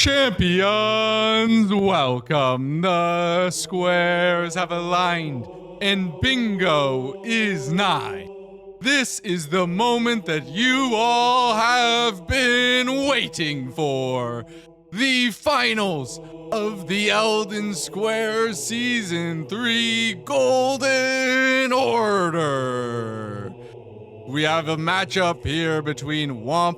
Champions, welcome. The squares have aligned and bingo is nigh. This is the moment that you all have been waiting for. The finals of the Elden Squares Season 3 Golden Order. We have a matchup here between Wamp,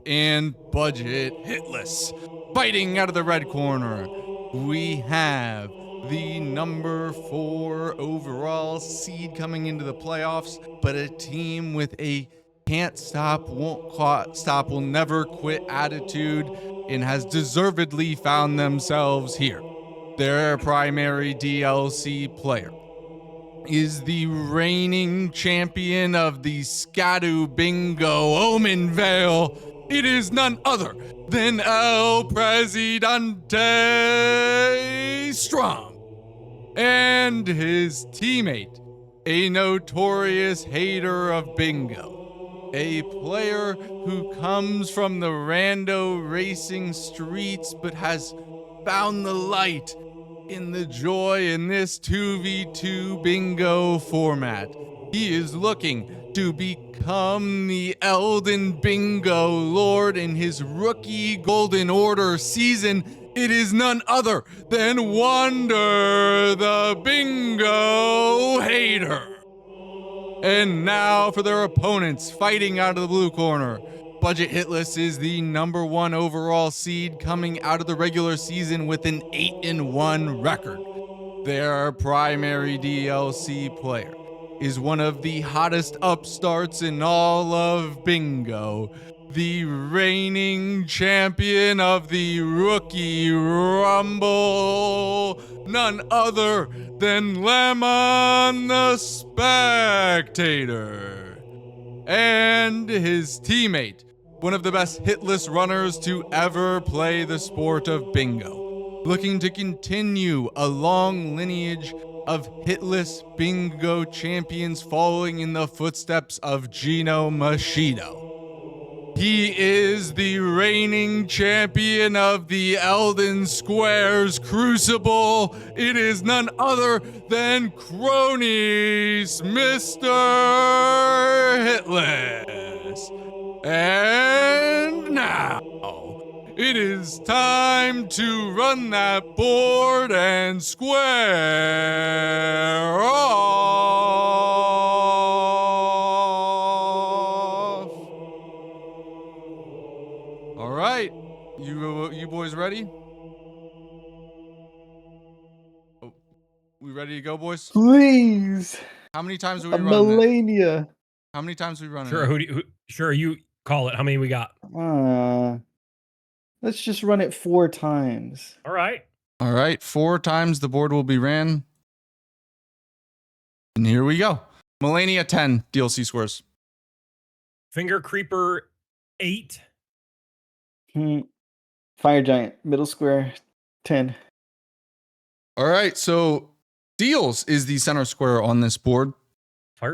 and Budget Hitless. Fighting out of the red corner, we have the number 4 overall seed coming into the playoffs, but a team with a can't stop, won't stop, will never quit attitude and has deservedly found themselves here. Their primary DLC player is the reigning champion of the Scadu Bingo Omen Vale. It is none other than El Presidente Strom and his teammate, a notorious hater of bingo, a player who comes from the rando racing streets but has found the light in the joy in this 2v2 bingo format. He is looking to become the Elden Bingo Lord in his rookie Golden Order season. It is none other than Wonder the Bingo Hater. And now for their opponents, fighting out of the blue corner. Budget Hitless is the number 1 overall seed coming out of the regular season with an 8-1 record. Their primary DLC player is one of the hottest upstarts in all of bingo, the reigning champion of the Rookie Rumble, none other than Lemon the Spectator, and his teammate, one of the best hitless runners to ever play the sport of bingo, looking to continue a long lineage of hitless bingo champions following in the footsteps of Gino Machido. He is the reigning champion of the Elden Squares Crucible. It is none other than Cronies, Mr. Hitless. And now, it is time to run that board and square off. All right, you boys ready? Oh, we ready to go, boys? Please. How many times are we running Melania. How many times are we running Sure, sure, you call it. How many we got? Let's just run it 4 times. All right. All right, 4 times the board will be ran. And here we go. Melania 10 DLC scores. Finger Creeper 8. Fire Giant, middle square 10. All right, so Deals is the center square on this board.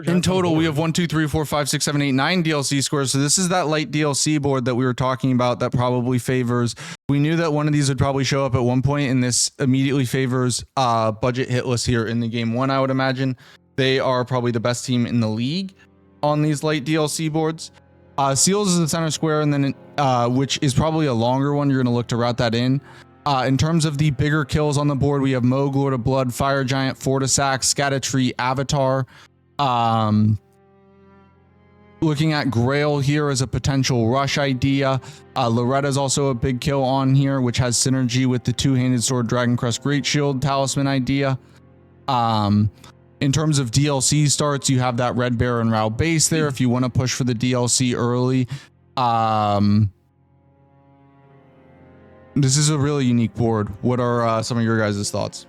In total, we have 1, 2, 3, 4, 5, 6, 7, 8, 9 DLC squares. So this is that light DLC board that we were talking about that probably favors. We knew that one of these would probably show up at one point, and this immediately favors Budget Hitless here in the game 1, I would imagine. They are probably the best team in the league on these light DLC boards. Seals is the center square, and then which is probably a longer one. You're going to look to route that in. In terms of the bigger kills on the board, we have Moog, Lord of Blood, Fire Giant, Fortisac, Scatatree, Avatar. Looking at Grail here as a potential rush idea. Loretta is also a big kill on here, which has synergy with the 2-handed sword Dragon Crest Great Shield talisman idea. In terms of DLC starts, you have that Red Bear and Rao base there if you want to push for the DLC early. This is a really unique board. What are some of your guys' thoughts?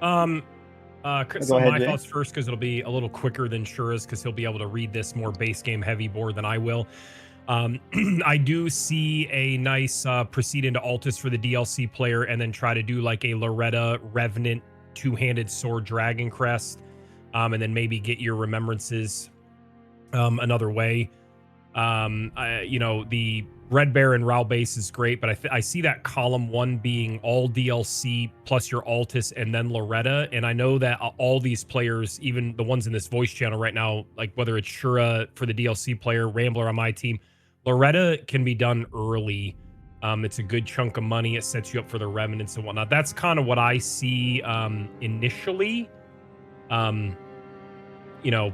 Some of my thoughts first, because it'll be a little quicker than Shura's, because he'll be able to read this more base game heavy board than I will. I do see a nice proceed into Altus for the DLC player, and then try to do like a Loretta Revenant 2-handed sword Dragon Crest, and then maybe get your remembrances another way. The Red Bear and Rao base is great, but I see that column 1 being all DLC plus your Altis and then Loretta. And I know that all these players, even the ones in this voice channel right now, like whether it's Shura for the DLC player, Rambler on my team, Loretta can be done early. It's a good chunk of money. It sets you up for the Remnants and whatnot. That's kind of what I see initially. You know,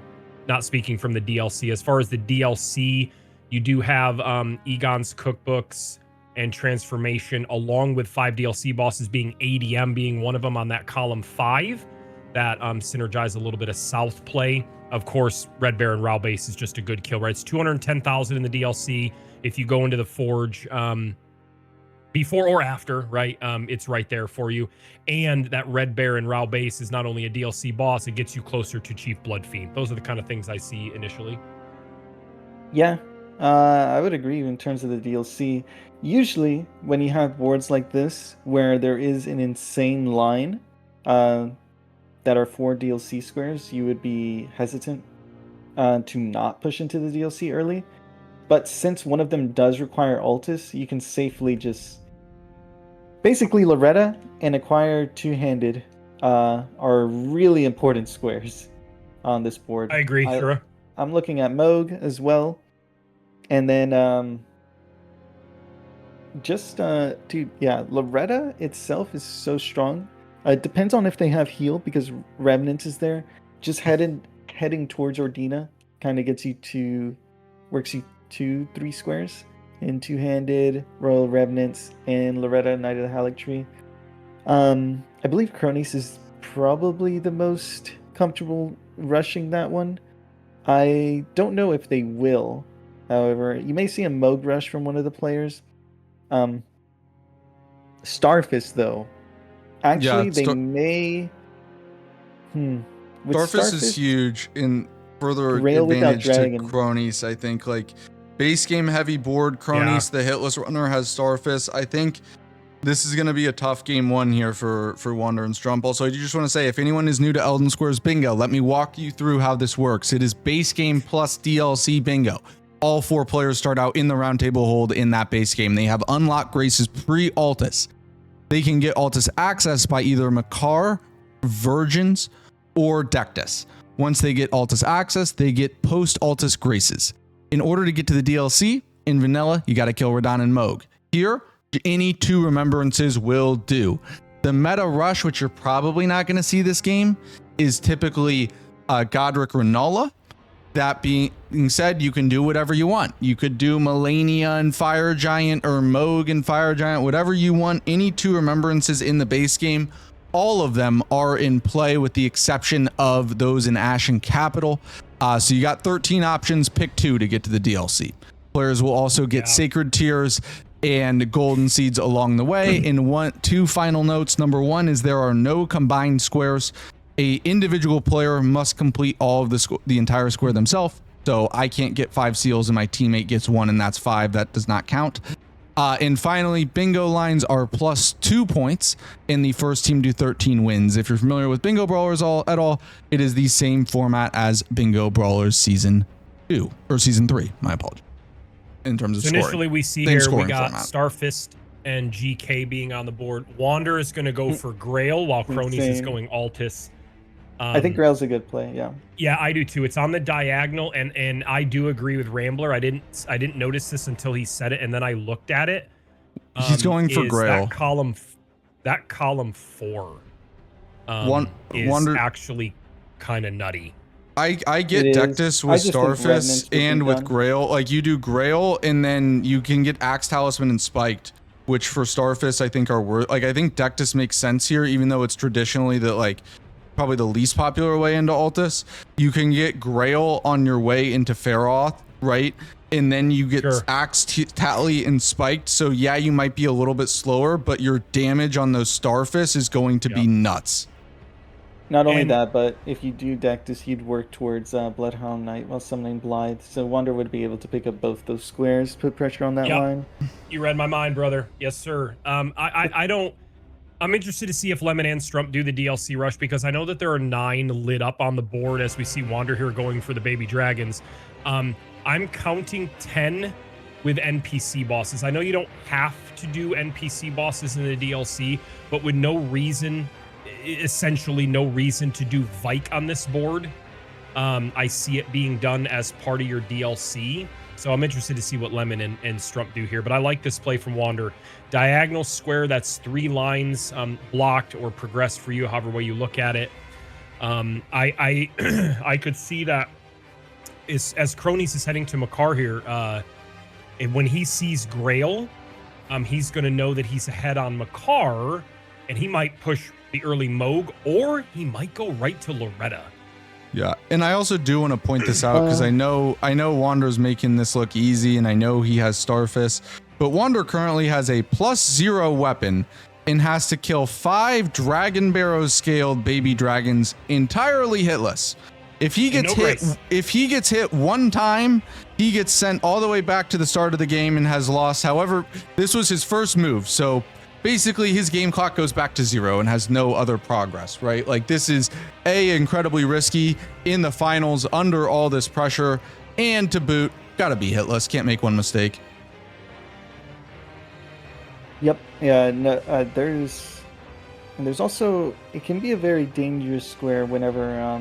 not speaking from the DLC. As far as the DLC, you do have Egon's cookbooks and transformation, along with 5 DLC bosses, being ADM being one of them on that column 5 that synergize a little bit of South play. Of course, Red Bear and Rao base is just a good kill, right? It's 210,000 in the DLC. If you go into the Forge before or after, right, it's right there for you. And that Red Bear and Rao base is not only a DLC boss, it gets you closer to Chief Bloodfiend. Those are the kind of things I see initially. Yeah. I would agree in terms of the DLC. Usually, when you have boards like this, where there is an insane line that are 4 DLC squares, you would be hesitant to not push into the DLC early. But since one of them does require Altis, you can safely just... Basically, Loretta and Acquire Two-Handed are really important squares on this board. I agree, sure. I'm looking at Moog as well. And then, Loretta itself is so strong. It depends on if they have heal, because Revenant is there. Just heading towards Ordina kind of works you 2-3 squares in Two-Handed, Royal Revenants, and Loretta, Knight of the Halleck Tree. I believe Cronies is probably the most comfortable rushing that one. I don't know if they will. However, you may see a Moog rush from one of the players. Starfist, though. Actually, they may... Starfist is huge in further Grail advantage without to Dragon. Cronies. I think, like, base game heavy board Cronies, the Hitless runner has Starfist. I think this is going to be a tough game 1 here for Wander and Strump. Also, I just want to say, if anyone is new to Elden Squares Bingo, let me walk you through how this works. It is base game plus DLC Bingo. All 4 players start out in the round table hold in that base game. They have unlocked graces pre-Altis. They can get Altis access by either Makar, Virgins, or Dectus. Once they get Altis access, they get post-Altis graces. In order to get to the DLC, in vanilla, you got to kill Radahn and Moog. Here, any 2 remembrances will do. The meta rush, which you're probably not going to see this game, is typically Godric Renala. That being said, you can do whatever you want. You could do Melania and Fire Giant, or Moog and Fire Giant, whatever you want. Any 2 remembrances in the base game, all of them are in play with the exception of those in Ashen Capital. So you got 13 options, pick 2 to get to the DLC. Players will also get Sacred Tears and Golden Seeds along the way. And 2 final notes. Number 1 is there are no combined squares. A individual player must complete all of the entire square themselves. So I can't get 5 seals and my teammate gets 1, and that's 5. That does not count. And finally, bingo lines are plus 2 points, and the first team to 13 wins. If you're familiar with Bingo Brawlers at all, it is the same format as Bingo Brawlers Season 2, or Season 3, my apologies, in terms of scoring. Initially, we see here we got Starfist and GK being on the board. Wander is going to go for Grail, while Cronies is going Altis. I think Grail's a good play, yeah. Yeah, I do too. It's on the diagonal, and I do agree with Rambler. I didn't notice this until he said it, and then I looked at it. He's going for Grail. That column 4 is actually kind of nutty. I get Dectus with Starfist and with Grail. Like, you do Grail, and then you can get Axe Talisman and Spiked, which for Starfist I think are worth. Like, I think Dectus makes sense here, even though it's traditionally probably the least popular way into Altis. You can get Grail on your way into Feroth, right? And then you get Axe Tally and Spiked. So yeah, you might be a little bit slower, but your damage on those Starfists is going to be nuts. Not only that, but if you do Dectus, you'd work towards Bloodhound Knight while summoning Blythe. So Wander would be able to pick up both those squares, put pressure on that line. You read my mind, brother. Yes, sir. I'm interested to see if Lemon and Strump do the DLC rush, because I know that there are 9 lit up on the board as we see Wander here going for the baby dragons. I'm counting 10 with NPC bosses. I know you don't have to do NPC bosses in the DLC, but with no reason, essentially no reason to do Vike on this board, I see it being done as part of your DLC. So I'm interested to see what Lemon and Strump do here. But I like this play from Wander. Diagonal square, that's 3 lines blocked or progressed for you, however way you look at it. I could see that as Cronies is heading to Makar here, and when he sees Grail, he's going to know that he's ahead on Makar, and he might push the early Moog, or he might go right to Loretta. Yeah, and I also do want to point this out because I know Wander's making this look easy, and I know he has Starfist, but Wander currently has a +0 weapon and has to kill 5 Dragon Barrow scaled baby dragons entirely hitless. If he gets hit one time, he gets sent all the way back to the start of the game and has lost. However, this was his first move, so basically his game clock goes back to 0 and has no other progress, right? Like, this is incredibly risky in the finals under all this pressure, and to boot, gotta be hitless, can't make one mistake. Yep. Yeah. No, there's also, it can be a very dangerous square whenever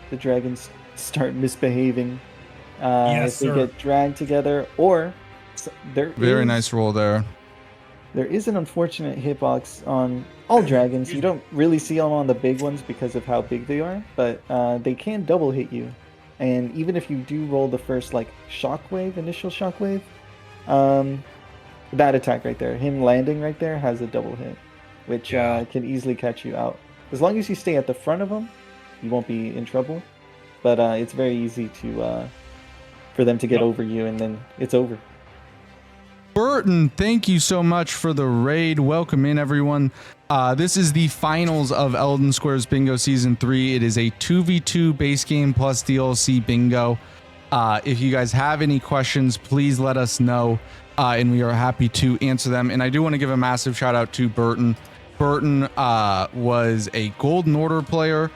the dragons start misbehaving. Yes, if they get dragged together, or very nice roll there. There is an unfortunate hitbox on all dragons. You don't really see them on the big ones because of how big they are, but they can double hit you. And even if you do roll the first initial shockwave, that attack right there, him landing right there, has a double hit, which can easily catch you out. As long as you stay at the front of them, you won't be in trouble. But it's very easy for them to get over you, and then it's over. Burton, thank you so much for the raid. Welcome in, everyone. This is the finals of Elden Squares Bingo Season 3. It is a 2v2 base game plus DLC bingo. If you guys have any questions, please let us know, and we are happy to answer them. And I do want to give a massive shout out to Burton. Burton was a Golden Order player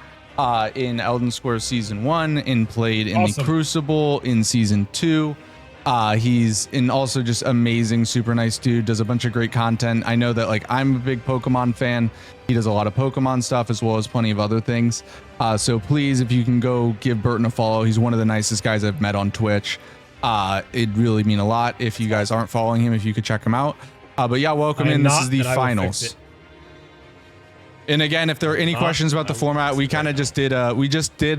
in Elden Squares Season 1 and played in the Crucible in Season 2. He's also just amazing, super nice dude, does a bunch of great content. I know that, like, I'm a big Pokemon fan. He does a lot of Pokemon stuff as well as plenty of other things. So please, if you can go give Burton a follow, he's one of the nicest guys I've met on Twitch. It'd really mean a lot if you guys aren't following him, if you could check him out. But yeah, welcome in. This is the finals. And again, if there are any questions about the format, we kind of just did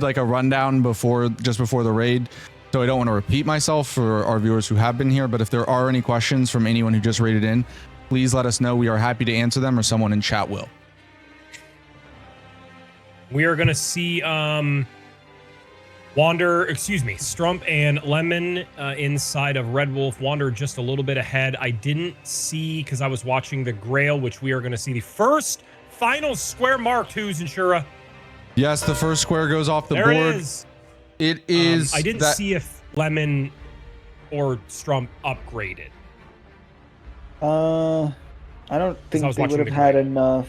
like a rundown just before the raid. So I don't want to repeat myself for our viewers who have been here, but if there are any questions from anyone who just raided in, please let us know. We are happy to answer them, or someone in chat will. We are going to see Strump and Lemon inside of Red Wolf. Wander just a little bit ahead. I didn't see, because I was watching the Grail, which we are going to see the first final square marked. Who's Inshura? Yes, the first square goes off the board. It is. It is. I didn't see if Lemon or Strump upgraded. I don't think they would have had enough.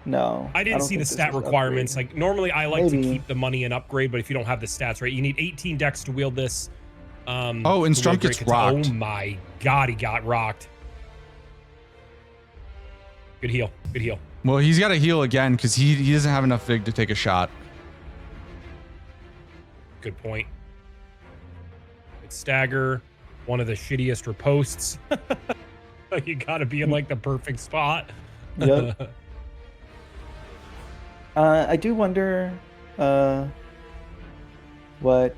No. I didn't see the stat requirements. Like, normally I like to keep the money and upgrade, but if you don't have the stats, right, you need 18 decks to wield this. And Strump gets rocked. Oh my God, he got rocked. Good heal. Good heal. Well, he's got to heal again because he doesn't have enough Vig to take a shot. Good point. Good stagger. One of the shittiest riposts. You got to be in like the perfect spot. Yep. I do wonder what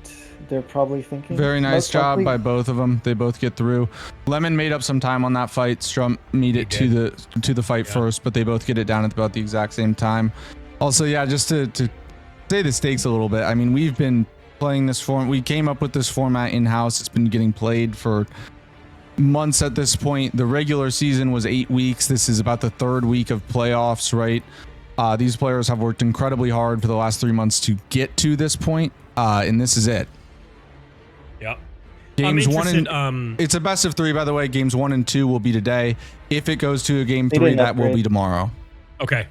they're probably thinking. Very nice job by both of them. They both get through. Lemon made up some time on that fight. Strump made it to the fight first, but they both get it down at about the exact same time. Also, yeah, just to say the stakes a little bit. I mean, we've been playing this form. We came up with this format in-house. It's been getting played for months at this point. The regular season was 8 weeks. This is about the 3rd week of playoffs, right? These players have worked incredibly hard for the last 3 months to get to this point, and this is it. Yep. Games 1 and it's a best of 3, by the way. Games 1 and 2 will be today. If it goes to a game 3, that will be tomorrow. Okay.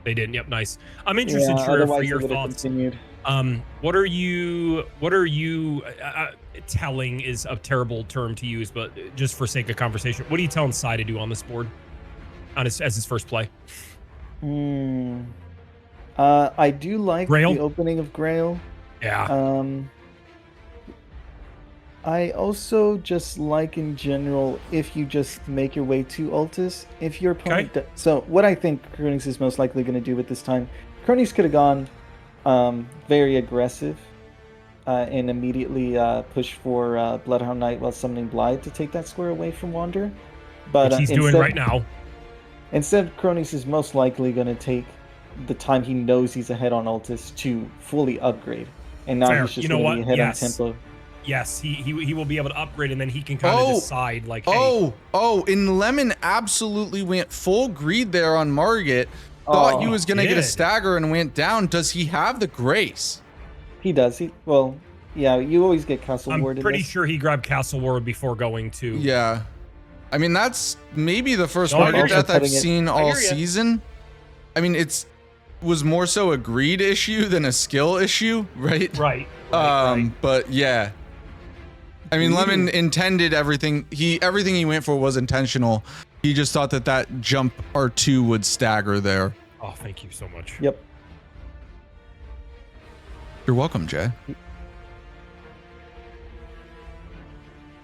They didn't. Yep. Nice. I'm interested, Shura, for your thoughts. What are you telling is a terrible term to use, but just for sake of conversation, what are you telling Sai to do on this board as his first play? I do like Grail? the opening of Grail. Yeah. I also just like in general if you just make your way to Altus. If your opponent, so what I think Kronix is most likely going to do with this time, Kronix could have gone very aggressive and immediately push for Bloodhound Knight while summoning Blythe to take that square away from Wander. But which he's doing right now. Instead, Kronix is most likely going to take the time he knows he's ahead on Altus to fully upgrade, and now he's just going to be ahead on tempo. Yes, he will be able to upgrade, and then he can kind of decide like, hey. And Lemon absolutely went full greed there on Margit. Thought he was going to get a stagger and went down. Does he have the grace? He does. Yeah, you always get Castle Ward. I'm pretty sure he grabbed Castle Ward before going to. Yeah. I mean, that's maybe the first Margit death I've seen all season. I mean, was more so a greed issue than a skill issue, right? Right. But yeah. I mean, Lemon intended everything he went for was intentional. He just thought that jump R2 would stagger there. Oh, thank you so much. Yep. You're welcome, Jay.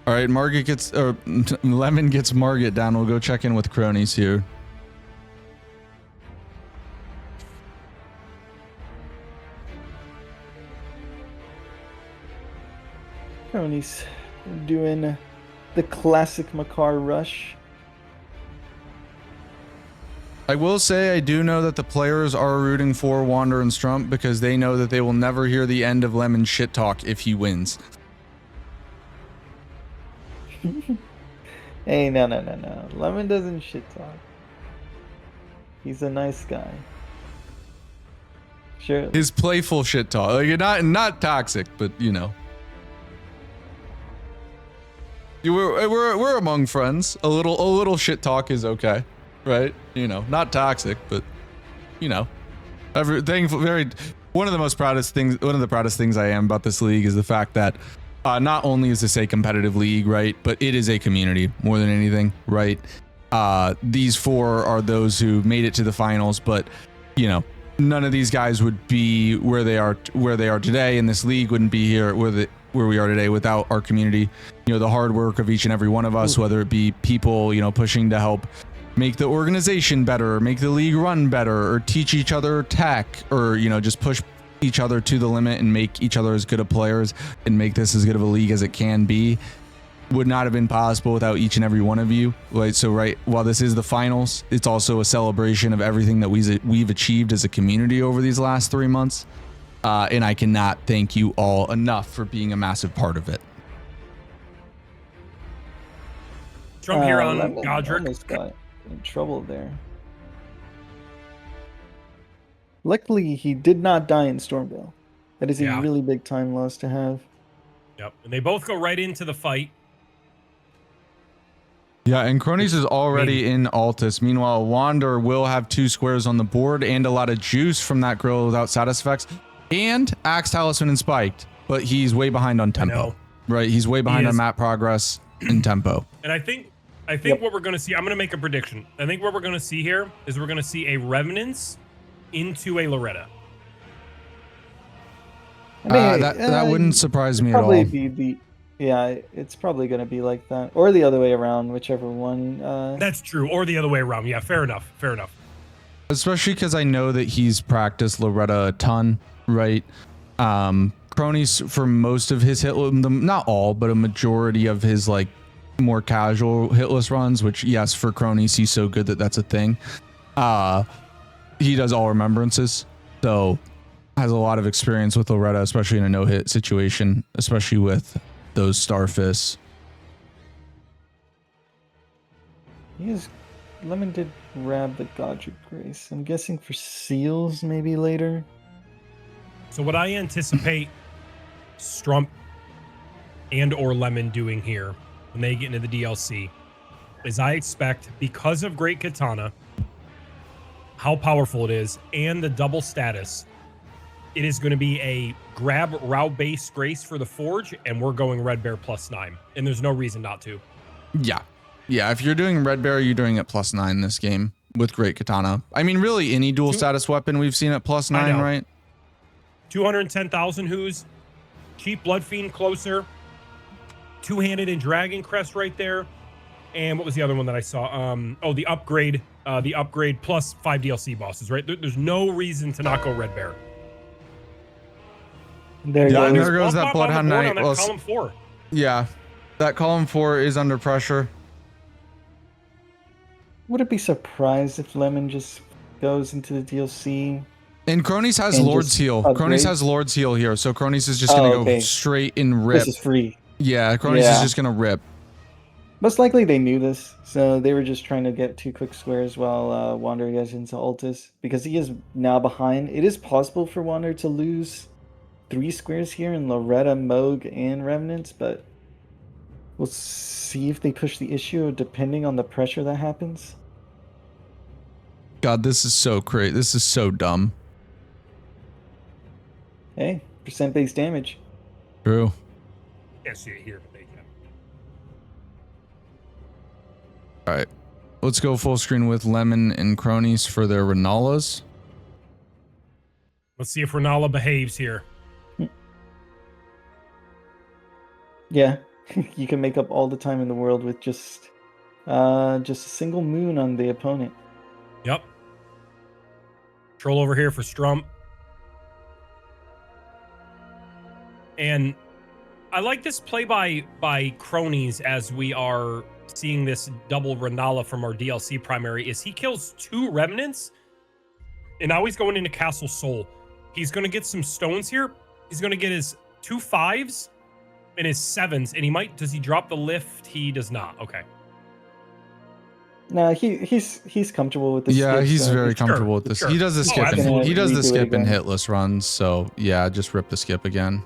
All right, Lemon gets Margit down. We'll go check in with Cronies here. Cronies doing the classic Makar rush. I will say I do know that the players are rooting for Wander and Strump because they know that they will never hear the end of Lemon's shit talk if he wins. Hey, no. Lemon doesn't shit talk. He's a nice guy. Sure. His playful shit talk. Like, not toxic, but you know. We're among friends. A little shit talk is okay, right? You know, not toxic, but you know, everything one of the proudest things I am about this league is the fact that not only is this a competitive league, right, but it is a community more than anything, right? These four are those who made it to the finals, but you know, none of these guys would be where they are today, and this league wouldn't be here where we are today without our community. You know, the hard work of each and every one of us, whether it be people, you know, pushing to help make the organization better, make the league run better, or teach each other tech, or, you know, just push each other to the limit and make each other as good of players and make this as good of a league as it can be, would not have been possible without each and every one of you. Right. So while this is the finals, it's also a celebration of everything that we've achieved as a community over these last 3 months. And I cannot thank you all enough for being a massive part of it. Trump here on Godric. Almost got in trouble there. Luckily, he did not die in Stormvale. That is a really big time loss to have. Yep, and they both go right into the fight. Yeah, and Cronies is already in Altus. Meanwhile, Wander will have 2 squares on the board and a lot of juice from that grill without status effects. And Axe, Talisman, and Spiked, but he's way behind on tempo. Right, he's way behind on map progress and tempo. And I think what we're going to see, I'm going to make a prediction. I think what we're going to see here is we're going to see a Revenants into a Loretta. I mean, that wouldn't surprise me at all. It's probably going to be like that, or the other way around, whichever one. That's true, or the other way around. Yeah, fair enough. Especially because I know that he's practiced Loretta a ton, right? Cronies for most of his not all, but a majority of his like more casual hitless runs, which yes, for Cronies he's so good that that's a thing. He does all remembrances, so has a lot of experience with Loretta, especially in a no-hit situation, especially with those Starfists. Lemon did grab the Godric Grace. I'm guessing for seals maybe later. So what I anticipate Strump and or Lemon doing here when they get into the DLC is I expect, because of Great Katana, how powerful it is, and the double status, it is going to be a grab Rao base Grace for the Forge, and we're going Red Bear +9, and there's no reason not to. Yeah. Yeah, if you're doing Red Bear, you're doing it +9 this game with Great Katana. I mean, really, any dual status weapon we've seen at +9, right? 210,000 Who's, cheap Blood Fiend closer, two-handed and Dragon Crest right there. And what was the other one that I saw? The upgrade plus 5 DLC bosses, right? There's no reason to not go Red Bear. There goes that Bloodhound Knight. Well, column 4. Yeah, that column 4 is under pressure. Wouldn't be surprised if Lemon just goes into the DLC. And Cronies has Lord's Heal. Cronies has Lord's Heal here, so Cronies is just gonna go straight and rip. This is free. Yeah, Cronies is just gonna rip. Most likely they knew this, so they were just trying to get 2 quick squares while Wander gets into Altus, because he is now behind. It is possible for Wander to lose 3 squares here in Loretta, Moog, and Remnants, but we'll see if they push the issue depending on the pressure that happens. God, this is so crazy. This is so dumb. Hey, percent-based damage. True. Can't see it here, but they can. All right. Let's go full screen with Lemon and Cronies for their Renalas. Let's see if Renala behaves here. Yeah, you can make up all the time in the world with just a single moon on the opponent. Yep. Troll over here for Strump. And I like this play by Cronies as we are seeing this double Renala from our DLC primary. Is he kills 2 Remnants, and now he's going into Castle Soul. He's going to get some stones here. He's going to get his 2 5s and his 7s, and he might. Does he drop the lift? He does not. Okay. No, he's comfortable with this. Yeah, skip, he's so very comfortable with this. Sure. He does the skip. Absolutely. He does the skip in hitless runs. So yeah, just rip the skip again.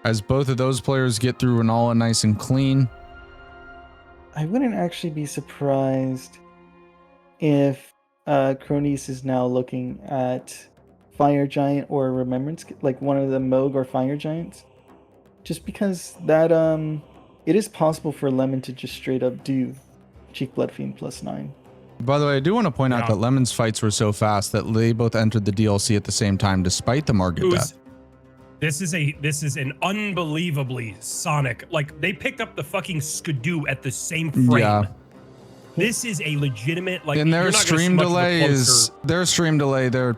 As both of those players get through Renala nice and clean. I wouldn't actually be surprised if Cronies is now looking at Fire Giant or Remembrance, like one of the Moog or Fire Giants. Just because that it is possible for Lemon to just straight up do Cheek Blood Fiend +9. By the way, I do want to point out that Lemon's fights were so fast that they both entered the DLC at the same time, despite the Margit death. This is an unbelievably Sonic. Like, they picked up the fucking Skidoo at the same frame. Yeah. This is a legitimate, like, and their stream delay their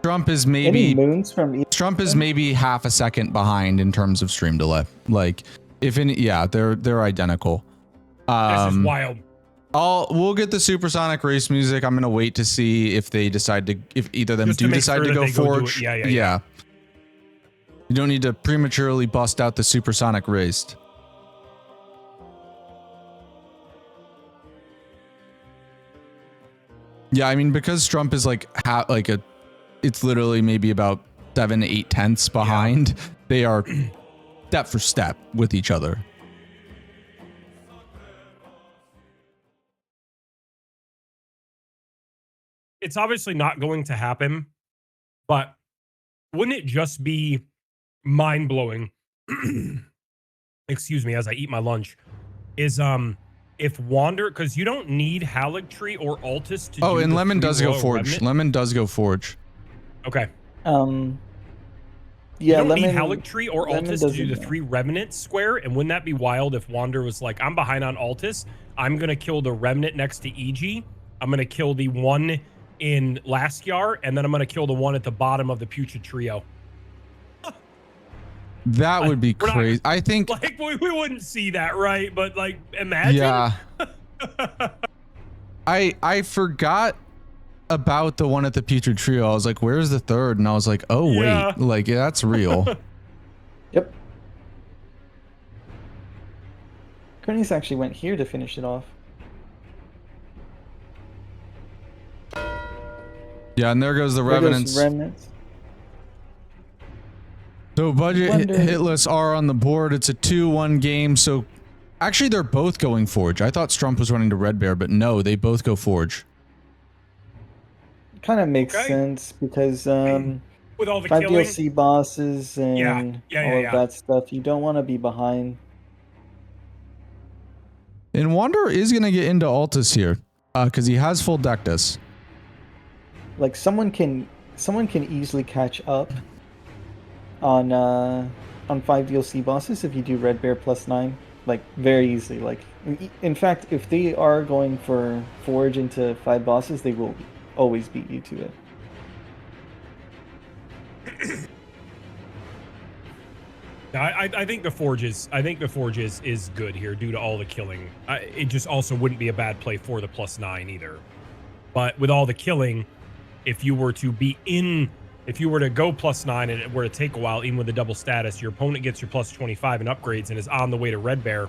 Trump is maybe Trump is maybe half a second behind in terms of stream delay. Like, if any, yeah, they're identical. This is wild. We'll get the supersonic race music. I'm gonna wait to see if they decide to, if either of them do decide to go Forge. Yeah. You don't need to prematurely bust out the supersonic raced. Yeah, I mean, because Trump is like it's literally maybe about 7-8 tenths behind. Yeah. They are step for step with each other. It's obviously not going to happen, but wouldn't it just be mind-blowing? Excuse me, as I eat my lunch, is if Wander, because you don't need Haligtree or Altus to do and Lemon does go Forge. Remnant. Lemon does go Forge. Okay. Yeah, you don't need Haligtree or Altus to do the 3 Remnant square, and wouldn't that be wild if Wander was like, I'm behind on Altus, I'm gonna kill the Remnant next to EG, I'm gonna kill the one in Laskiar, and then I'm gonna kill the one at the bottom of the Putrid Trio. That would be crazy. I think like we wouldn't see that, right? But like, imagine. Yeah. I forgot about the one at the Putrid Trio. I was like, where's the third? And I was like, oh wait, like that's real. Yep. Cronies actually went here to finish it off. Yeah, and there goes the Revenants. So budget hitless are on the board. It's a 2-1 game. So actually they're both going Forge. I thought Strump was running to Red Bear, but no, they both go Forge. Kind of makes Okay. sense because with all the 5 killing. DLC bosses and all of that stuff, you don't want to be behind. And Wander is going to get into Altus here because he has full Dectus. Like someone can easily catch up on 5 DLC bosses if you do Red Bear +9, like very easily. Like in fact, if they are going for Forge into 5 bosses, they will always beat you to it. I think the Forge is good here due to all the killing. It just also wouldn't be a bad play for the +9 either. But with all the killing, if you were to go +9 and it were to take a while, even with the double status, your opponent gets your +25 and upgrades and is on the way to Red Bear.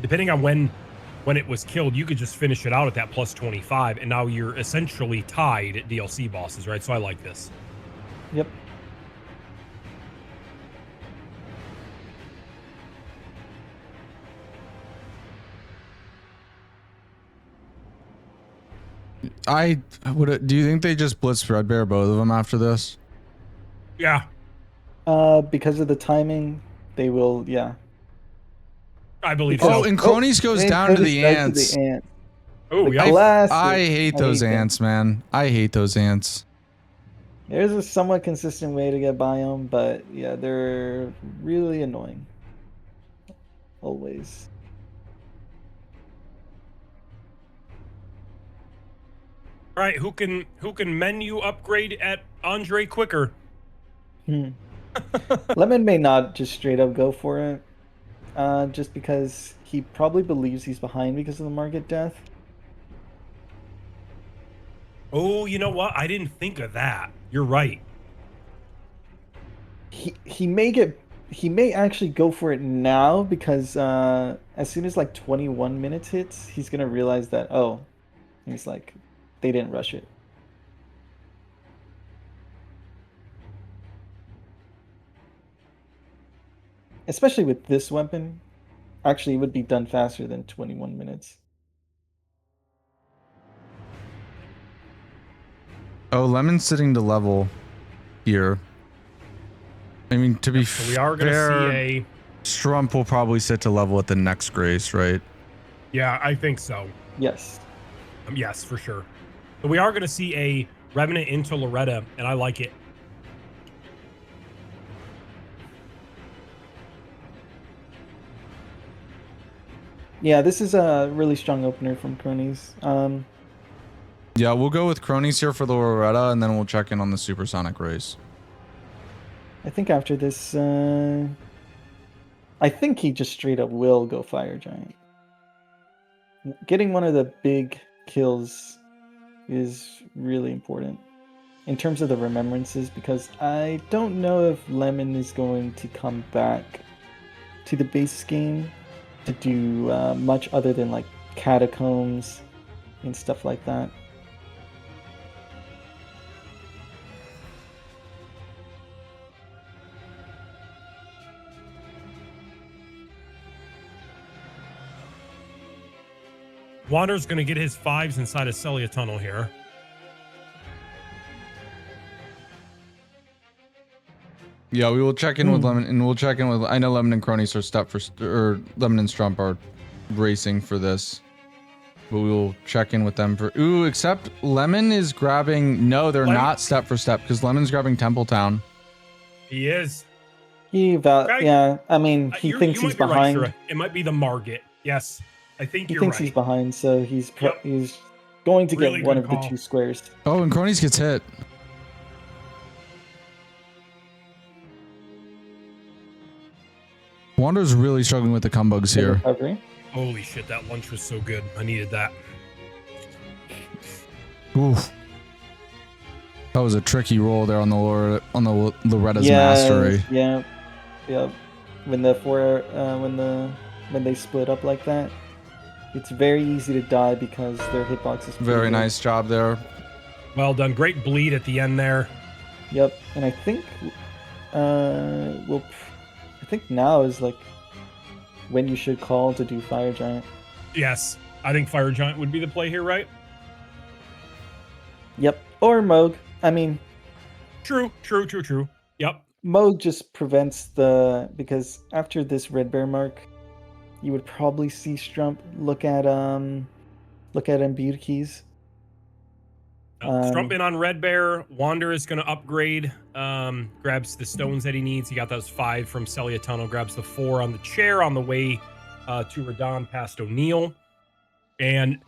Depending on when it was killed, you could just finish it out at that +25, and now you're essentially tied at DLC bosses, right? So I like this. Yep. Do you think they just blitz Red Bear, both of them, after this? Yeah. Because of the timing, they will. Yeah. I believe so. Oh, and Cronies goes down to the ants. Oh, yeah. I hate those ants, man. I hate those ants. There's a somewhat consistent way to get by them, but yeah, they're really annoying. Always. All right, who can menu upgrade at Andre quicker? Lemon may not just straight up go for it, just because he probably believes he's behind because of the market death. Oh, you know what? I didn't think of that. You're right. He may actually go for it now because as soon as like 21 minutes hits, he's gonna realize that he's like, they didn't rush it. Especially with this weapon, actually it would be done faster than 21 minutes. Oh, Lemon's sitting to level here. I mean, to be fair, we are going to see Strump will probably sit to level at the next Grace, right? Yeah, I think so. Yes. Yes, for sure. But we are going to see a Revenant into Loretta, and I like it. Yeah, this is a really strong opener from Cronies. Yeah, we'll go with Cronies here for the Loretta, and then we'll check in on the Supersonic race. I think after this, I think he just straight up will go Fire Giant. Getting one of the big kills is really important in terms of the remembrances, because I don't know if Lemon is going to come back to the base game to do much other than like catacombs and stuff like that. Wander's going to get his 5s inside a Celia tunnel here. Yeah, we will check in with Lemon, and we'll check in with. I know Lemon and Cronies are or Lemon and Strump are racing for this, but we will check in with them for. Ooh, except Lemon is grabbing. No, they're not step for step because Lemon's grabbing Templetown. He is. Yeah, I mean, he thinks he's behind. Right, it might be the Margit. Yes, I think he thinks he's behind, so he's going to get one of the 2 squares. Oh, and Cronies gets hit. Wander's really struggling with the combugs here. Recovery. Holy shit, that lunch was so good. I needed that. Oof. That was a tricky roll there on the Loretta's mastery. Yeah. When they split up like that, it's very easy to die because their hitbox is very nice job there. Well done. Great bleed at the end there. Yep. And I think I think now is like when you should call to do Fire Giant. Yes, I think Fire Giant would be the play here, right? Yep. Or Moog. I mean, True. Yep. Moog just prevents because after this red bear mark, you would probably see Strump look at imbued keys. Strump in on Red Bear. Wander is going to upgrade. Grabs the stones that he needs. He got those 5 from Celia Tunnel. Grabs the 4 on the chair on the way to Radon past O'Neill. And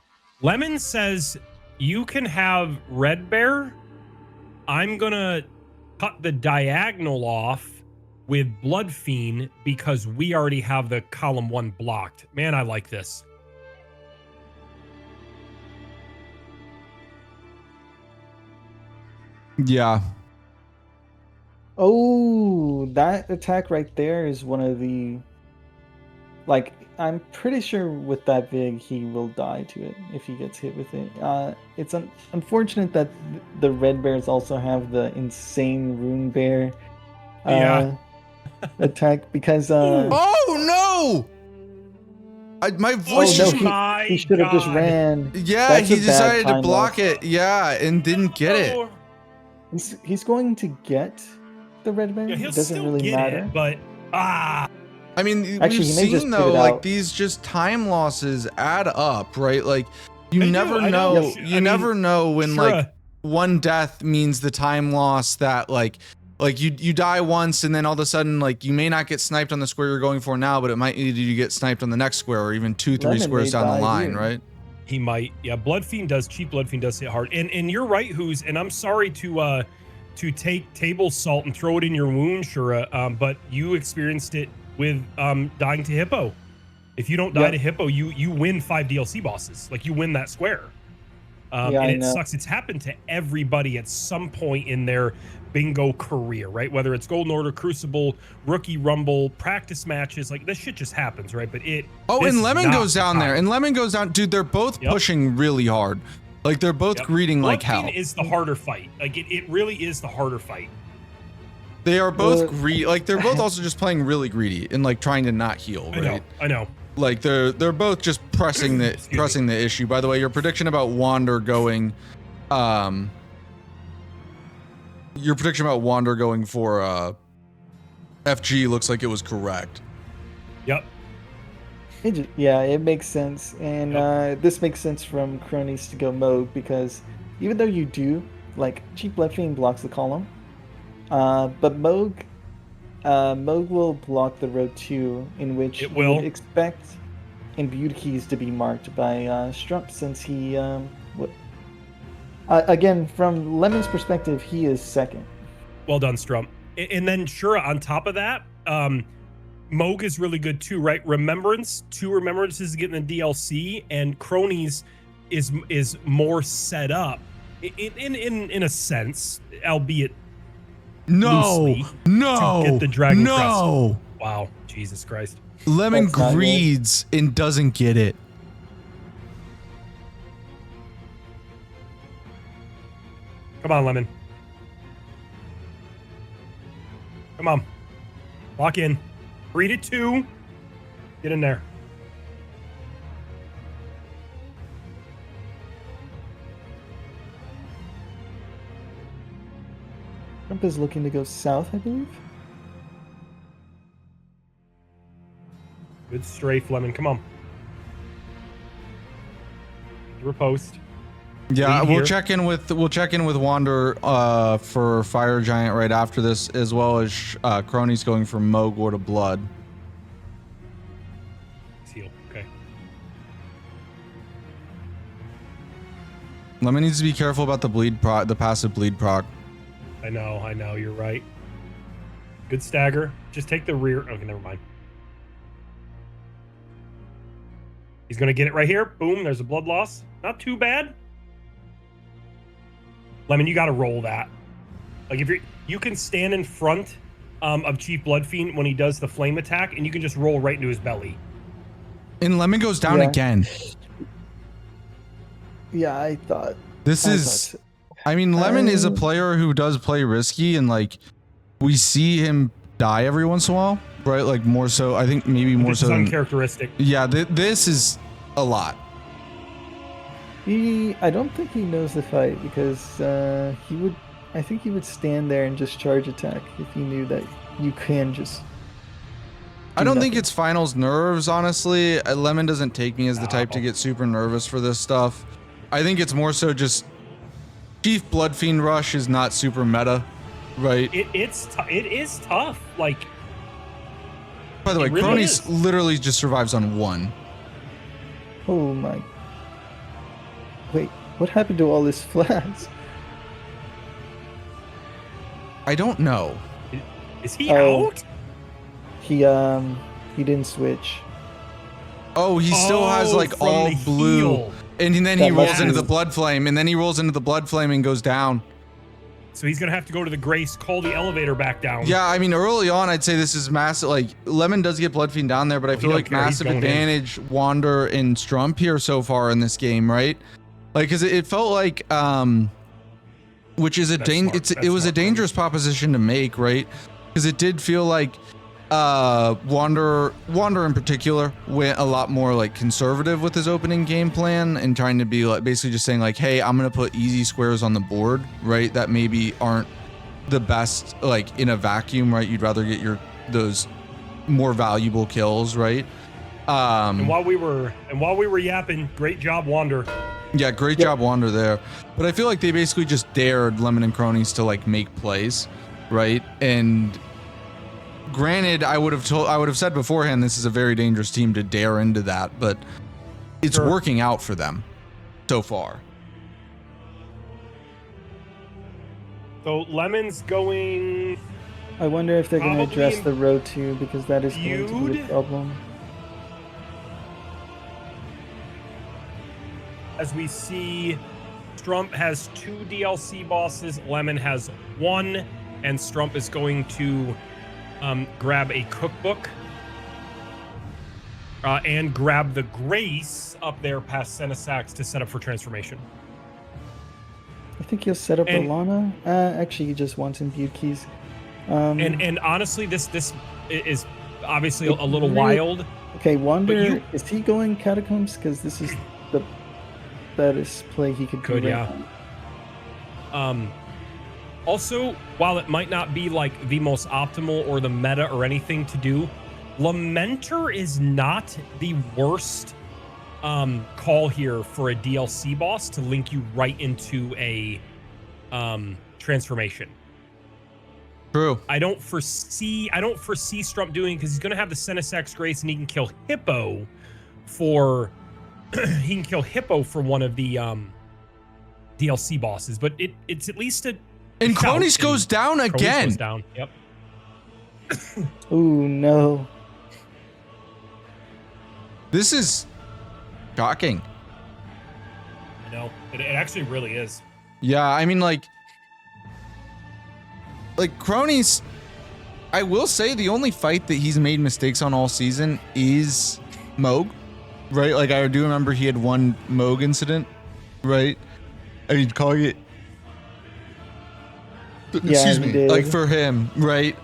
Lemon says, you can have Red Bear. I'm going to cut the diagonal off with Blood Fiend because we already have the column 1 blocked. Man, I like this. Yeah. Oh, that attack right there is one of the... Like, I'm pretty sure with that Vig, he will die to it if he gets hit with it. It's unfortunate that the red bears also have the insane rune bear attack because... Oh, no! My voice... Oh, no, he should have just ran. Yeah, he decided to block it. Yeah, and didn't get it. He's going to get the red bear. Yeah, it doesn't really matter. It, but I mean, actually, we've seen though, like these just time losses add up, right? Like you never know. You never know when like one death means the time loss that like you die once and then all of a sudden like you may not get sniped on the square you're going for now, but it might need you to get sniped on the next square or even 2-3 squares down the line, right? He might. Yeah, cheap Blood Fiend does hit hard. And you're right, and I'm sorry to take table salt and throw it in your wound, Shura, but you experienced it with dying to Hippo. If you don't die to Hippo, you win 5 DLC bosses. Like you win that square. And it sucks. It's happened to everybody at some point in their bingo career, right? Whether it's Golden Order, Crucible, Rookie Rumble, practice matches, like this shit just happens, right? But and Lemon goes down there, and Lemon goes down, dude. They're both pushing really hard, like they're both greeting like hell. Is the harder fight, like it really is the harder fight. They are both like they're both also just playing really greedy and like trying to not heal, right? I know. Like they're both just pressing the issue. By the way, your prediction about Wander going, your prediction about Wander going for FG looks like it was correct. Yep. It makes sense, and this makes sense from Cronies to go Moog because even though you do like cheap Blood Fiend blocks the column, but Moog will block the road 2, in which you would expect imbued keys to be marked by Strump, since he again, from Lemon's perspective, he is second. Well done, Strump. And then Shura, on top of that, Moog is really good too, right? Remembrance, 2 remembrances getting the DLC, and Cronies is more set up in a sense, albeit loosely, to get the Dragon Crest. Wow, Jesus Christ. Lemon greeds and doesn't get it. Come on, Lemon. Come on. Lock in. 3 to 2. Get in there. Trump is looking to go south, I believe. Good strafe, Lemon. Come on. Riposte. Yeah, we'll check in with Wander for Fire Giant right after this, as well as Cronies going for Moog to Blood. Heal. Okay. Lemon needs to be careful about the passive bleed proc. I know, you're right. Good stagger. Just take the rear. Okay, never mind. He's gonna get it right here. Boom, there's a blood loss. Not too bad. Lemon, you gotta roll that. Like if you can stand in front of Chief Blood Fiend when he does the flame attack, and you can just roll right into his belly. And Lemon goes down again. Yeah, I thought. I mean, Lemon is a player who does play risky, and like we see him die every once in a while, right? Like more so, I think maybe more so. This is uncharacteristic. Yeah, this is a lot. I don't think he knows the fight because he would. I think he would stand there and just charge attack if he knew that you can just. I don't think it's finals nerves, honestly. Lemon doesn't take me as the type to get super nervous for this stuff. I think it's more so just Chief Bloodfiend Rush is not super meta, right? It is tough. Like, by the way, really Cronies literally just survives on 1. Oh my. Wait, what happened to all this flash? I don't know. Is he out? He didn't switch. Oh, he still has like all blue. Heal. And then he rolls into the blood flame, and then he rolls into the blood flame and goes down. So he's gonna have to go to the Grace, call the elevator back down. Yeah, I mean, early on, I'd say this is massive. Like, Lemon does get Bloodfiend down there, but I feel like massive advantage Wander and Strump here so far in this game, right? Like, cause it felt like, which is it was a dangerous proposition to make, right? Because it did feel like Wander in particular went a lot more like conservative with his opening game plan and trying to be like basically just saying like, hey, I'm gonna put easy squares on the board, right? That maybe aren't the best like in a vacuum, right? You'd rather get those more valuable kills, right? And while we were yapping, great job, Wander. Yeah, great job, Wander there. But I feel like they basically just dared Lemon and Cronies to like make plays, right? And granted, I would have said beforehand this is a very dangerous team to dare into that, but it's working out for them so far. So Lemon's going. I wonder if they're going to address the row 2 because that is going to be a problem. As we see, Strump has 2 DLC bosses, Lemon has 1, and Strump is going to grab a cookbook and grab the Grace up there past Senesax to set up for transformation. I think he'll set up Alana. Actually, he just wants imbued keys. And honestly, this is obviously a little wild. Okay, Wander, is he going Catacombs? Because this is the baddest play he could do. Yeah. Also, while it might not be like the most optimal or the meta or anything to do, Lamenter is not the worst call here for a DLC boss to link you right into a transformation. True. I don't foresee Strump doing because he's going to have the Senesax Grace and he can kill Hippo for one of the DLC bosses, but it's at least a. And Cronies goes down again. Goes down. Yep. Ooh, no. This is shocking. I know. It actually really is. Yeah, I mean, like Cronies, I will say the only fight that he's made mistakes on all season is Moog, right? Like, I do remember he had one Moog incident, right? I mean, calling it. Excuse me, like for him, right?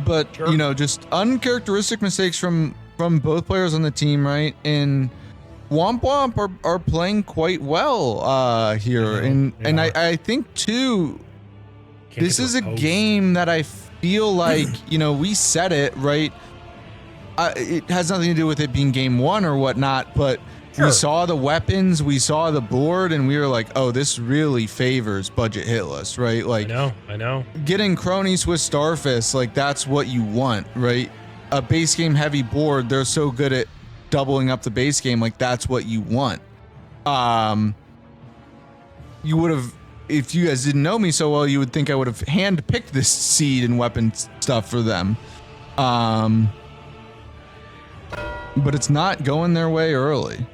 But sure. You know, just uncharacteristic mistakes from both players on the team, right? And Wamp are playing quite well here, and I think too, this is a game that I feel like you know we said it right. It has nothing to do with it being game 1 or whatnot, but. Sure. We saw the weapons, we saw the board, and we were like, oh, this really favors budget Hitless, right? Like, I know. Getting Cronies with Starfist, like, that's what you want, right? A base game heavy board, they're so good at doubling up the base game, like, that's what you want. You would have, if you guys didn't know me so well, you would think I would have handpicked this seed and weapon stuff for them. But it's not going their way early.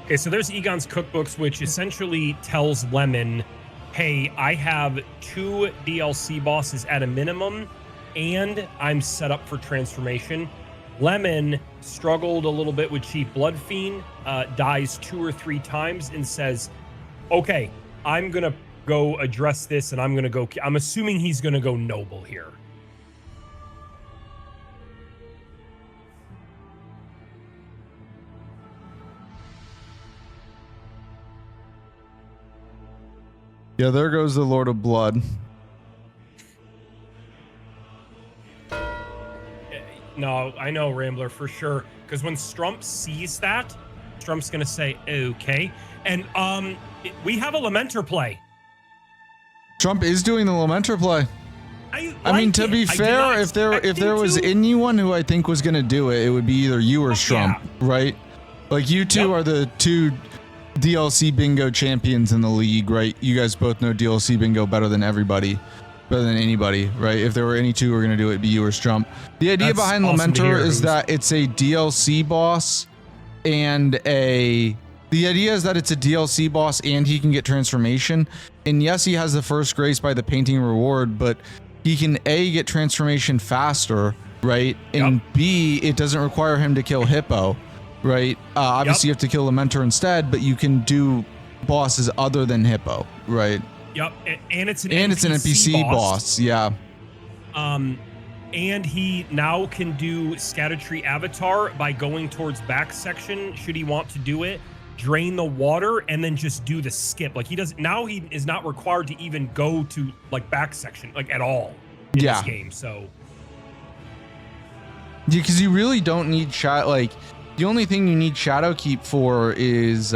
Okay, so there's Egon's cookbooks, which essentially tells Lemon, hey, I have 2 DLC bosses at a minimum, and I'm set up for transformation. Lemon struggled a little bit with Chief Bloodfiend, dies 2 or 3 times, and says, okay, I'm going to go address this, and I'm assuming he's going to go Noble here. Yeah, there goes the Lord of Blood. No, I know, Rambler, for sure. Because when Strump sees that, Strump's going to say, okay. And we have a Lamenter play. Trump is doing the Lamenter play. I mean, to be fair, if there was anyone who I think was going to do it, it would be either you or Strump, right? Like, you two are the two DLC bingo champions in the league, right? You guys both know DLC bingo better than everybody. Better than anybody, right? If there were any two who were going to do it, it'd be you or Strump. The idea behind Lamenter is that it's a DLC boss and the idea is that it's a DLC boss and he can get transformation. And yes, he has the first grace by the painting reward, but he can A, get transformation faster, right? And B, it doesn't require him to kill Hippo, right? Obviously, you have to kill Lamenter instead, but you can do bosses other than Hippo, right? Yep, and it's an NPC boss, yeah. And he now can do Scatter Tree Avatar by going towards back section, should he want to do it, drain the water, and then just do the skip. Like, he is not required to even go to, like, back section, like, at all in this game, so. Yeah, because you really don't need like, the only thing you need Shadow Keep for is,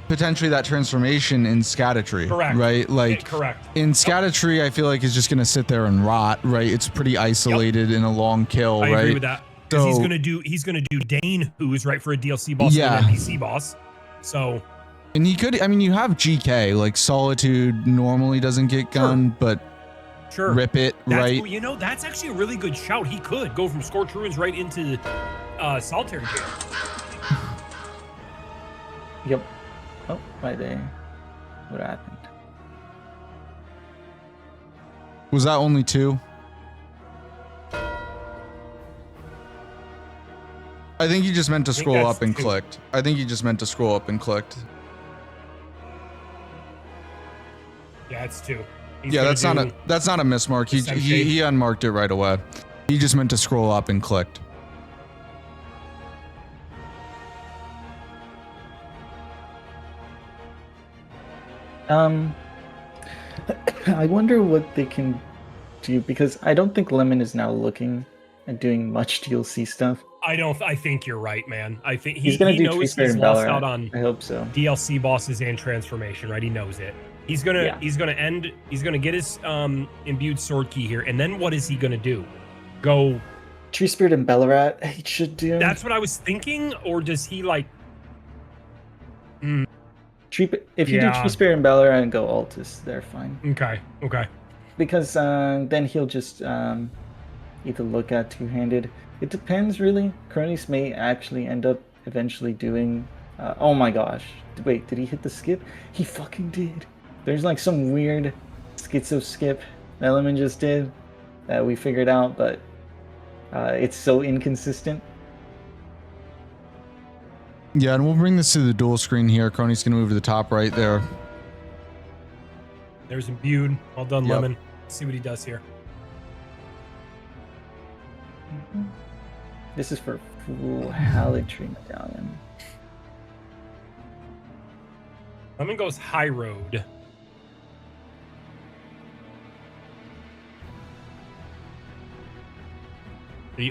potentially that transformation in Scatter-Tree, right? Like, in Scatter-Tree, I feel like it's just gonna sit there and rot, right? It's pretty isolated in a long kill, right? I agree with that. Because he's gonna do Dane, who is right for a DLC boss, and an NPC boss. So, and he could. I mean, you have GK. Like, Solitude normally doesn't get gunned, but rip it, right? You know, that's actually a really good shout. He could go from Scorched Ruins right into Solitary Jail. Yep. Oh, right there. What happened? Was that only 2? I think he just meant to scroll up and clicked. I think he just meant to scroll up and clicked. Yeah, it's 2. Yeah, that's not a mismark. He unmarked it right away. He just meant to scroll up and clicked. I wonder what they can do, because I don't think Lemon is now looking at doing much DLC stuff. I think you're right, man. I think he's gonna do knows he's lost out on I hope so. DLC bosses and transformation, right? He knows it. He's gonna get his imbued sword key here, and then what is he gonna do? Go Tree Spirit and Bellarat, he should do. That's what I was thinking, or does he like if you do Tree Spirit and Bellarat and go Altus, they're fine. Okay. Because then he'll just either look at two-handed. It depends, really. Cronus may actually end up eventually doing... oh my gosh. Wait, did he hit the skip? He fucking did. There's like some weird schizo skip that Lemon just did that we figured out, but it's so inconsistent. Yeah, and we'll bring this to the dual screen here. Crony's going to move to the top right there. There's imbued. Well done, Lemon. Let's see what he does here. This is for full Halidry Medallion. Lemon goes high road.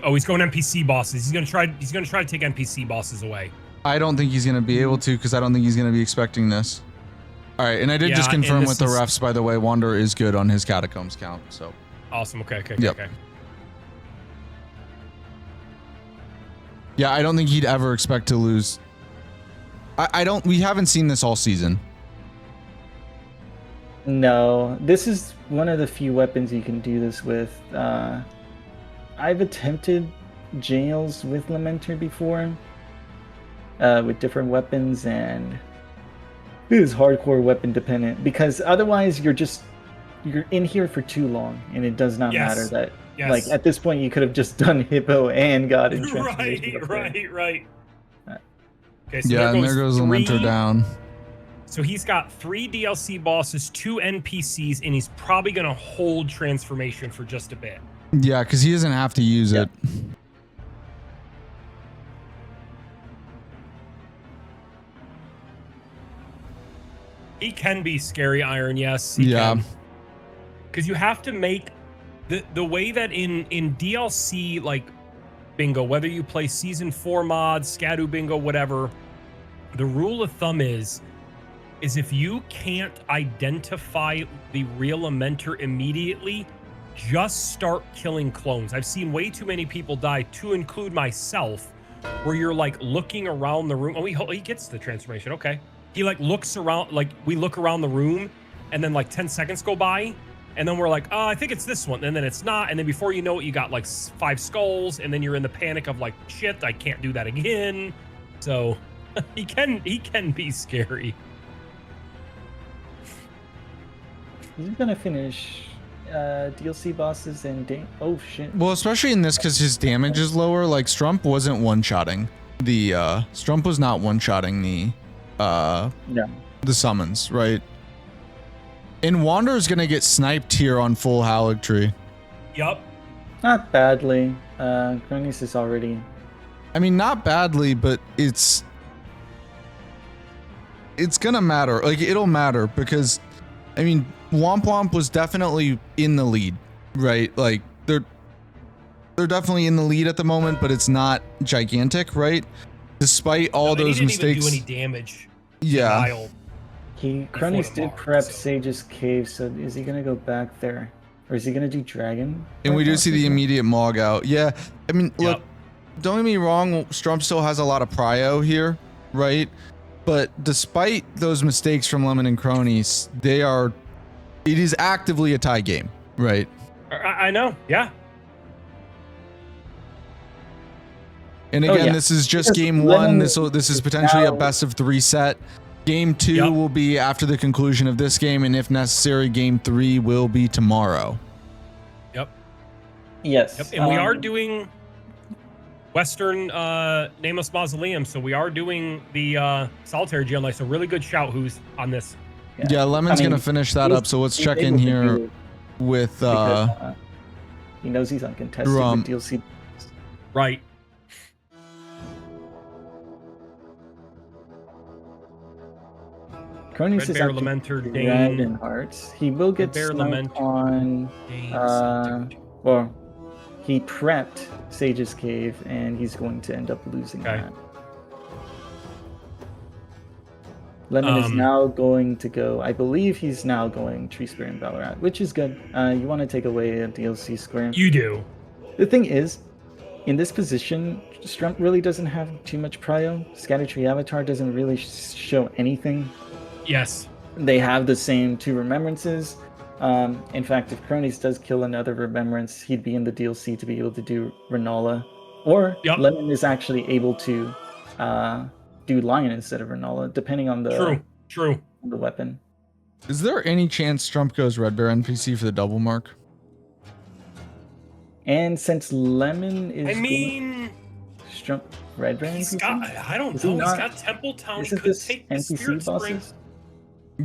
Oh, he's going NPC bosses. He's gonna try to take NPC bosses away. I don't think he's gonna be able to, because I don't think he's gonna be expecting this. All right, and I did just confirm with the refs, by the way. Wander is good on his catacombs count. So awesome. Okay. Yeah, I don't think he'd ever expect to lose. We haven't seen this all season. No, this is one of the few weapons you can do this with. I've attempted jails with Lamenter before, with different weapons, and it is hardcore weapon dependent, because otherwise you're in here for too long, and it does not matter that. Yes. Like, at this point, you could have just done Hippo and got in transformation. Right. Okay, so and there goes Lamenter down. So he's got 3 DLC bosses, 2 NPCs, and he's probably going to hold transformation for just a bit. Yeah, because he doesn't have to use it. He can be scary, Iron. Yes. Because you have to make the way that in DLC like bingo, whether you play season 4 mods, Scadu bingo, whatever, the rule of thumb is if you can't identify the real Lamentor immediately, just start killing clones. I've seen way too many people die, to include myself, where you're like looking around the room. Oh, he gets the transformation. Okay. He like looks around, like we look around the room and then like 10 seconds go by and then we're like, oh, I think it's this one. And then it's not. And then before you know it, you got like 5 skulls and then you're in the panic of like, shit, I can't do that again. So he can be scary. He's gonna finish DLC bosses and oh shit. Well, especially in this because his damage is lower. Like Strump wasn't one-shotting the Strump was not one-shotting the summons, right? And Wander's gonna get sniped here on full Haligtree. Yup. Not badly. Cronies is already. I mean, not badly, but it's gonna matter. Like it'll matter because, I mean, Wamp was definitely in the lead, right? Like they're definitely in the lead at the moment, but it's not gigantic, right? Despite all those mistakes. He didn't even do any damage. Yeah. Cronies did prep Sage's cave, so is he gonna go back there, or is he gonna do dragon? And we do see the immediate Mog out. Yeah, I mean, look, don't get me wrong. Strump still has a lot of prio here, right? But despite those mistakes from Lemon and Cronies, it is actively a tie game, right? I know, yeah. And again, this is just game 1. This is potentially a best of 3 set. Game 2 will be after the conclusion of this game, and if necessary, game 3 will be tomorrow. Yep. Yes. Yep. And we are doing Western Nameless Mausoleum, so we are doing the Solitary Jail Knight. So really good shout who's on this. Yeah, Lemon's gonna finish that up. So let's check in here with he knows he's uncontested with DLC. Right. Cronies is Bear, Lamentor, red Dane, in hearts. He will get Bear, sniped Lamentor, on. Dane, Well, he prepped Sage's cave, and he's going to end up losing that. Lemon is now going to go. I believe he's now going Tree Spirit and Ballarat, which is good. You want to take away a DLC square. You do. The thing is, in this position, Strump really doesn't have too much prio. Scattertree Avatar doesn't really show anything. Yes. They have the same 2 remembrances. In fact, if Cronies does kill another remembrance, he'd be in the DLC to be able to do Renola. Or Lemon is actually able to do Lion instead of Renola, depending on the the weapon. Is there any chance Strump goes Red Bear NPC for the double mark? And since Lemon is Strump Red Bear NPC? I don't know. He's got Temple Town. He could take the Spirit Spring.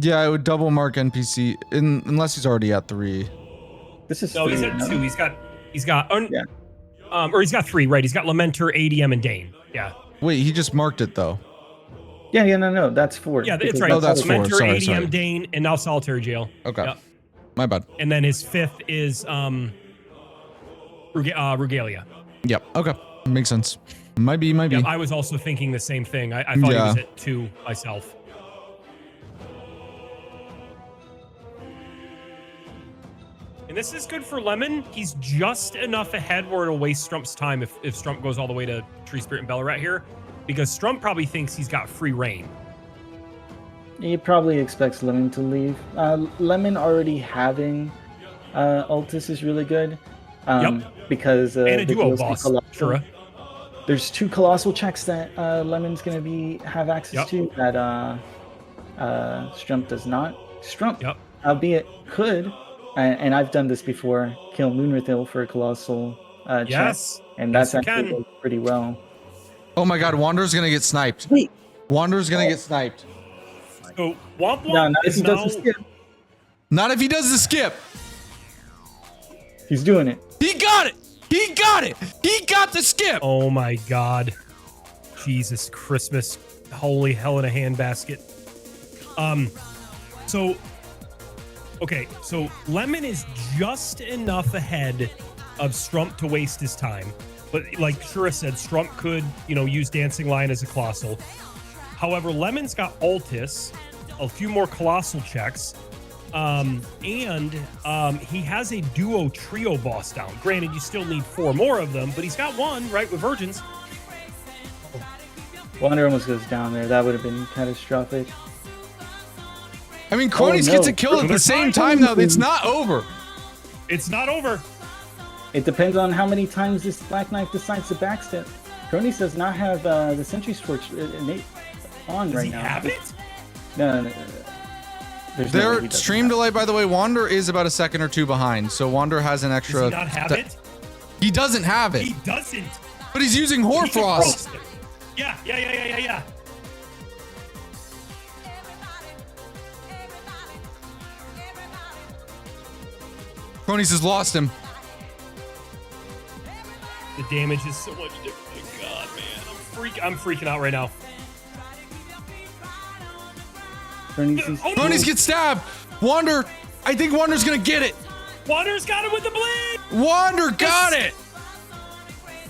Yeah, I would double mark NPC unless he's already at 3. This is no, he's at 2. He's got or he's got 3, right? He's got Lamentor, ADM, and Dane. Yeah. Wait, he just marked it though. Yeah, no, that's 4. Yeah, it's right. Oh, that's 4. Lamentor, Sorry, ADM, Dane, and now Solitary Jail. Okay. Yep. My bad. And then his 5th is Regalia. Yep. Okay. Makes sense. Might be. Yep, I was also thinking the same thing. I thought he was at 2 myself. And this is good for Lemon. He's just enough ahead where it'll waste Strump's time if Strump goes all the way to Tree Spirit and Ballarat here. Because Strump probably thinks he's got free reign. He probably expects Lemon to leave. Lemon already having Altus is really good. Because and a duo boss. Sure. There's 2 colossal checks that Lemon's going to have access to that Strump does not. Strump, albeit could, and I've done this before, kill Moonrathil for a colossal check. And that's actually goes pretty well. Oh my god, Wander's gonna get sniped. Wait. Wander's gonna get sniped. So Wamp not if he does the skip. Not if he does the skip. He's doing it. He got it! He got it! He got the skip! Oh my god. Jesus Christmas. Holy hell in a handbasket. So Lemon is just enough ahead of Strump to waste his time. But like Shura said, Strump could, use Dancing Lion as a Colossal. However, Lemon's got Altis, a few more Colossal checks, and he has a duo trio boss down. Granted, you still need 4 more of them, but he's got one, right, with Virgins. Wander almost goes down there. That would have been catastrophic. I mean, Cronies gets a kill at the same time, though. It's not over. It's not over. It depends on how many times this Black Knight decides to backstep. Cronies does not have the Sentry Scorch on right now. Does he have it? No. Their stream delay, by the way, Wander is about a second or 2 behind, so Wander has an extra. Does he not have it? He doesn't have it. He doesn't. But he's using Hoarfrost. Yeah. Cronies has lost him. The damage is so much different. Oh God, man, I'm freaking out right now. Cronies get stabbed. Wander, I think Wander's gonna get it. Wander's got it with the blade. Wander got it.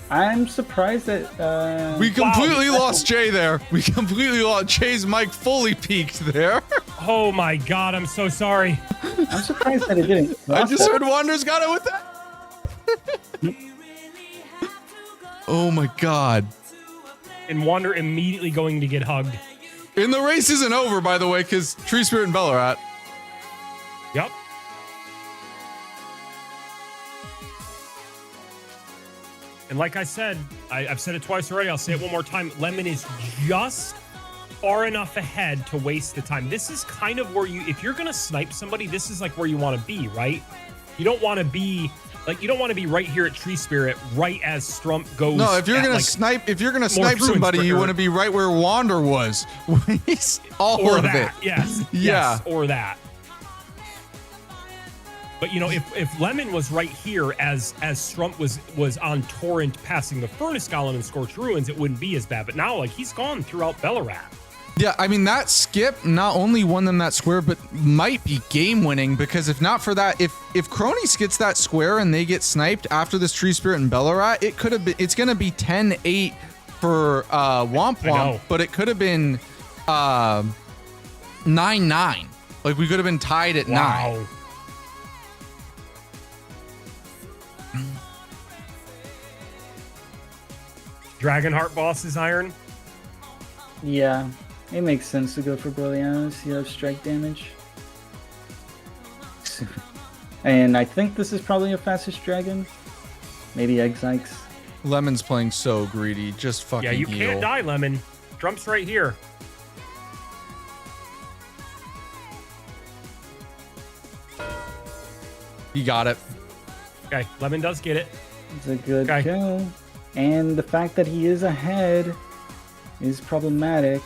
I'm surprised that we completely lost Jay there. We completely lost Jay's mic fully peaked there. Oh my God, I'm so sorry. I'm surprised that it didn't. I just heard Wander's got it with that. Oh my God. And Wander immediately going to get hugged. And the race isn't over, by the way, because Tree Spirit and Bellarat. Yep. And like I said, I've said it twice already. I'll say it one more time. Lemon is just far enough ahead to waste the time. This is kind of where if you're going to snipe somebody, this is like where you want to be, right? You don't want to be right here at Tree Spirit right as Strump goes. No, if you're going to snipe somebody, you want to be right where Wander was. All or of that. it. Yes. Yeah. Yes, or that. But if Lemon was right here as Strump was on Torrent passing the Furnace Golem and Scorched Ruins, it wouldn't be as bad. But now, he's gone throughout Bellarat. Yeah, I mean, that skip not only won them that square, but might be game winning, because if not for that, if Cronies gets that square and they get sniped after this Tree Spirit and Bellarat, it could have been, it's going to be 10-8 for Wamp, but it could have been 9-9. Like, we could have been tied at 9. Dragonheart boss is iron. Yeah, it makes sense to go for Brillianus. You have strike damage. And I think this is probably a fastest dragon. Maybe Exikes. Lemon's playing so greedy. Just fucking you heal. Can't die, Lemon. Trump's right here. He got it. Okay, Lemon does get it. It's a good kill. And the fact that he is ahead is problematic.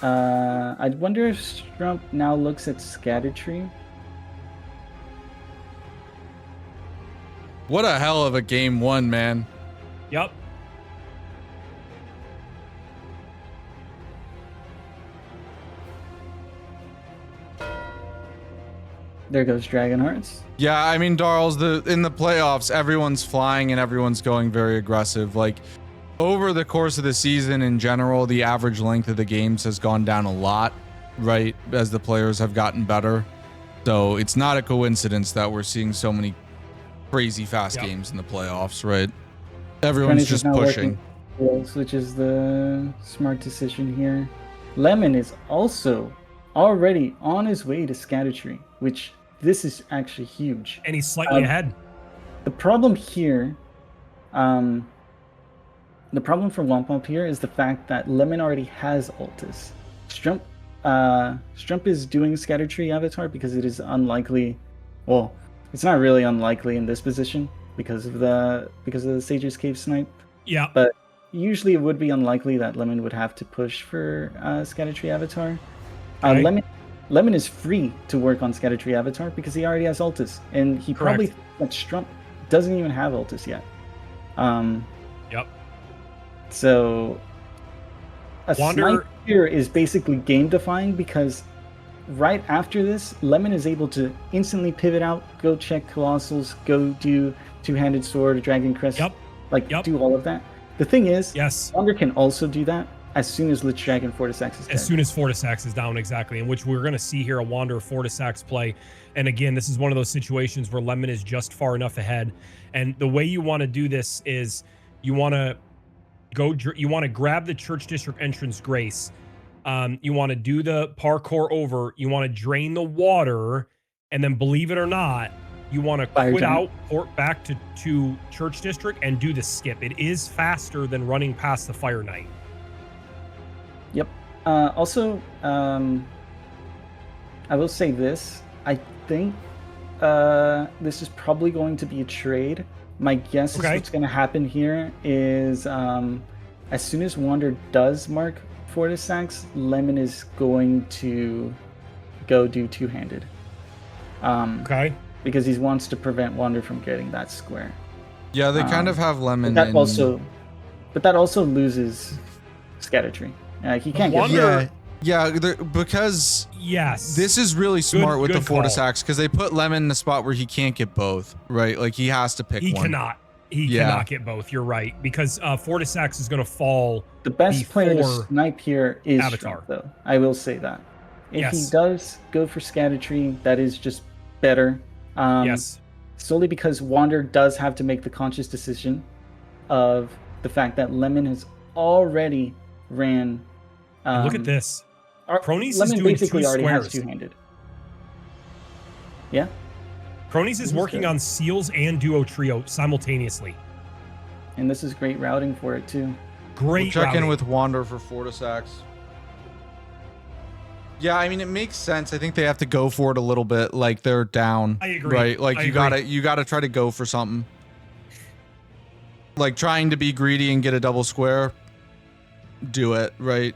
I wonder if Strump now looks at Scatter Tree. What a hell of a game 1, man. Yep. There goes Dragonhearts. Yeah, I mean, Darls, in the playoffs, everyone's flying and everyone's going very aggressive. Like, over the course of the season in general, the average length of the games has gone down a lot, right? As the players have gotten better. So it's not a coincidence that we're seeing so many crazy fast games in the playoffs, right? Everyone's just pushing. Which is the smart decision here. Lemon is also already on his way to Scatter Tree, which this is actually huge. And he's slightly ahead. The problem here, the problem for Wamp here is the fact that Lemon already has Altis. Strump is doing Scatter Tree Avatar because it is unlikely. Well, it's not really unlikely in this position because of the Sage's Cave snipe. Yeah. But usually it would be unlikely that Lemon would have to push for Scatter Tree Avatar. Okay. Lemon is free to work on Scatter Tree Avatar because he already has Altis, and he probably thinks that Strump doesn't even have Altis yet. Yep. So, here is basically game defying because right after this, Lemon is able to instantly pivot out, go check Colossals, go do two-handed sword, Dragon Crest, do all of that. The thing is, Wander can also do that as soon as Lich Dragon Fortisax is dead. As soon as Fortisax is down, exactly, in which we're going to see here a Wander Fortisax play. And again, this is one of those situations where Lemon is just far enough ahead. And the way you want to do this is you want to grab the Church District entrance Grace. You want to do the parkour over. You want to drain the water. And then, believe it or not, you want to quit out, port back to Church District and do the skip. It is faster than running past the Fire Knight. Yep. Also, I will say this. I think this is probably going to be a trade. My guess is what's going to happen here is as soon as Wander does mark Fortisax, Lemon is going to go do two-handed. Because he wants to prevent Wander from getting that square. Yeah, they kind of have Lemon. But that also loses Scatter Tree. He can't get because this is really smart with the Fortisax because they put Lemon in the spot where he can't get both, right? Like he has to pick one. He cannot get both. You're right, because Fortisax is going to fall. The best player to snipe here is Avatar, though. I will say that. If he does go for Scatter Tree, that is just better. Solely because Wander does have to make the conscious decision of the fact that Lemon has already ran. Look at this. Cronies Lemon is doing basically two already squares. has two-handed. Yeah. Cronies is working on Seals and Duo Trio simultaneously. And this is great routing for it too. We'll check in with Wander for Fortisax. Yeah, I mean it makes sense. I think they have to go for it a little bit, like they're down. I agree. Right? Like you gotta try to go for something. Like trying to be greedy and get a double square. Do it, right?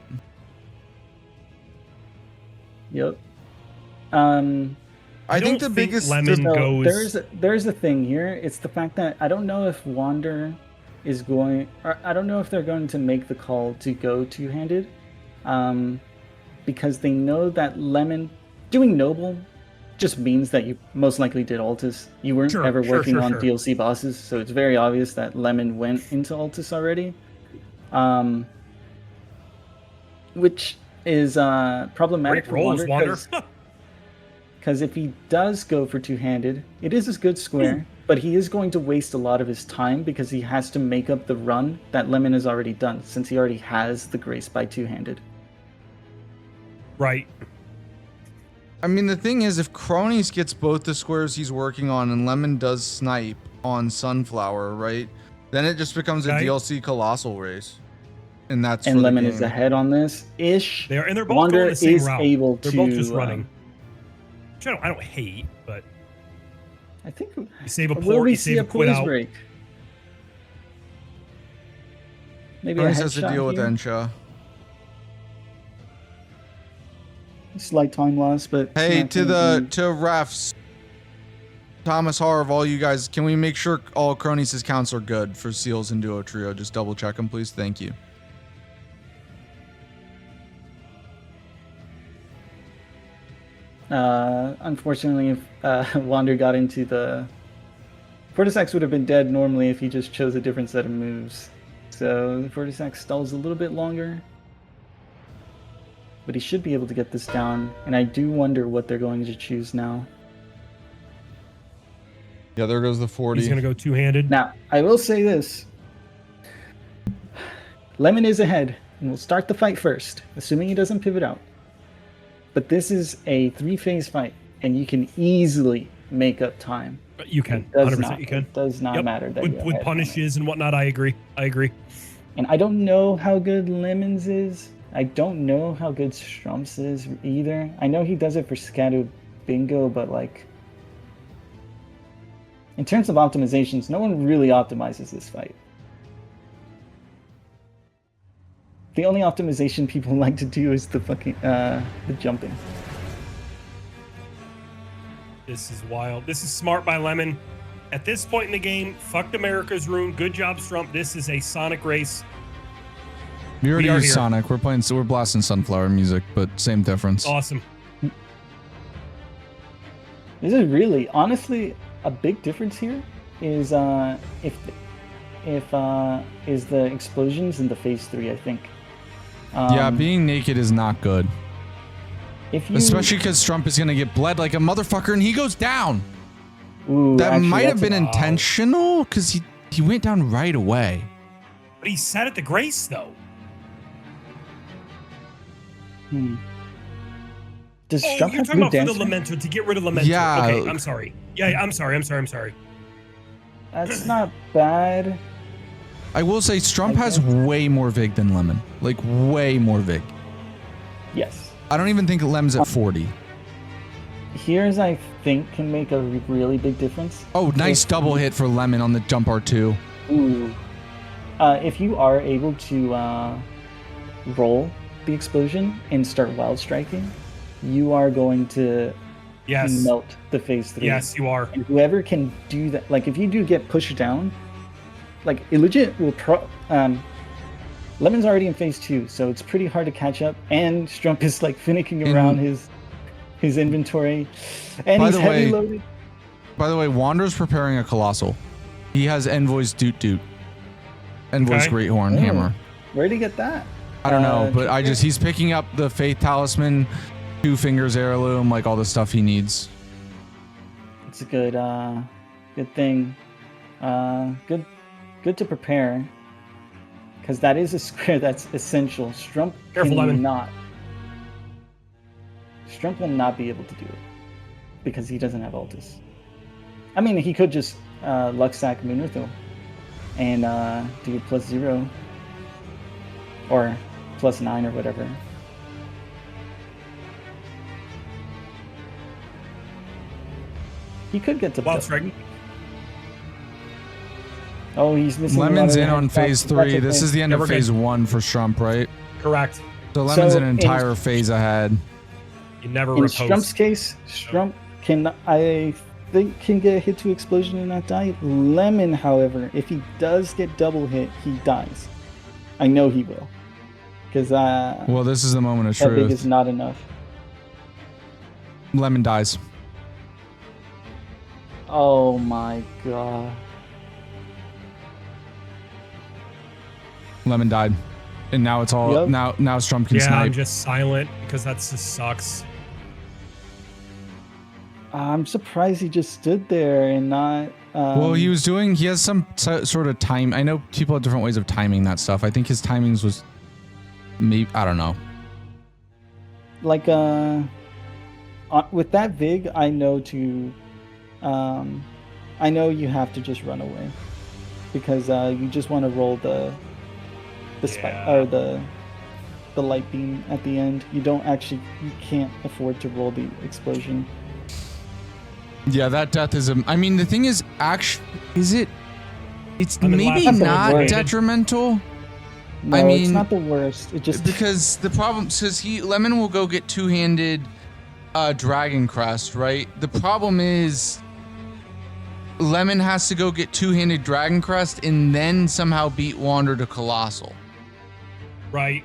Yep. I think the biggest Lemon goes. There's a thing here. It's the fact that I don't know if Wander is going, or I don't know if they're going to make the call to go two-handed, because they know that Lemon doing Noble just means that you most likely did Altus. You weren't ever working on DLC bosses, so it's very obvious that Lemon went into Altus already, which is problematic for Wander. Because if he does go for two-handed, it is a good square, but he is going to waste a lot of his time because he has to make up the run that Lemon has already done, since he already has the Grace by two-handed. Right. I mean, the thing is, if Cronies gets both the squares he's working on and Lemon does snipe on Sunflower, right? Then it just becomes a DLC Colossal race. And that's Lemon is ahead on this ish. They're both Wander going the same is route. Able They're to, both just running. Which I don't hate, but I think you save a port, will we you see save a a quit out. Break? Maybe Cronies has to deal with Ensha. Slight time loss, but hey, to refs, Thomas Harv, all you guys, can we make sure all Cronies' counts are good for Seals and Duo Trio? Just double check them, please. Thank you. Unfortunately, if Wander got into the Fortisax would have been dead normally if he just chose a different set of moves. So the Fortisax stalls a little bit longer, but he should be able to get this down. And I do wonder what they're going to choose now. Yeah, there goes the 40. He's going to go two-handed. Now, I will say this. Lemon is ahead, and we'll start the fight first, assuming he doesn't pivot out. But this is a 3-phase fight, and you can easily make up time. You can, 100% you can. It does not matter that with punishes and whatnot, I agree. And I don't know how good Lemons is. I don't know how good Strumps is either. I know he does it for Scattered Bingo, but like, in terms of optimizations, no one really optimizes this fight. The only optimization people like to do is the fucking the jumping. This is wild. This is smart by Lemon. At this point in the game, fucked America's Rune. Good job, Strump. This is a Sonic race. We already used Sonic. We're blasting Sunflower music, but same difference. Awesome. This is really, honestly, a big difference here is is the explosions in the phase 3, I think. Yeah, being naked is not good. Especially because Strump is gonna get bled like a motherfucker and he goes down. Ooh, that actually, might have been intentional because he went down right away. But he sat at the Grace though. Does Strump you're have talking about dance for the Lamento to get rid of Lamento. Yeah. Okay, I'm sorry. Yeah, I'm sorry. That's not bad. I will say Strump has way more Vig than Lemon. Like, way more Vig. Yes. I don't even think Lem's at 40. Here's, I think, can make a really big difference. Oh, nice double hit for Lemon on the jump R2. Ooh. If you are able to roll the explosion and start wild striking, you are going to melt the phase 3. Yes, you are. And whoever can do that, like if you do get pushed down, like it legit will Lemon's already in phase 2, so it's pretty hard to catch up, and Strump is like finicking around his inventory, and he's heavy loaded. By the way, Wander's preparing a Colossal. He has Envoy's Doot. Envoy's Great Horn Hammer. Where'd he get that? I don't know, but he's picking up the Faith Talisman, 2 Fingers Heirloom, like all the stuff he needs. It's a good thing. Good to prepare, because that is a square that's essential. Strump will not be able to do it because he doesn't have Altus. I mean, he could just Luxac Moonrithil and do +0 or +9 or whatever. He could get to Wild Strike. Oh, he's missing. Lemon's in on phase 3. This is the end of phase 1 for Strump, right? Correct. So Lemon's an entire phase ahead. You never in riposte. Strump's case, Strump can get hit to explosion and not die. Lemon, however, if he does get double hit, he dies. I know he will, because well, this is the moment of that truth. big is not enough. Lemon dies. Oh my god. Lemon died. And now it's all now Strump can snipe. I'm just silent because that just sucks. I'm surprised he just stood there and not well, he has some sort of time. I know people have different ways of timing that stuff. I think his timings was maybe, I don't know. Like with that Vig, I know you have to just run away, because you just want to roll the light beam at the end. You can't afford to roll the explosion. Yeah, that death is I mean, the thing is, actually, it's maybe not detrimental. No, I mean, it's not the worst. It just because the problem says Lemon will go get 2-handed Dragon Crest, right? The problem is Lemon has to go get 2-handed Dragon Crest and then somehow beat Wander to Colossal. Right.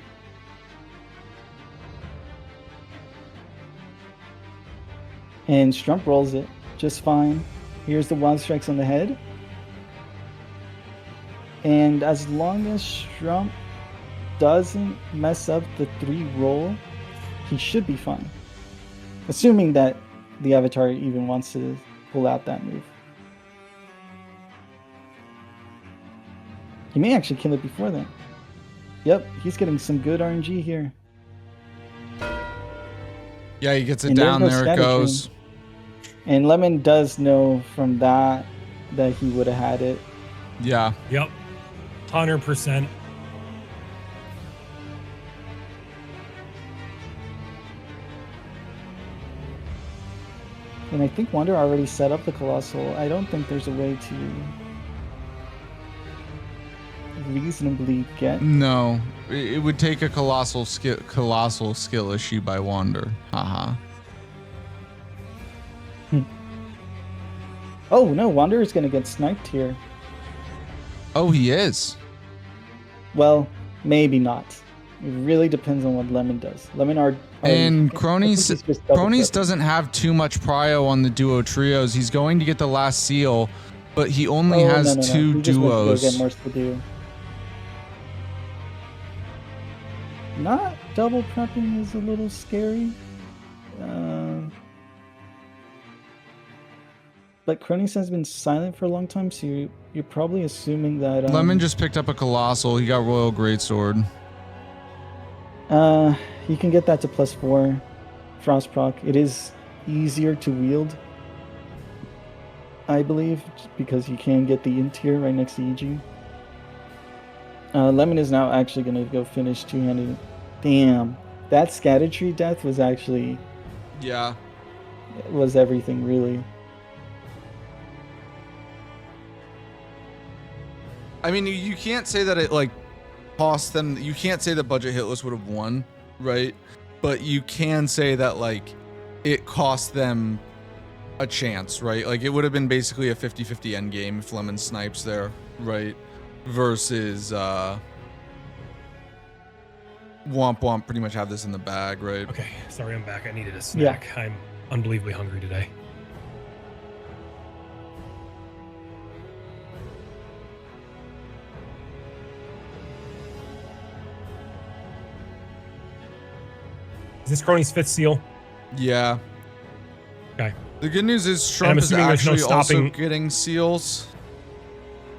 And Strump rolls it just fine. Here's the Wild Strikes on the head. And as long as Strump doesn't mess up the 3 roll, he should be fine. Assuming that the Avatar even wants to pull out that move. He may actually kill it before then. Yep, he's getting some good RNG here. Yeah, he gets it down, there it goes. And Lemon does know from that he would have had it. Yeah. Yep. 100%. And I think Wander already set up the Colossal. I don't think there's a way to reasonably get. No, it would take a colossal skill issue by Wander. Haha. Oh no, Wander is gonna get sniped here. Oh, he is. Well, maybe not. It really depends on what Lemon does. Lemon are and Cronies doesn't have too much prio on the duo trios. He's going to get the last seal, but he only has two he duos. Just went to go get more to do. Not double prepping is a little scary. But Cronies has been silent for a long time, so you're probably assuming that... Lemon just picked up a Colossal. He got Royal Greatsword. You can get that to +4 Frost proc. It is easier to wield, I believe, because you can get the int tier right next to EG. Lemon is now actually going to go finish two-handed. Damn, that Scattered Tree death was actually... Yeah. It was everything, really. I mean, you can't say that it, like, cost them... You can't say that Budget Hitless would have won, right? But you can say that, like, it cost them a chance, right? Like, it would have been basically a 50-50 endgame if Lemon snipes there, right? Versus, Wamp pretty much have this in the bag, right? Okay, sorry, I'm back. I needed a snack. Yeah. I'm unbelievably hungry today. Is this Cronies' 5th seal? Yeah. Okay. The good news is Trump is actually also getting seals.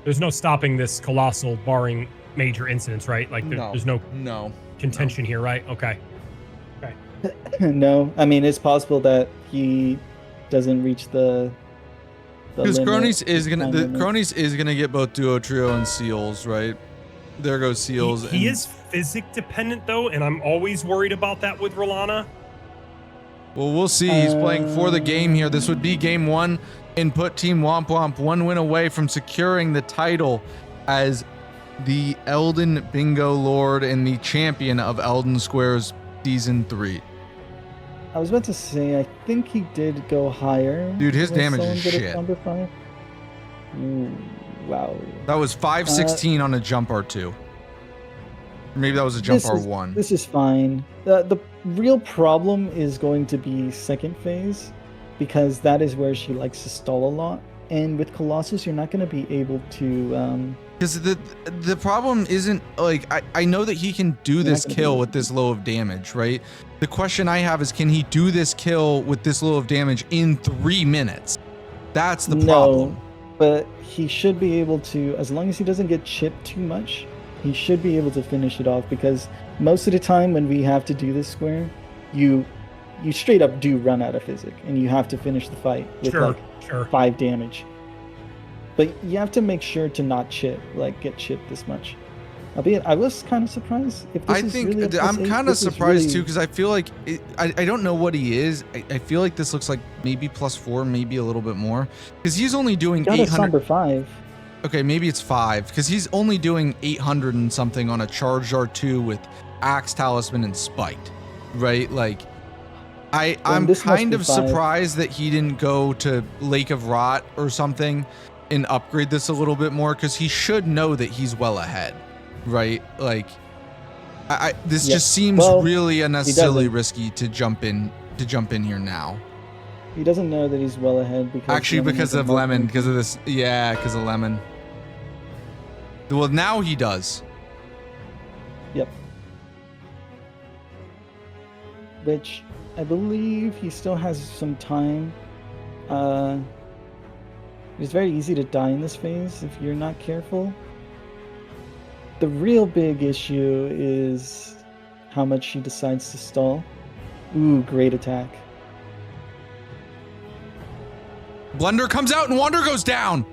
There's no stopping this Colossal barring major incidents, right? Like there's no contention here, right? Okay. Okay. No, I mean it's possible that he doesn't reach the because Cronies is gonna get both duo, trio, and seals, right? There goes seals. He is physic dependent though, and I'm always worried about that with Rolana. Well, we'll see. He's playing for the game here. This would be game 1 and put Team Wamp 1 win away from securing the title as the Elden Bingo Lord and the champion of Elden Squares Season 3. I was about to say, I think he did go higher. Dude, his damage is shit. Ooh, wow. That was 516 on a jump R2. Maybe that was a jump R1. This is fine. The real problem is going to be second phase, because that is where she likes to stall a lot. And with Colossus, you're not going to be able to... Because the problem isn't, like, I know that he can do this kill with this low of damage, right? The question I have is, can he do this kill with this low of damage in 3 minutes? That's the problem. No, but he should be able to, as long as he doesn't get chipped too much, he should be able to finish it off, because most of the time when we have to do this square, you straight up do run out of physic, and you have to finish the fight with 5 damage. But you have to make sure to not chip, like get chipped this much. Albeit, I was kind of surprised. If this I'm kind of surprised too, because I feel like I don't know what he is. I feel like this looks like maybe +4, maybe a little bit more, because he's only doing 800. 5. Okay, maybe it's 5, because he's only doing 800 and something on a charged R2 with Axe, Talisman, and Spiked, right? Like, I'm kind of surprised that he didn't go to Lake of Rot or something and upgrade this a little bit more, because he should know that he's well ahead, right? Like, this just seems really unnecessarily risky to jump in here now. He doesn't know that he's well ahead because of Lemon, because of this. Yeah, because of Lemon. Well, now he does. Yep. Which I believe he still has some time. It's very easy to die in this phase if you're not careful. The real big issue is how much she decides to stall. Ooh, great attack. Blunder comes out and Wander goes down.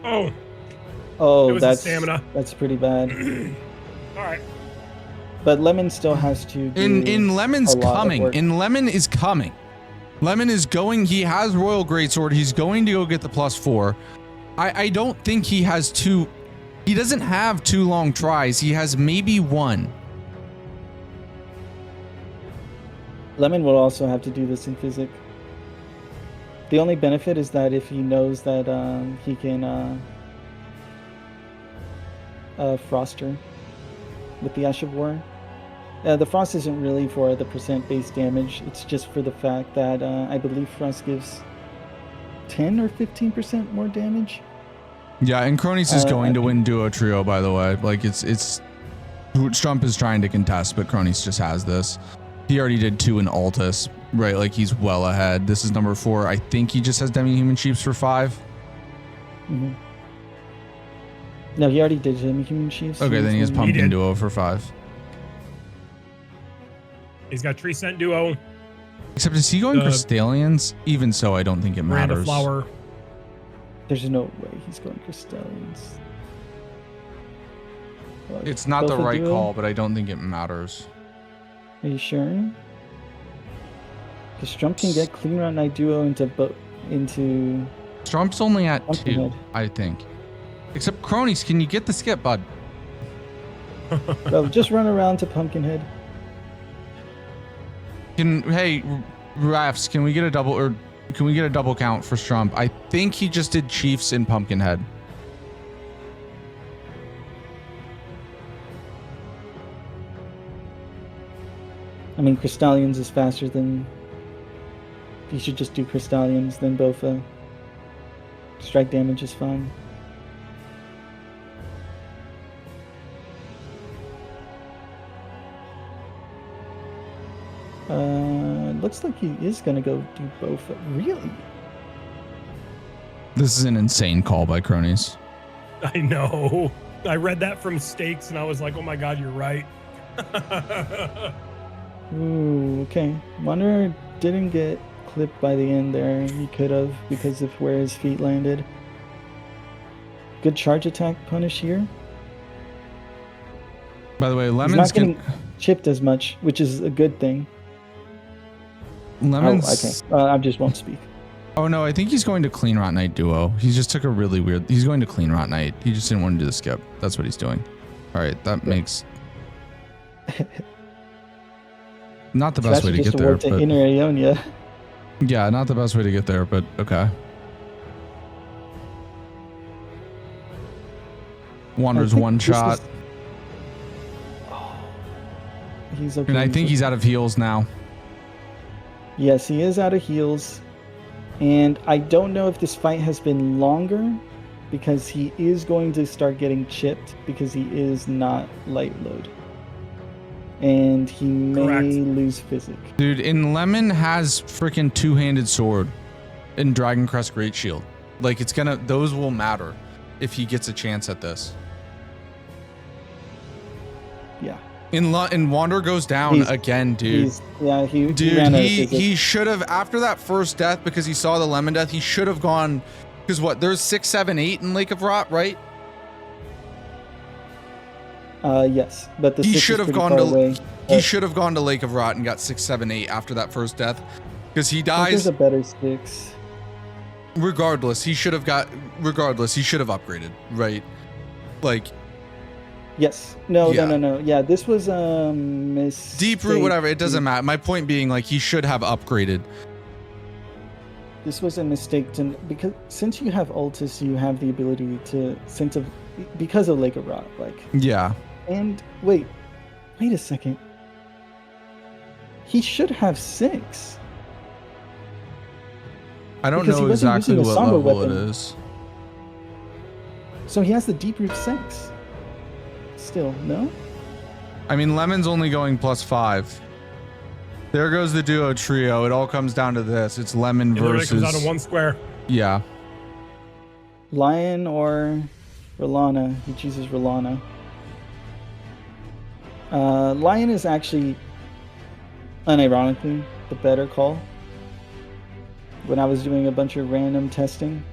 Oh, that's stamina. That's pretty bad. All right. But Lemon still has to do in Lemon's coming. In Lemon is coming. Lemon is going. He has Royal Greatsword. He's going to go get the +4. I don't think he has 2. He doesn't have 2 long tries. He has maybe 1. Lemon will also have to do this in Physic. The only benefit is that if he knows that he can Froster with the Ash of War, The frost isn't really for the percent base damage. It's just for the fact that I believe frost gives 10 or 15% more damage. Yeah, and Cronies is going to win duo trio, by the way. Like it's Strump is trying to contest, but Cronies just has this. He already did 2 in Altus, right? Like he's well ahead. This is number 4. I think he just has demi-human chiefs for 5. Mm-hmm. No, he already did demi-human chiefs. Okay, then he has pumpkin duo for 5. He's got tree scent duo. Except is he going Crystallians? Even so, I don't think it matters. Flower. There's no way he's going Crystallians. It's not the right call, but I don't think it matters. Are you sure? Because Strump can get Clean Route Knight duo into. Strump's only at 2, I think. Except Cronies, can you get the skip, bud? Well, just run around to Pumpkinhead. Hey, Rafts, can we get a double count for Strump? I think he just did Chiefs in Pumpkinhead. I mean, Crystallians is faster than. You should just do Crystallians, then both strike damage is fine. Looks like he is gonna go do both. Really? This is an insane call by Cronies. I know. I read that from Stakes and I was like, oh my god, you're right. Ooh, okay. Wanderer didn't get clipped by the end there. He could have because of where his feet landed. Good charge attack punish here. By the way, Lemon's not getting chipped as much, which is a good thing. Lemon's. Oh, okay. I just won't speak. Oh no, I think he's going to Clean Rot Knight duo. He just took a really weird. He's going to Clean Rot Knight. He just didn't want to do the skip. That's what he's doing. All right, that makes. Not the best way to get there, but inner Ionia. Yeah, not the best way to get there, but okay. Wander's one shot. He's okay. And I think he's out of heals now. Yes, he is out of heals. And I don't know if this fight has been longer because he is going to start getting chipped because he is not light load. And he may lose physic. Dude, and Lemon has freaking two-handed sword and Dragon Crest Great Shield. Like it's gonna, those will matter if he gets a chance at this. Yeah. And Wander goes down again, dude. He should have, after that first death, because he saw the lemon death, he should have gone, because what, there's 6, 7, 8 in Lake of Rot, right? Yes, but he should have gone to he should have gone to Lake of Rot and got 6, 7, 8 after that first death, because he dies. There's a better 6. Regardless, he should have upgraded, right? Like. Yes. No. Yeah, this was mistake. Deep root, whatever. It doesn't matter. My point being, like, he should have upgraded. This was a mistake because since you have Altus, you have the ability to because of Lake of Rot, like. Yeah. And wait a second. He should have 6. I don't know exactly what level it is. So he has the deep root 6. Still, no? I mean, Lemon's only going +5. There goes the duo trio. It all comes down to this. It's Lemon versus. It comes out of one square. Yeah. Lion or Rolana. He chooses Rolana. Lion is actually, unironically, the better call. When I was doing a bunch of random testing.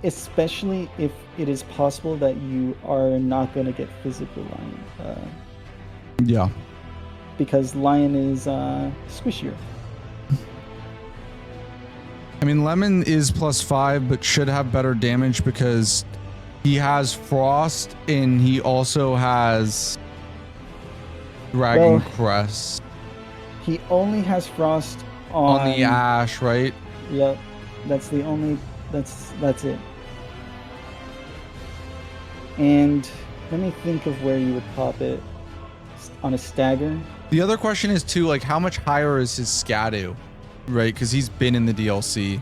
Especially if it is possible that you are not going to get physical Lion. Yeah. Because Lion is squishier. I mean, Lemon is +5, but should have better damage because he has Frost and he also has Dragon Crest. He only has Frost on the Ash, right? Yep. That's the only. That's it. And Let me think of where you would pop it on a stagger. The other question is too, like, how much higher is his Scadu, right? Because he's been in the DLC.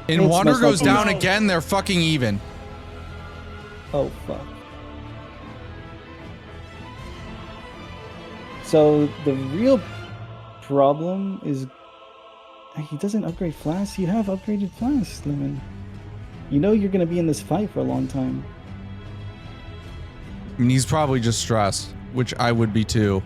And Wander goes down again. They're fucking even. Oh fuck. So the real problem is he doesn't upgrade Flask. You have upgraded Flask, Lemon. You know you're gonna be in this fight for a long time. I mean, he's probably just stressed, which I would be too.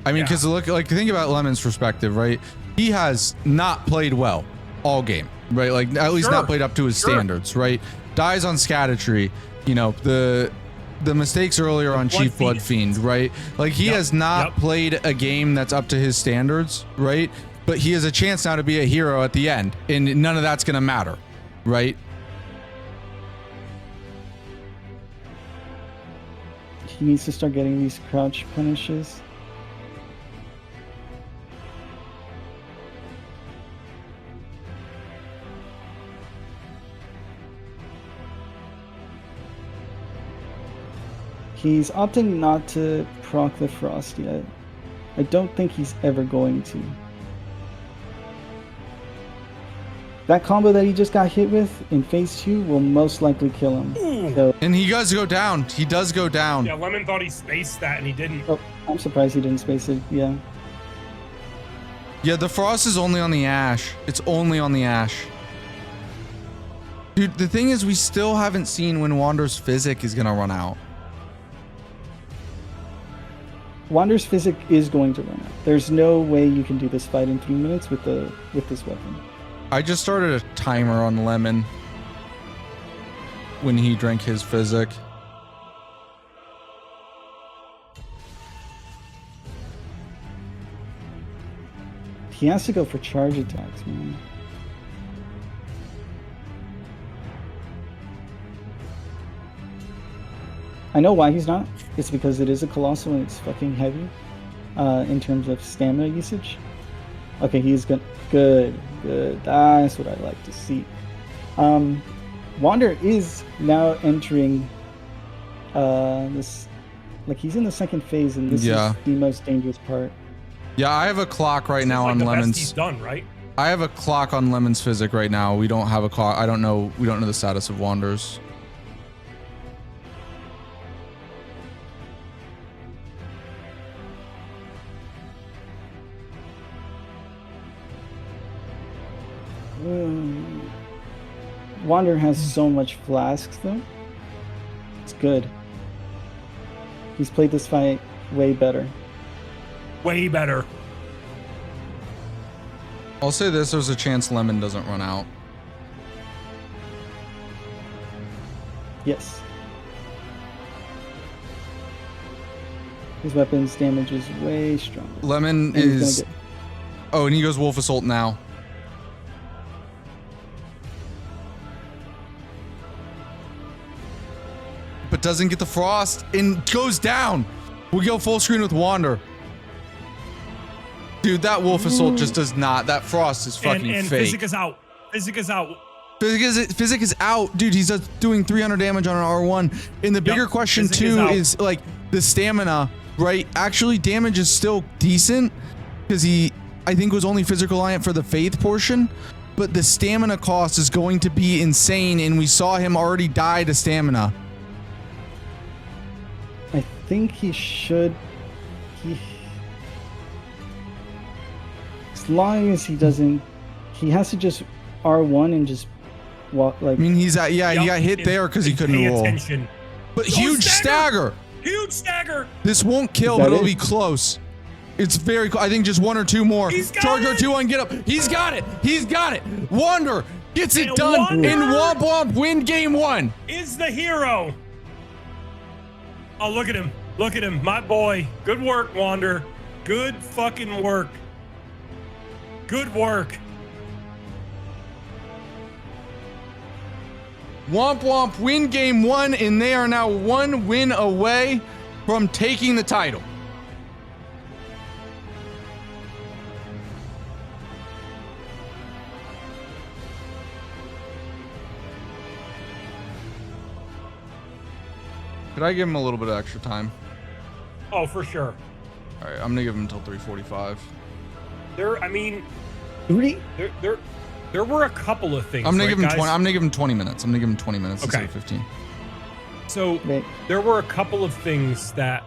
I mean, because look, like, think about Lemon's perspective, right? He has not played well all game, right? Like, at least not played up to his standards, right? Dies on Scatatry, you know, the mistakes earlier on Chief Blood Fiend, right? Like, he has not played a game that's up to his standards, right? But he has a chance now to be a hero at the end, and none of that's gonna matter, right? He needs to start getting these crouch punishes. He's opting not to proc the Frost yet. I don't think he's ever going to. That combo that he just got hit with in phase 2 will most likely kill him. So, and he does go down. He does go down. Yeah, Lemon thought he spaced that and he didn't. Oh, I'm surprised he didn't space it. Yeah. Yeah, the Frost is only on the Ash. It's only on the Ash. Dude, the thing is, we still haven't seen when Wander's Physic is gonna run out. Wander's Physic is going to run out. There's no way you can do this fight in 3 minutes with this weapon. I just started a timer on Lemon when he drank his Physic. He has to go for charge attacks, man. I know why he's not. It's because it is a Colossal and it's fucking heavy in terms of stamina usage. Okay, he's good. Good. That's what I like to see. Wander is now entering this, like, he's in the second phase, and this is the most dangerous part. Yeah, I have a clock right now on Lemon's. He's done, right? I have a clock on Lemon's Physic right now. We don't have a clock. I don't know. We don't know the status of Wander's. Wander has so much flasks though. It's good. He's played this fight way better. Way better. I'll say this, there's a chance Lemon doesn't run out. Yes. His weapons damage is way stronger. Lemon is... Oh, and he goes Wolf Assault now. But doesn't get the Frost and goes down. We go full screen with Wander. Dude, that Wolf Assault just does not. That Frost is fucking and fake. Physic is out. Physic is out. Physic is out. Dude, he's doing 300 damage on an R1. And the bigger question too is like the stamina, right? Actually, damage is still decent because he, I think, was only Physical Reliant for the Faith portion. But the stamina cost is going to be insane. And we saw him already die to stamina. I think he should. As long as he doesn't, he has to just R1 and just walk like. I mean, he's at, yeah, he got hit there because he couldn't roll. Attention. But huge stagger. Huge stagger. This won't kill, but it'll be close. It's very close. I think just one or two more. Charge R2 get up. He's got it. He's got it. Wander gets it done, and Wamp Wamp win game 1. Is the hero. Oh, look at him. Look at him. My boy. Good work, Wander. Good fucking work. Good work. Wamp Wamp win game 1, and they are now 1 win away from taking the title. Could I give him a little bit of extra time? Oh, for sure. All right, I'm gonna give him until 3:45. I mean, Three? there were a couple of things. I'm gonna right, give him guys? 20. I'm gonna give him 20 minutes. I'm gonna give him 20 minutes instead of 15. So Right. there were a couple of things that,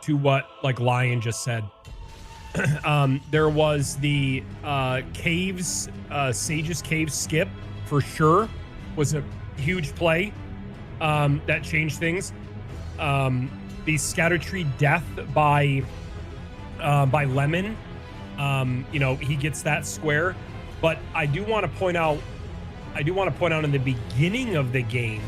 to what like Lion just said. There was the caves, Sage's Cave skip for sure was a huge play that changed things. The Scatter Tree death by Lemon, he gets that square. But I do want to point out in the beginning of the game,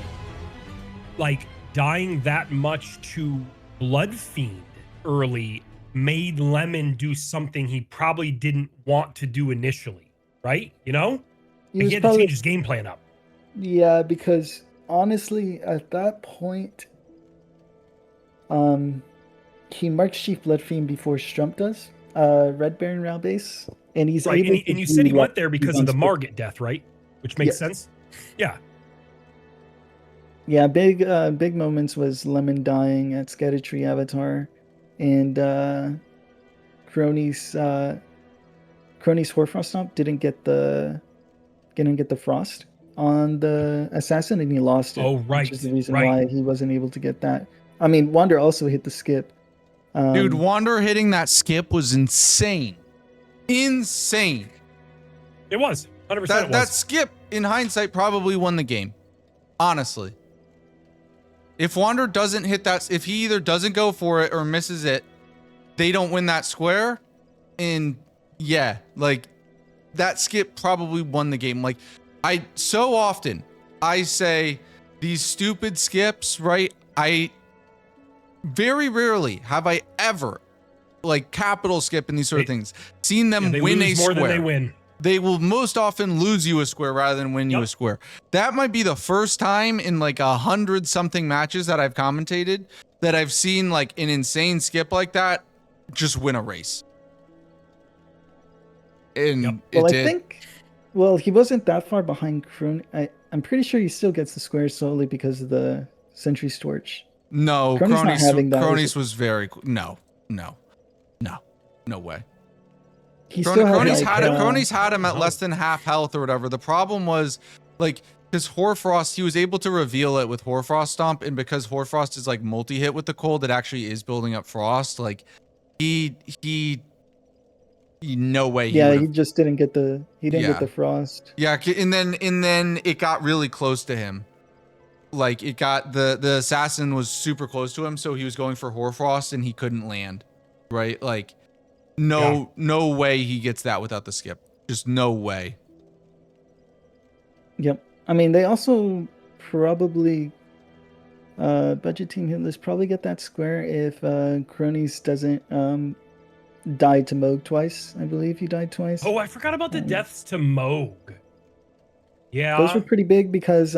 like dying that much to Blood Fiend early made Lemon do something he probably didn't want to do initially, right? He had to change his game plan up. Yeah, because honestly, at that point, he marks Chief Blood Fiend before Strump does, Red Baron Round Base, and he's right. able And you said he went there because of the Margit death, right? Which makes sense. Yeah. Yeah, big moments was Lemon dying at Scatter Tree Avatar, and Crony's Hoarfrost Stomp didn't get the frost on the assassin, and he lost it. Oh, right. Which is the reason why he wasn't able to get that. I mean, Wander also hit the skip. Dude, Wander hitting that skip was insane. Insane. It was 100%. That skip, in hindsight, probably won the game. Honestly. If Wander doesn't hit that, if he either doesn't go for it or misses it, they don't win that square. And yeah, like that skip probably won the game. Like so often I say these stupid skips, right? I very rarely have I ever like capital skip and these sort of things seen them win a square. More than they win. They will most often lose you a square rather than win you a square. That might be the first time in like 100-something matches that I've commentated that I've seen like an insane skip like that just win a race. And I think he wasn't that far behind Kroon. I'm pretty sure he still gets the square solely because of the Sentry's Torch. No, Cronies was very no way. Cronies had him at less than half health or whatever. The problem was like because Hoarfrost, he was able to reveal it with Hoarfrost Stomp, and because Hoarfrost is like multi-hit with the cold, it actually is building up frost. Like he no way. He just didn't get the get the frost. Yeah, and then it got really close to him. Like it got the assassin was super close to him, so he was going for Hoarfrost and he couldn't land. Right, like. No way he gets that without the skip. Just no way. Yep. I mean, they also probably budget team Hitless probably get that square if Cronies doesn't die to Moog twice. I believe he died twice. Oh, I forgot about the deaths to Moog. Yeah. Those were pretty big because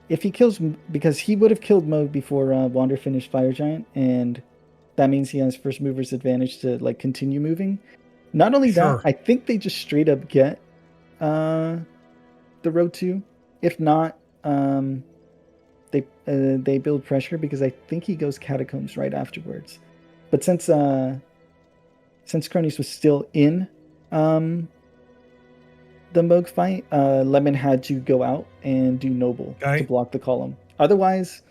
if he kills, because he would have killed Moog before Wander finished Fire Giant, and that means he has first mover's advantage to like continue moving. Not only that, I think they just straight up get the road 2. If not, they build pressure because I think he goes Catacombs right afterwards. But since Cronies was still in the Moog fight, Lemon had to go out and do Noble to block the column. Otherwise,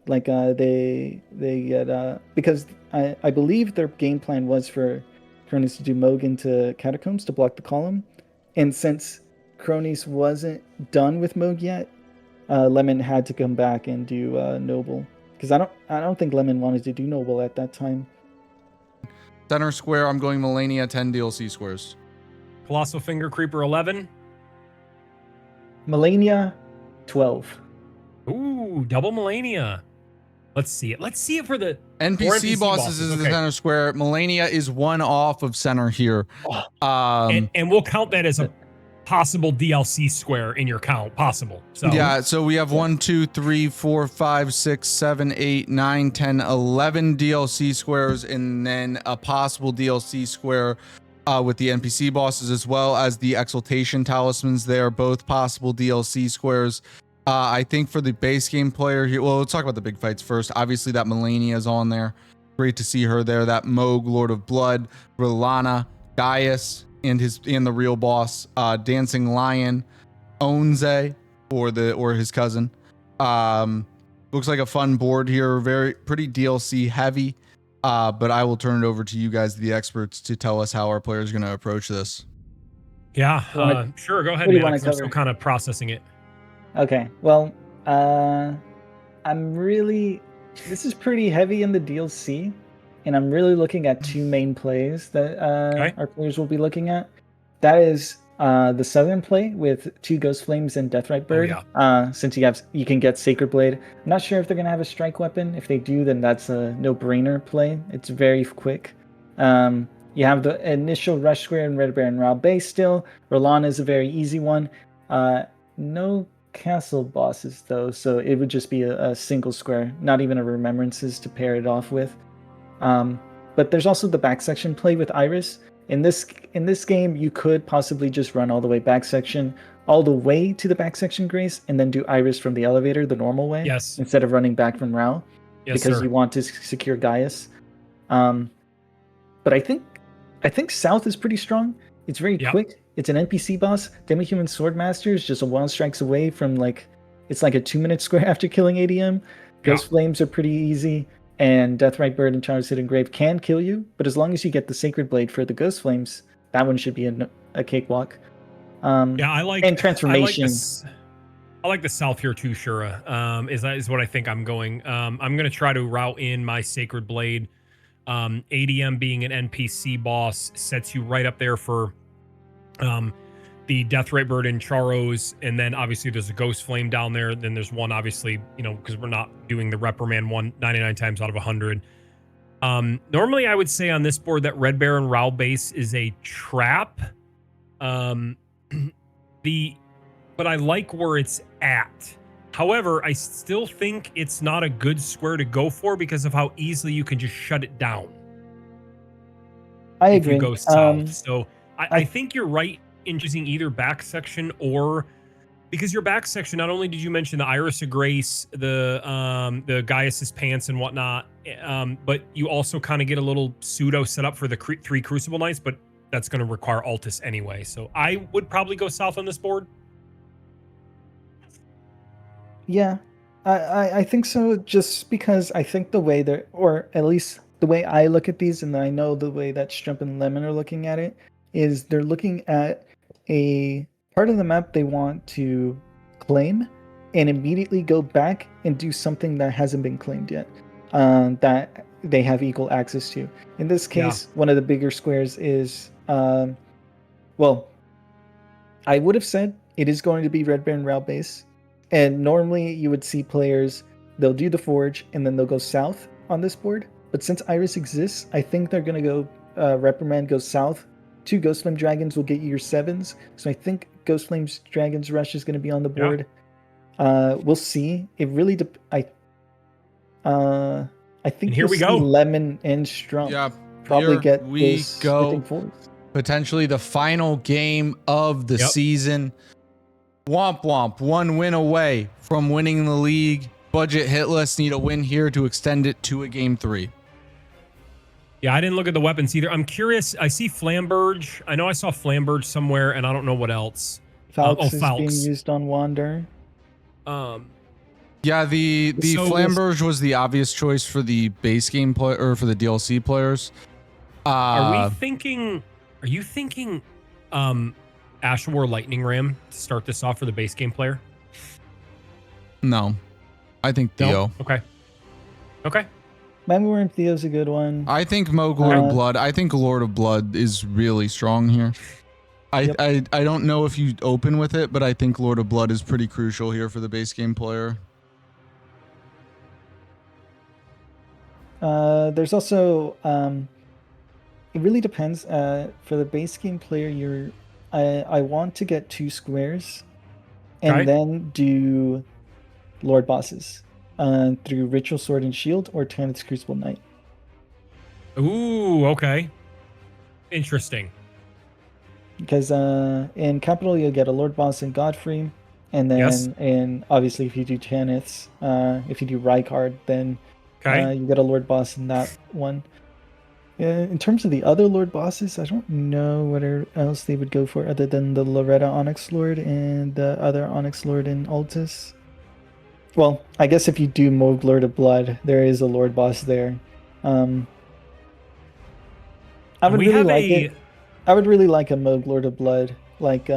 like they get because I believe their game plan was for Cronies to do Moog into Catacombs to block the column, and since Cronies wasn't done with Moog yet, Lemon had to come back and do Noble because I don't think Lemon wanted to do Noble at that time. Center square, I'm going Melania 10 DLC squares. Colossal Finger Creeper 11. Melania 12. Ooh, double Melania. Let's see it. Let's see it for the NPC bosses is the center square. Melania is one off of center here. And we'll count that as a possible DLC square in your count. Possible. So yeah, so we have 1, 2, 3, 4, 5, 6, 7, 8, 9, 10, 11 DLC squares, and then a possible DLC square with the NPC bosses, as well as the Exaltation Talismans. They are both possible DLC squares. I think for the base game player here, well, let's talk about the big fights first. Obviously, that Melania is on there. Great to see her there. That Moog, Lord of Blood, Rilana, Gaius, and the real boss, Dancing Lion, Onze, or his cousin. Looks like a fun board here. Pretty DLC heavy. But I will turn it over to you guys, the experts, to tell us how our players are going to approach this. Yeah, sure. Go ahead, man. I'm still kind of processing it. Okay, well, this is pretty heavy in the DLC, and I'm really looking at two main plays that our players will be looking at. That is the Southern play with 2 Ghost Flames and Deathrite Bird. Since you can get Sacred Blade. I'm not sure if they're gonna have a strike weapon. If they do, then that's a no-brainer play. It's very quick. You have the initial Rush Square and Red Baron Rao base still. Rolana is a very easy one. No castle bosses though, so it would just be a single square, not even a Remembrances to pair it off with. But there's also the back section play with Iris. In this game, you could possibly just run all the way back section, all the way to the back section, Grace, and then do Iris from the elevator the normal way. Yes. Instead of running back from Rao. Yes, because you want to secure Gaius. But I think South is pretty strong. It's very quick. It's an NPC boss. Demi-Human Swordmaster is just a 1 strikes away from it's like a 2-minute square after killing ADM. Ghost Flames are pretty easy, and Deathrite Bird and Char's Hidden Grave can kill you, but as long as you get the Sacred Blade for the Ghost Flames, that one should be a cakewalk. I like and transformation. I like the South here too, Shura. Is what I think I'm going. I'm going to try to route in my Sacred Blade. ADM being an NPC boss sets you right up there for the Deathrite Bird and Charos, and then obviously there's a Ghost Flame down there. Then there's one, obviously, because we're not doing the Reprimand one 99 times out of 100. Normally, I would say on this board that Red Baron Rao base is a trap. But I like where it's at. However, I still think it's not a good square to go for because of how easily you can just shut it down. I agree. If you go south. So I think you're right in choosing either back section or because your back section, not only did you mention the Iris of Grace, the Gaius's pants and whatnot, but you also kind of get a little pseudo set up for the 3 Crucible Knights, but that's going to require Altus anyway. So I would probably go south on this board. Yeah, I think so, just because I think the way or at least the way I look at these, and I know the way that Strump and Lemon are looking at it, is they're looking at a part of the map they want to claim and immediately go back and do something that hasn't been claimed yet, that they have equal access to. In this case, one of the bigger squares is, I would have said it is going to be Red Baron Rao base. And normally you would see players, they'll do the Forge and then they'll go south on this board. But since Iris exists, I think they're going to go Reprimand goes south. 2 Ghost Flame Dragons will get you your 7s. So I think Ghost Flame's Dragons Rush is going to be on the board. We'll see. It really I think and here we go. Lemon and Strump probably get we go. Forwards. Potentially the final game of the season. Womp Womp, 1 win away from winning the league. Budget Hitless need a win here to extend it to a game 3. Yeah, I didn't look at the weapons either. I'm curious. I see Flamberge. I know I saw Flamberge somewhere, and I don't know what else. Falx is being used on Wander. Yeah, the Flamberge was the obvious choice for the base game play or for the DLC players. Are you thinking Ash War Lightning Ram to start this off for the base game player? No. I think Theo. No? Okay. Memory Theo's a good one. I think Moog Lord of Blood. I think Lord of Blood is really strong here. I don't know if you open with it, but I think Lord of Blood is pretty crucial here for the base game player. There's also it really depends. For the base game player, I want to get 2 squares and then do Lord bosses through Ritual Sword and Shield or Tanith's Crucible Knight. Ooh, okay. Interesting. Because in Capital, you'll get a Lord boss in Godfrey. And Yes. then, and obviously, if you do Taniths, if you do Rykard, then Okay. you get a Lord Boss in that one. In terms of the other Lord Bosses, I don't know what else they would go for other than the Loretta Onyx Lord and the other Onyx Lord in Altus. Well, I guess if you do Moog Lord of Blood, there is a Lord Boss there. I would really like it. I would really like a Moog Lord of Blood, like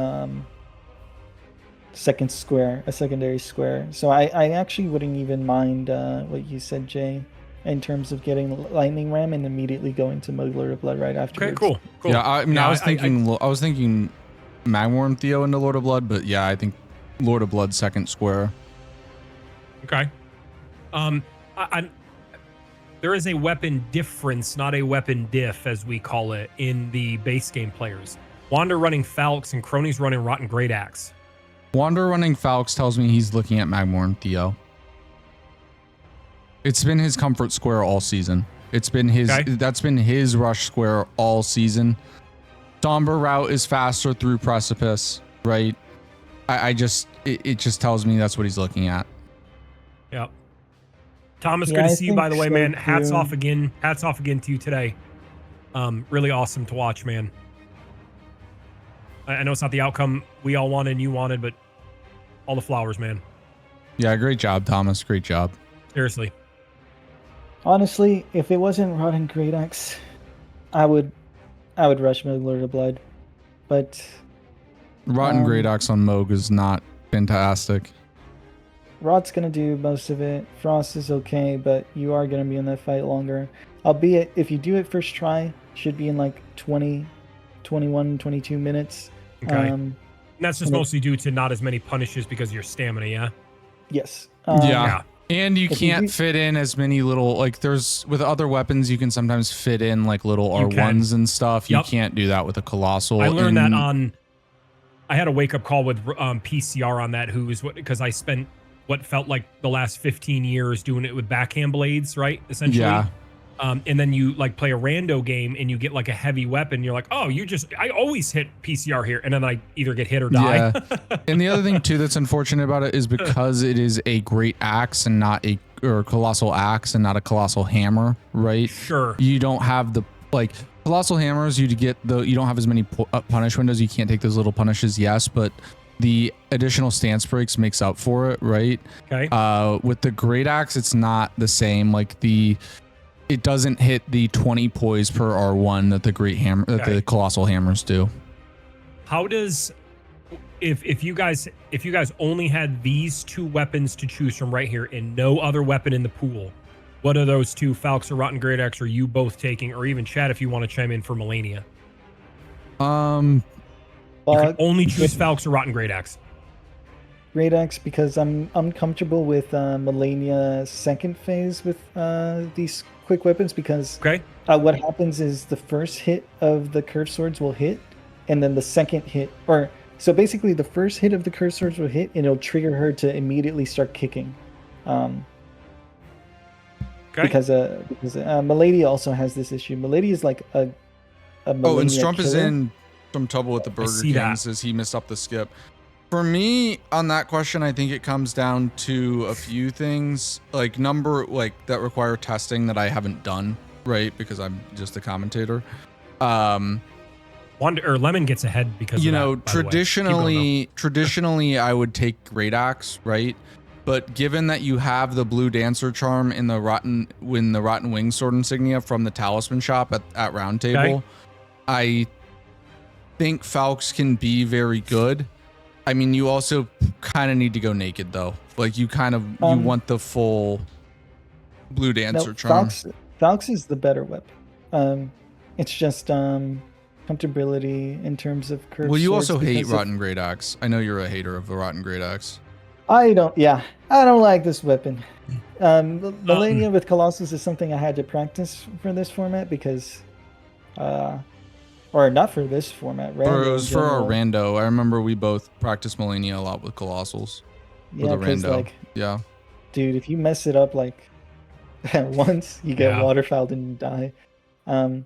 second square, a secondary square. So I actually wouldn't even mind what you said, Jay, in terms of getting Lightning Ram and immediately going to Moog Lord of Blood right afterwards. Okay, cool. Yeah, I mean, I was thinking Magworm Theo into Lord of Blood, but yeah, I think Lord of Blood second square. Okay. There is a weapon difference, not a weapon diff, as we call it, in the base game players. Wander running Falx and Crony's running Rotten Great Axe. Wander running Falx tells me he's looking at Magmorn Theo. It's been his comfort square all season. It's been his that's been his rush square all season. Somber route is faster through precipice, right? It just tells me that's what he's looking at. Yep. Thomas, good to see you, by the way, man. Hats off again to you today. Really awesome to watch, man. I know it's not the outcome we all wanted and you wanted, but all the flowers, man. Yeah, great job, Thomas. Great job. Seriously. Honestly, if it wasn't Rotten Great Axe, I would rush Moog Lord of Blood. But Rotten Great Axe on Moog is not fantastic. Rod's gonna do most of it. Frost is okay, but you are gonna be in that fight longer. Albeit, if you do it first try, should be in like 20, 21, 22 minutes. Okay. And that's just mostly due to not as many punishes because of your stamina, yeah? Yes. Yeah. And you can't fit in as many little, like there's, with other weapons, you can sometimes fit in like little R1s and stuff. You can't do that with a Colossal. I learned that I had a wake-up call with PCR on that, because I spent what felt like the last 15 years doing it with backhand blades, right? Essentially. Yeah. And then you like play a rando game and you get like a heavy weapon. You're like, oh, I always hit PCR here. And then I either get hit or die. Yeah. And the other thing too that's unfortunate about it is because it is a great axe and not or colossal axe and not a colossal hammer, right? Sure. You don't have the, like, colossal hammers, you don't have as many punish windows. You can't take those little punishes, yes, but the additional stance breaks makes up for it, right? Okay. With the great axe, it's not the same. Like it doesn't hit the 20 poise per R1 that the colossal hammers do. How does, if you guys only had these two weapons to choose from right here and no other weapon in the pool, what are those two, Falx or Rotten Great Axe, are you both taking, or even Chad if you want to chime in for Melania? You can only choose Falx or Rotten Great Axe. Great Axe, because I'm comfortable with Melania second phase with these quick weapons, because what happens is the first hit of the curved swords will hit, and then the second hit, so basically the first hit of the curved swords will hit and it'll trigger her to immediately start kicking. Because Milady also has this issue. Milady is like a Melania and Strump killer. is in some trouble with the Burger King, says he missed up the skip. For me, on that question, I think it comes down to a few things, like that require testing that I haven't done, right? Because I'm just a commentator. Lemon gets ahead because traditionally I would take Great Axe, right? But given that you have the blue dancer charm in the Rotten Wing sword insignia from the Talisman shop at Round Table, I think Falx can be very good. I mean, you also kind of need to go naked though. Like you want the full blue dancer charm. Falx is the better weapon. It's just comfortability in terms of curve. Well, you also hate Rotten Great Axe. I know you're a hater of the Rotten Great Axe. I don't like this weapon. Melania with Colossus is something I had to practice for this format because or not for this format. Or it was for our rando. I remember we both practiced Melania a lot with Colossals. Yeah, because dude, if you mess it up like once, you get waterfouled and you die. Actually,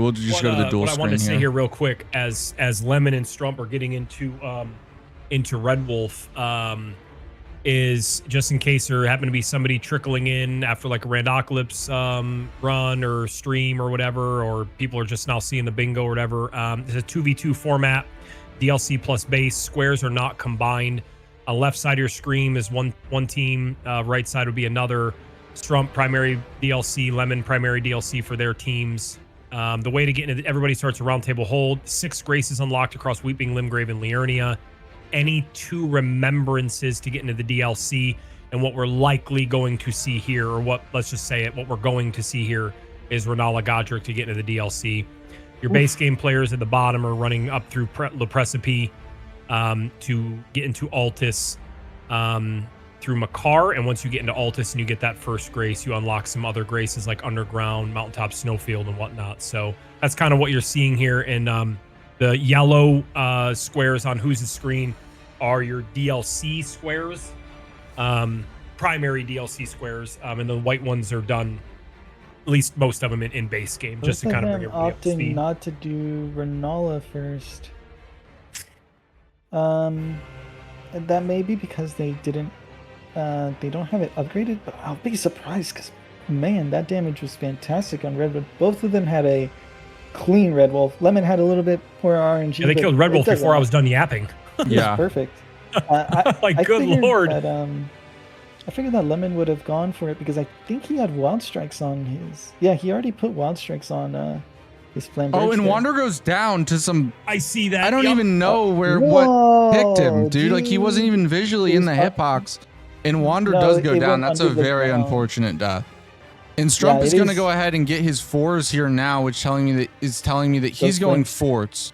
we'll just go to the dual screen here. What I want to say here real quick, as Lemon and Strump are getting into into Red Wolf is just in case there happen to be somebody trickling in after like a Randocalypse run or stream or whatever, or people are just now seeing the bingo or whatever. It's a 2v2 format, DLC plus base. Squares are not combined. Left side of your screen is one team, right side would be another. Strump primary DLC, Lemon primary DLC for their teams. The way to get into everybody starts a round table hold. 6 graces unlocked across Weeping Limgrave and Liurnia. Any 2 remembrances to get into the DLC. And what we're likely going to see here, or what, let's just say it, what we're going to see here is Renala Godric to get into the DLC. Your base game players at the bottom are running up through Le Precipice to get into Altus through Makar. And once you get into Altus and you get that first grace, you unlock some other graces like Underground, Mountaintop Snowfield, and whatnot. So that's kind of what you're seeing here. And the yellow squares on whose screen are your DLC squares, primary DLC squares, and the white ones are done, at least most of them in base game, just to kind of bring everybody up to speed. Opting not to do Renala first. That may be because they didn't, they don't have it upgraded, but I'll be surprised because, man, that damage was fantastic on Red Wolf. Both of them had a clean Red Wolf. Lemon had a little bit more RNG. Yeah, they killed Red Wolf before I was done yapping. Yeah, perfect. Like, good lord. That, I figured that Lemon would have gone for it because I think he had Wild Strikes on his. Yeah, he already put Wild Strikes on his Flame. Oh, and Wander goes down to some. I see that. I don't even know what picked him, dude. Like, he wasn't even visually in the hitbox. And Wander does go down. That's a very unfortunate death. And Strump is going to go ahead and get his 4s here now, which is telling me that he's going forts.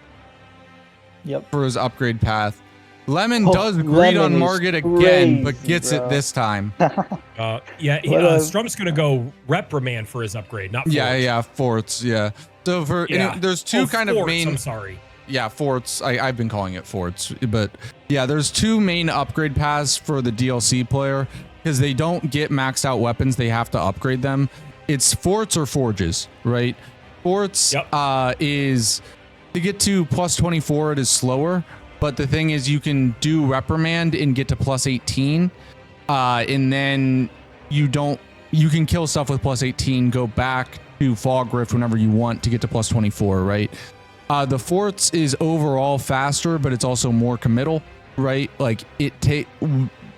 Yep. For his upgrade path. Lemon does greed on Margit again, but gets it this time. Strump's going to go Reprimand for his upgrade, not forts. Yeah, forts, yeah. So there's two kind of main. I'm sorry. Yeah, forts. I've been calling it forts, but yeah, there's 2 main upgrade paths for the DLC player because they don't get maxed out weapons. They have to upgrade them. It's forts or forges, right? Forts is to get to plus 24. It is slower, but the thing is, you can do reprimand and get to plus 18, and then you can kill stuff with plus 18. Go back to Fog Rift whenever you want to get to plus 24, right? The forts is overall faster, but it's also more committal, right? Like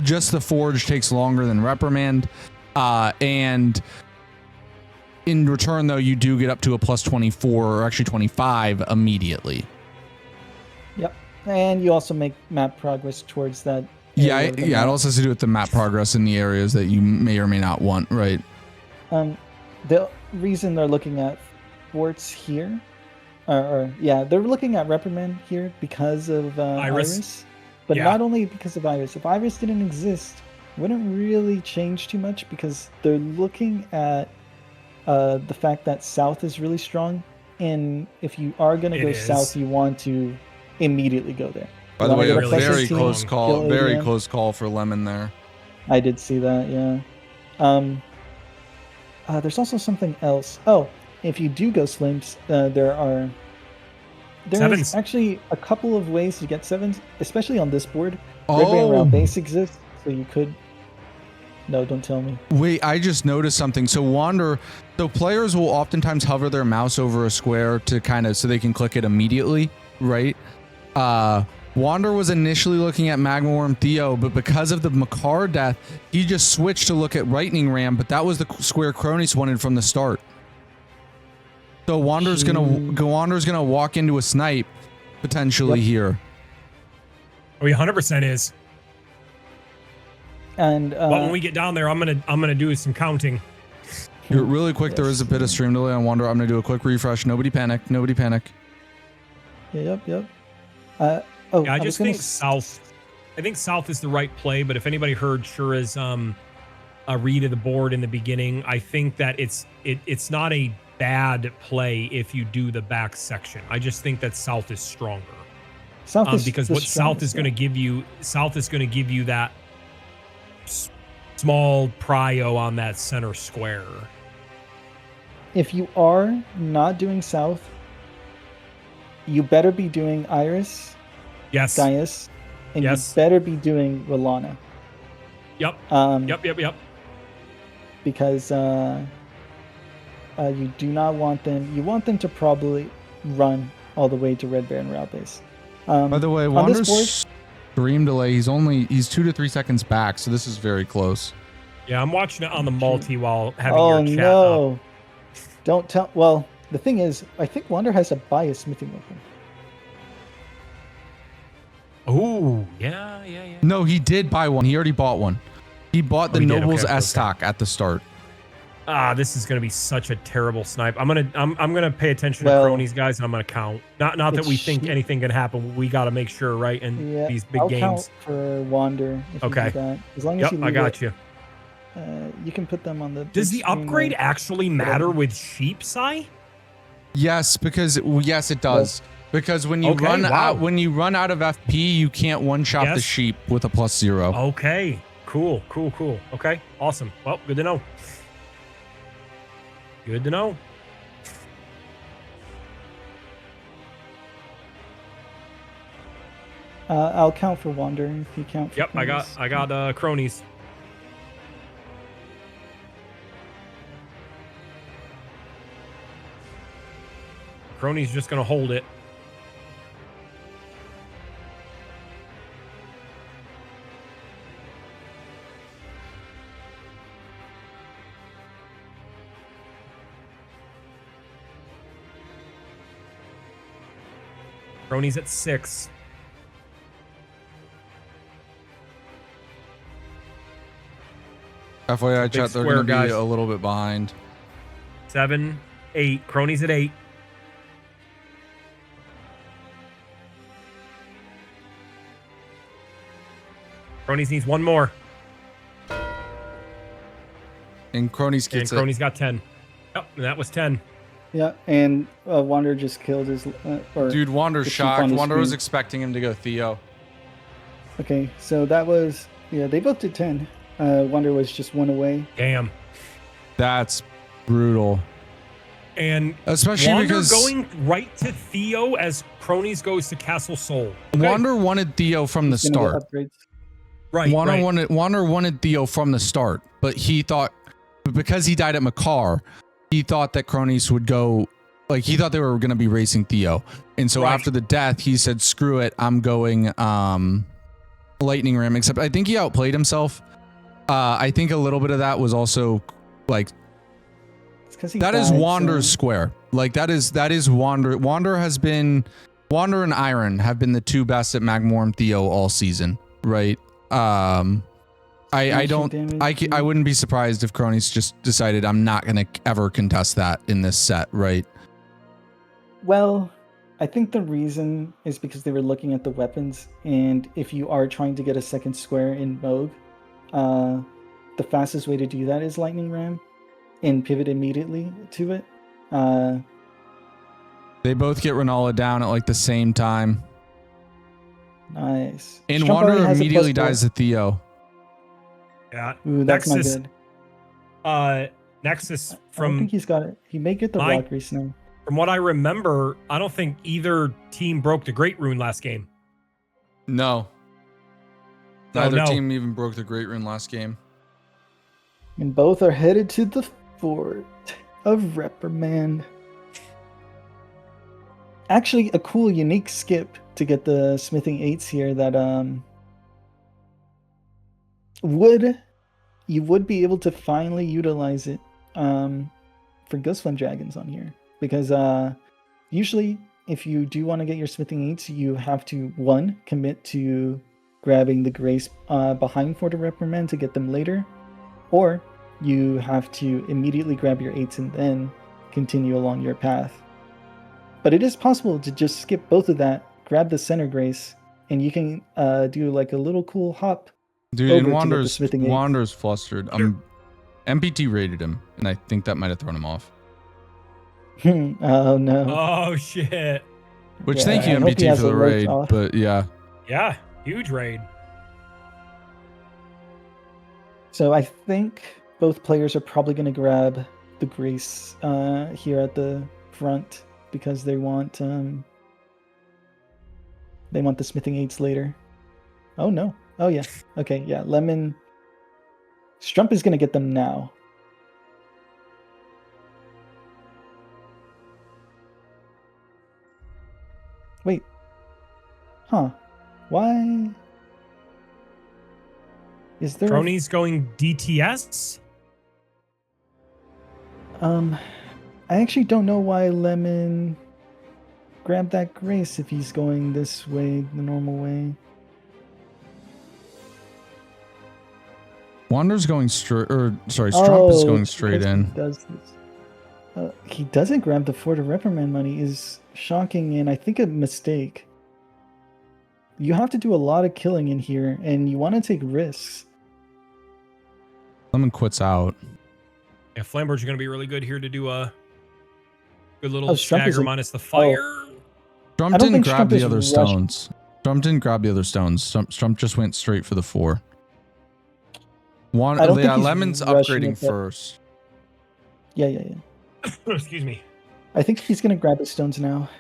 just the forge takes longer than reprimand, and in return though, you do get up to a plus 24 or actually 25 immediately. Yep, and you also make map progress towards that. Yeah, it also has to do with the map progress in the areas that you may or may not want, right? The reason they're looking at forts here. They're looking at reprimand here because of Iris. But not only because of Iris. If Iris didn't exist, it wouldn't really change too much because they're looking at the fact that South is really strong. And if you are going to go South, you want to immediately go there. By the way, a very close call. Very close call for Lemon there. I did see that, yeah. There's also something else. Oh, if you do go slims, there's actually a couple of ways to get 7s, especially on this board. Red Band Round Base exists, so you could. No, don't tell me. Wait, I just noticed something. So players will oftentimes hover their mouse over a square to so they can click it immediately, right? Wander was initially looking at Magma Worm Theo, but because of the Makar death, he just switched to look at Lightning Ram, but that was the square Cronus wanted from the start. So Wander's gonna walk into a snipe potentially here. Oh, he 100% is. And but when we get down there, I'm gonna do some counting. Really quick, there is a bit of stream delay on Wander. I'm gonna do a quick refresh. Nobody panic. Nobody panic. Yep. I just think South. I think South is the right play. But if anybody heard Shura's a read of the board in the beginning, I think that it's not a bad play if you do the back section. I just think that South is stronger. Because what South is going to give you, that small prio on that center square. If you are not doing South, you better be doing Iris, yes, Gaius, and Yes. you better be doing Rolana. Yep. Yep. Because you do not want them. You want them to probably run all the way to Red Baron route base. By the way, Wander's stream delay. He's 2 to 3 seconds back, so this is very close. Yeah, I'm watching it on the multi while having your chat no! Up. Don't tell. Well, the thing is, I think Wander has to buy a smithing weapon. Oh, yeah. No, he did buy one. He already bought one. He bought the Noble's S-Stock at the start. This is gonna be such a terrible snipe. I'm gonna pay attention to cronies, guys, and I'm gonna count. Not that we think anything can happen. We gotta make sure, right? In these big I'll games. Count for Wander. If you do that. As long as you I got you. You can put them on the. Does the upgrade actually matter with sheep, Sai? Yes, because yes, it does. Because when you run out of FP, you can't one-shot the sheep with a +0. Okay. Cool. Okay. Awesome. Well, good to know. Good to know. I'll count for Wander if you count for cronies. I got cronies. Cronies just gonna hold it. Cronies at 6. FYI, chat, they're going to be a little bit behind. 7, 8. Cronies at 8. Cronies needs one more. And Cronies gets and Cronies got 10. Yep, and that was 10. Yeah, and Wander just killed his... Dude, Wander's shocked. Wander was expecting him to go Theo. Okay, so that was... Yeah, they both did 10. Wander was just 1 away. Damn. That's brutal. And especially Wander because... going right to Theo as Cronies goes to Castle Soul. Okay. Wander wanted Theo from the start. Right, Wander wanted Theo from the start, but he thought... Because he died at Makar, he thought that Cronies would go, like, he thought they were going to be racing Theo. And so after the death, he said, screw it, I'm going Lightning Ram. Except I think he outplayed himself. I think a little bit of that was also, like, that is Wander's square. Like, that is Wander. Wander and Iron have been the two best at Magmorn Theo all season, right? I wouldn't be surprised if Cronies just decided I'm not going to ever contest that in this set, right? Well, I think the reason is because they were looking at the weapons, and if you are trying to get a second square in Moog, the fastest way to do that is Lightning Ram and pivot immediately to it. They both get Renala down at like the same time. Nice. And Wander immediately dies to Theo. Yeah. Ooh, that's Nexus, not good. Nexus I don't think he's got it. He may get the rock race now. From what I remember, I don't think either team broke the Great Rune last game. No. Neither team even broke the Great Rune last game. And both are headed to the Fort of Reprimand. Actually, a cool, unique skip to get the smithing 8s here that you would be able to finally utilize it for Ghost Flame Dragons on here. Because usually, if you do want to get your smithing 8s, you have to, 1, commit to grabbing the Grace behind Fort of Reprimand to get them later, or you have to immediately grab your 8s and then continue along your path. But it is possible to just skip both of that, grab the center Grace, and you can do like a little cool hop. Dude, and Wander's flustered. MPT rated him, and I think that might have thrown him off. Oh no. Oh shit. Which thank you, MPT, for the raid, but yeah. Yeah, huge raid. So I think both players are probably going to grab the Grace here at the front because they want the smithing 8s later. Oh no. Oh yeah. Okay, yeah. Lemon. Strump is gonna get them now. Wait. Huh. Why? Is there Crony's going DTS? I actually don't know why Lemon grabbed that Grace if he's going this way, the normal way. Wander's going straight, Strump is going straight in. He does this. He doesn't grab the Fort of Reprimand money is shocking and I think a mistake. You have to do a lot of killing in here and you want to take risks. Lemon quits out. Yeah, Flamberge are going to be really good here to do a good little Strump stagger minus the fire. Strump didn't grab the other stones. Strump didn't grab the other stones. Strump just went straight for the 4. Lemon's upgrading first. Yeah. Excuse me. I think he's going to grab his stones now.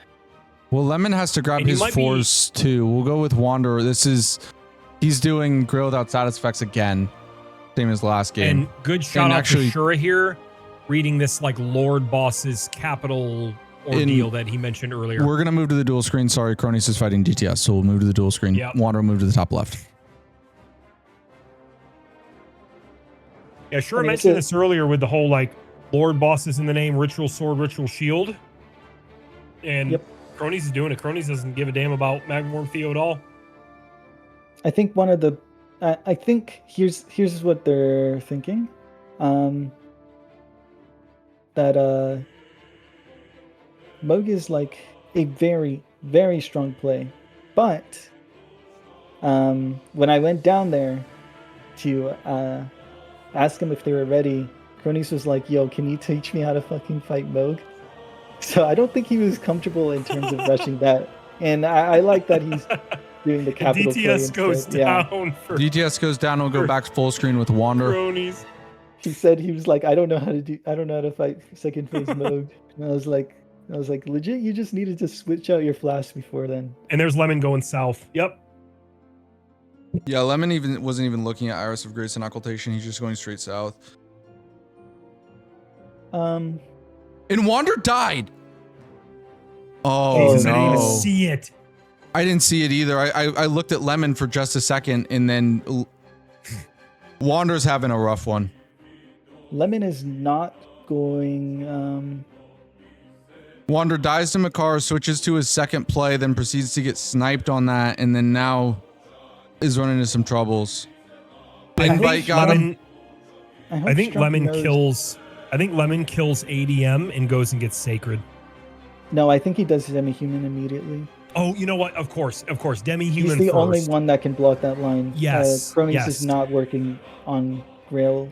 Well, Lemon has to grab his 4s too. We'll go with Wanderer. He's doing Grill Without Satisfacts again. Same as last game. And good shout out to Shura here, reading this like Lord Boss's capital ordeal that he mentioned earlier. We're going to move to the dual screen. Sorry, Cronus is fighting DTS, so we'll move to the dual screen. Yep. Wanderer move to the top left. Yeah, Shura mentioned this earlier with the whole like Lord Bosses in the name, Ritual Sword, Ritual Shield. And Cronies is doing it. Cronies doesn't give a damn about Magmorn Theo at all. I think one of the I think here's what they're thinking. That Moog is like a very, very strong play. But when I went down there to ask him if they were ready, Cronies was like, yo, can you teach me how to fucking fight Moog? So I don't think he was comfortable in terms of rushing that. And I like that he's doing the capital DTS goes down. DTS goes down. We'll go back full screen with Wander. Cronies. He said he was like, I don't know how to fight second phase Moog. And I was like, legit, you just needed to switch out your flash before then. And there's Lemon going south. Yep. Yeah, Lemon wasn't even looking at Iris of Grace and Occultation. He's just going straight south. And Wander died. Oh, Jesus, no. I didn't even see it. I didn't see it either. I looked at Lemon for just a second, and then Wander's having a rough one. Lemon is not going... Wander dies to Makar, switches to his second play, then proceeds to get sniped on that, and then now is running into some troubles. Big Bite got him. I think Lemon kills ADM and goes and gets Sacred. No, I think he does Demi-Human immediately. Oh, you know what? Of course. Demi-Human He's the only one that can block that line. Yes. Cronies is not working on Grail.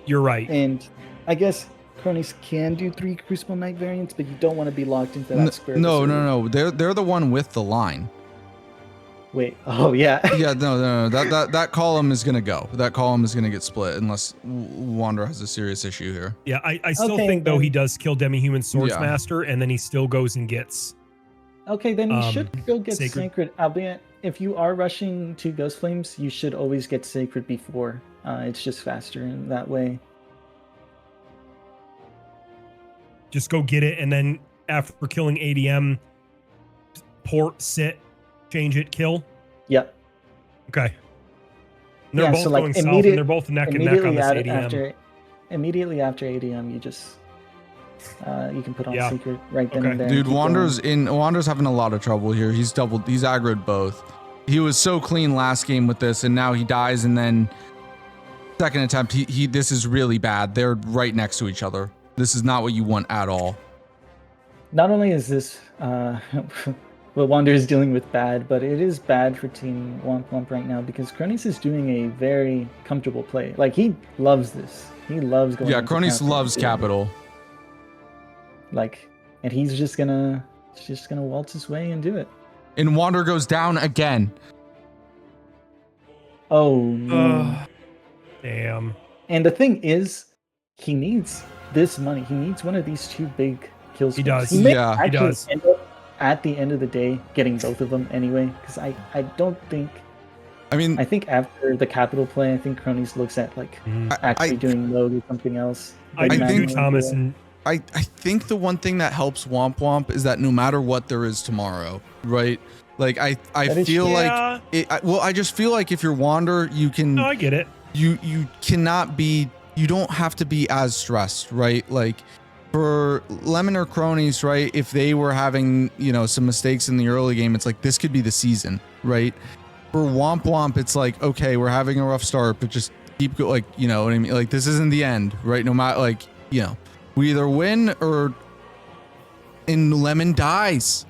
You're right. And I guess Cronies can do 3 Crucible Knight variants, but you don't want to be locked into that square. No. They're the one with the line. Wait. Oh, yeah. Yeah, no. That column is gonna go. That column is gonna get split unless Wander has a serious issue here. Yeah, I still think though he does kill Demi-Human Swordsmaster, and then he still goes and gets. Okay, then you should go get Sacred. Albeit, if you are rushing to Ghost Flames, you should always get Sacred before. It's just faster in that way. Just go get it, and then after killing ADM, port, sit, change it, kill. Yep. Okay. And they're both going south, and they're both neck and neck on this ADM. Immediately after ADM, you just you can put on Secret right then and there. Dude, Wander's having a lot of trouble here. He's aggroed both. He was so clean last game with this, and now he dies, and then second attempt, this is really bad. They're right next to each other. This is not what you want at all. Not only is this what Wander is dealing with bad, but it is bad for Team Wamp right now because Cronies is doing a very comfortable play. Like, he loves this. He loves going. Yeah, Cronies loves capital. Like, and he's just gonna waltz his way and do it. And Wander goes down again. Oh no. Damn. And the thing is, he needs this money. He needs one of these 2 big kills. He does. He does. End up at the end of the day, getting both of them anyway, because I don't think I mean, I think after the capital play, I think Cronies looks at like actually doing mode or something else. I think Thomas and I think the one thing that helps Wamp Wamp is that no matter what there is tomorrow, right? Like I feel like I just feel like if you're Wander, you can. No, I get it. You cannot be. You don't have to be as stressed, right? Like for Lemon or Cronies, right? If they were having some mistakes in the early game, it's like this could be the season, right? For Womp Womp, it's like, okay, we're having a rough start, but just keep going, like, you know what I mean? Like, this isn't the end, right? No matter, like, we either win or Lemon dies.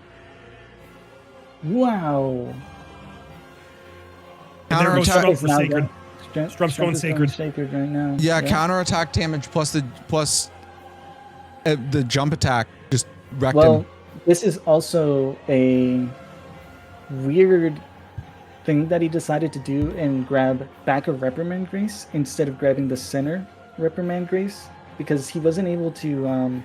Wow. Counterattack. Strump's going sacred. Sacred right now. Yeah, counterattack damage plus the jump attack just wrecked him. This is also a weird thing that he decided to do and grab back of Reprimand Grace instead of grabbing the center Reprimand Grace, because he wasn't able to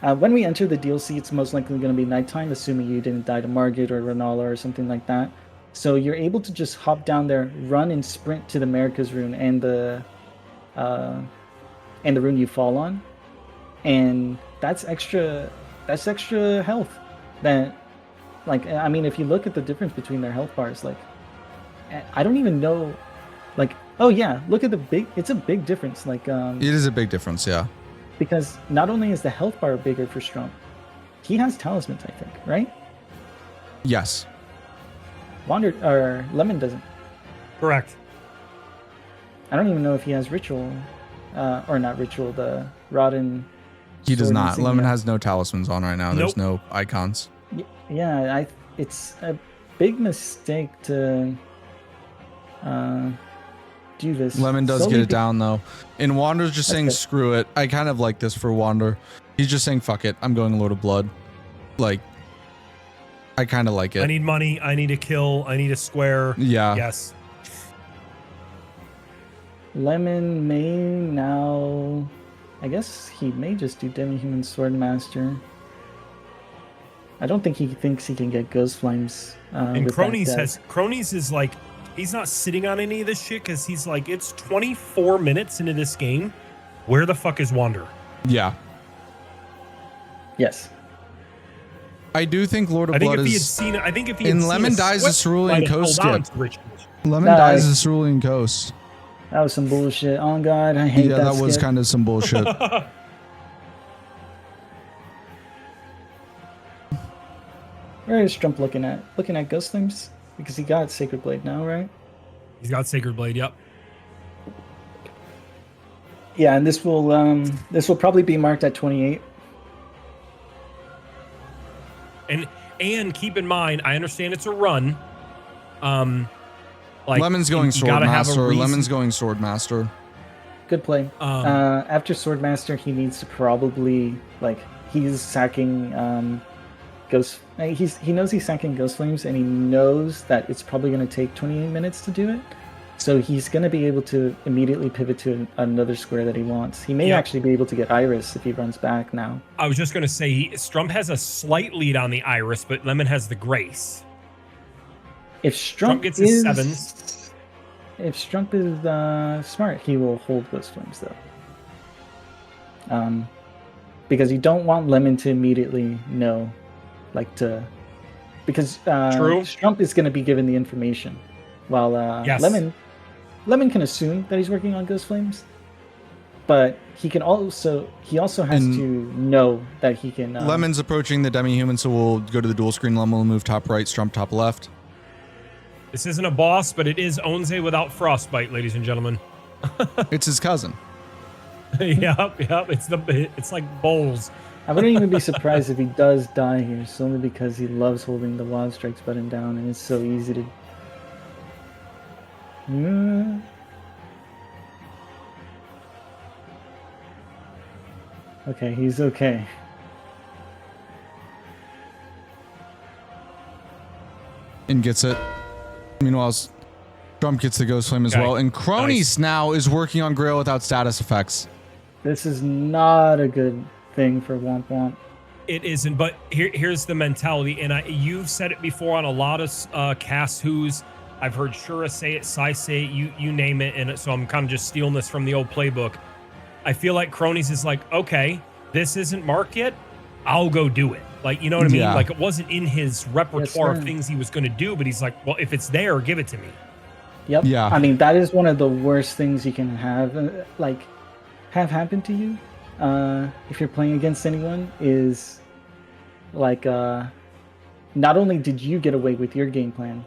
when we enter the DLC, it's most likely going to be nighttime, assuming you didn't die to Margit or Renala or something like that. So you're able to just hop down there, run and sprint to the America's rune and the rune you fall on, and that's extra health. That, like, I mean, if you look at the difference between their health bars, like, I don't even know, like, oh yeah, look at it's a big difference. Like, it is a big difference, yeah. Because not only is the health bar bigger for Strump, he has talismans, I think, right? Yes. Lemon doesn't. Correct. I don't even know if he has ritual, or not ritual, the rod and. He does not. Lemon has no talismans on right now. Nope. There's no icons. Yeah, it's a big mistake to do this. Lemon does get it down though. And Wander's just saying screw it. I kind of like this for Wander. He's just saying fuck it. I'm going Lord of Blood. Like, I kind of like it. I need money. I need a kill. I need a square. Yeah. Yes. Lemon may now. I guess he may just do Demi-Human Swordmaster. I don't think he thinks he can get Ghost Flames. And Cronies is like, he's not sitting on any of this shit because he's like, it's 24 minutes into this game. Where the fuck is Wander? Yeah. Yes. I do think Lord of Blood is. I think if he had seen Lemon dies a Cerulean Coast skip. Lemon dies a Cerulean Coast. That was some bullshit. Oh god, I hate that. Yeah, that was kind of some bullshit. Where is Strump looking at? Looking at Ghost Flames? Because he got Sacred Blade now, right? He's got Sacred Blade, yep. Yeah, and this will probably be marked at 28. And keep in mind, I understand it's a run. Like, Lemon's going Swordmaster. Lemon's going Swordmaster. Good play. After Swordmaster, he needs to probably, like, he's sacking Ghost. He knows he's sacking Ghost Flames, and he knows that it's probably going to take 28 minutes to do it. So he's going to be able to immediately pivot to another square that he wants. He may actually be able to get Iris if he runs back now. I was just going to say, Strump has a slight lead on the Iris, but Lemon has the Grace. If Strump gets his sevens. If Strump is smart, he will hold Ghost Flames, though. Because you don't want Lemon to immediately know, because Strump is going to be given the information, while Lemon can assume that he's working on Ghost Flames, but he also has to know that he can. Lemon's approaching the demi-human, so we'll go to the dual screen. Lemon will move top right, Strump top left. This isn't a boss, but it is Onze without frostbite, ladies and gentlemen. It's his cousin. Yep. It's like bowls. I wouldn't even be surprised if he does die here, solely because he loves holding the Wild Strikes button down, and it's so easy to. Okay, he's okay. And gets it. Meanwhile, Trump gets the Ghost Flame as well. And Cronies now is working on Grail without status effects. This is not a good thing for Womp Womp. It isn't, but here's the mentality, and you've said it before on a lot of cast who's I've heard Shura say it, Sai say it, you name it, and so I'm kind of just stealing this from the old playbook. I feel like Cronies is like, okay, this isn't marked yet, I'll go do it. Like, you know what I mean? Yeah. Like, it wasn't in his repertoire of things he was going to do, but he's like, well, if it's there, give it to me. Yep. Yeah. I mean, that is one of the worst things you can have happen to you if you're playing against anyone is like not only did you get away with your game plan,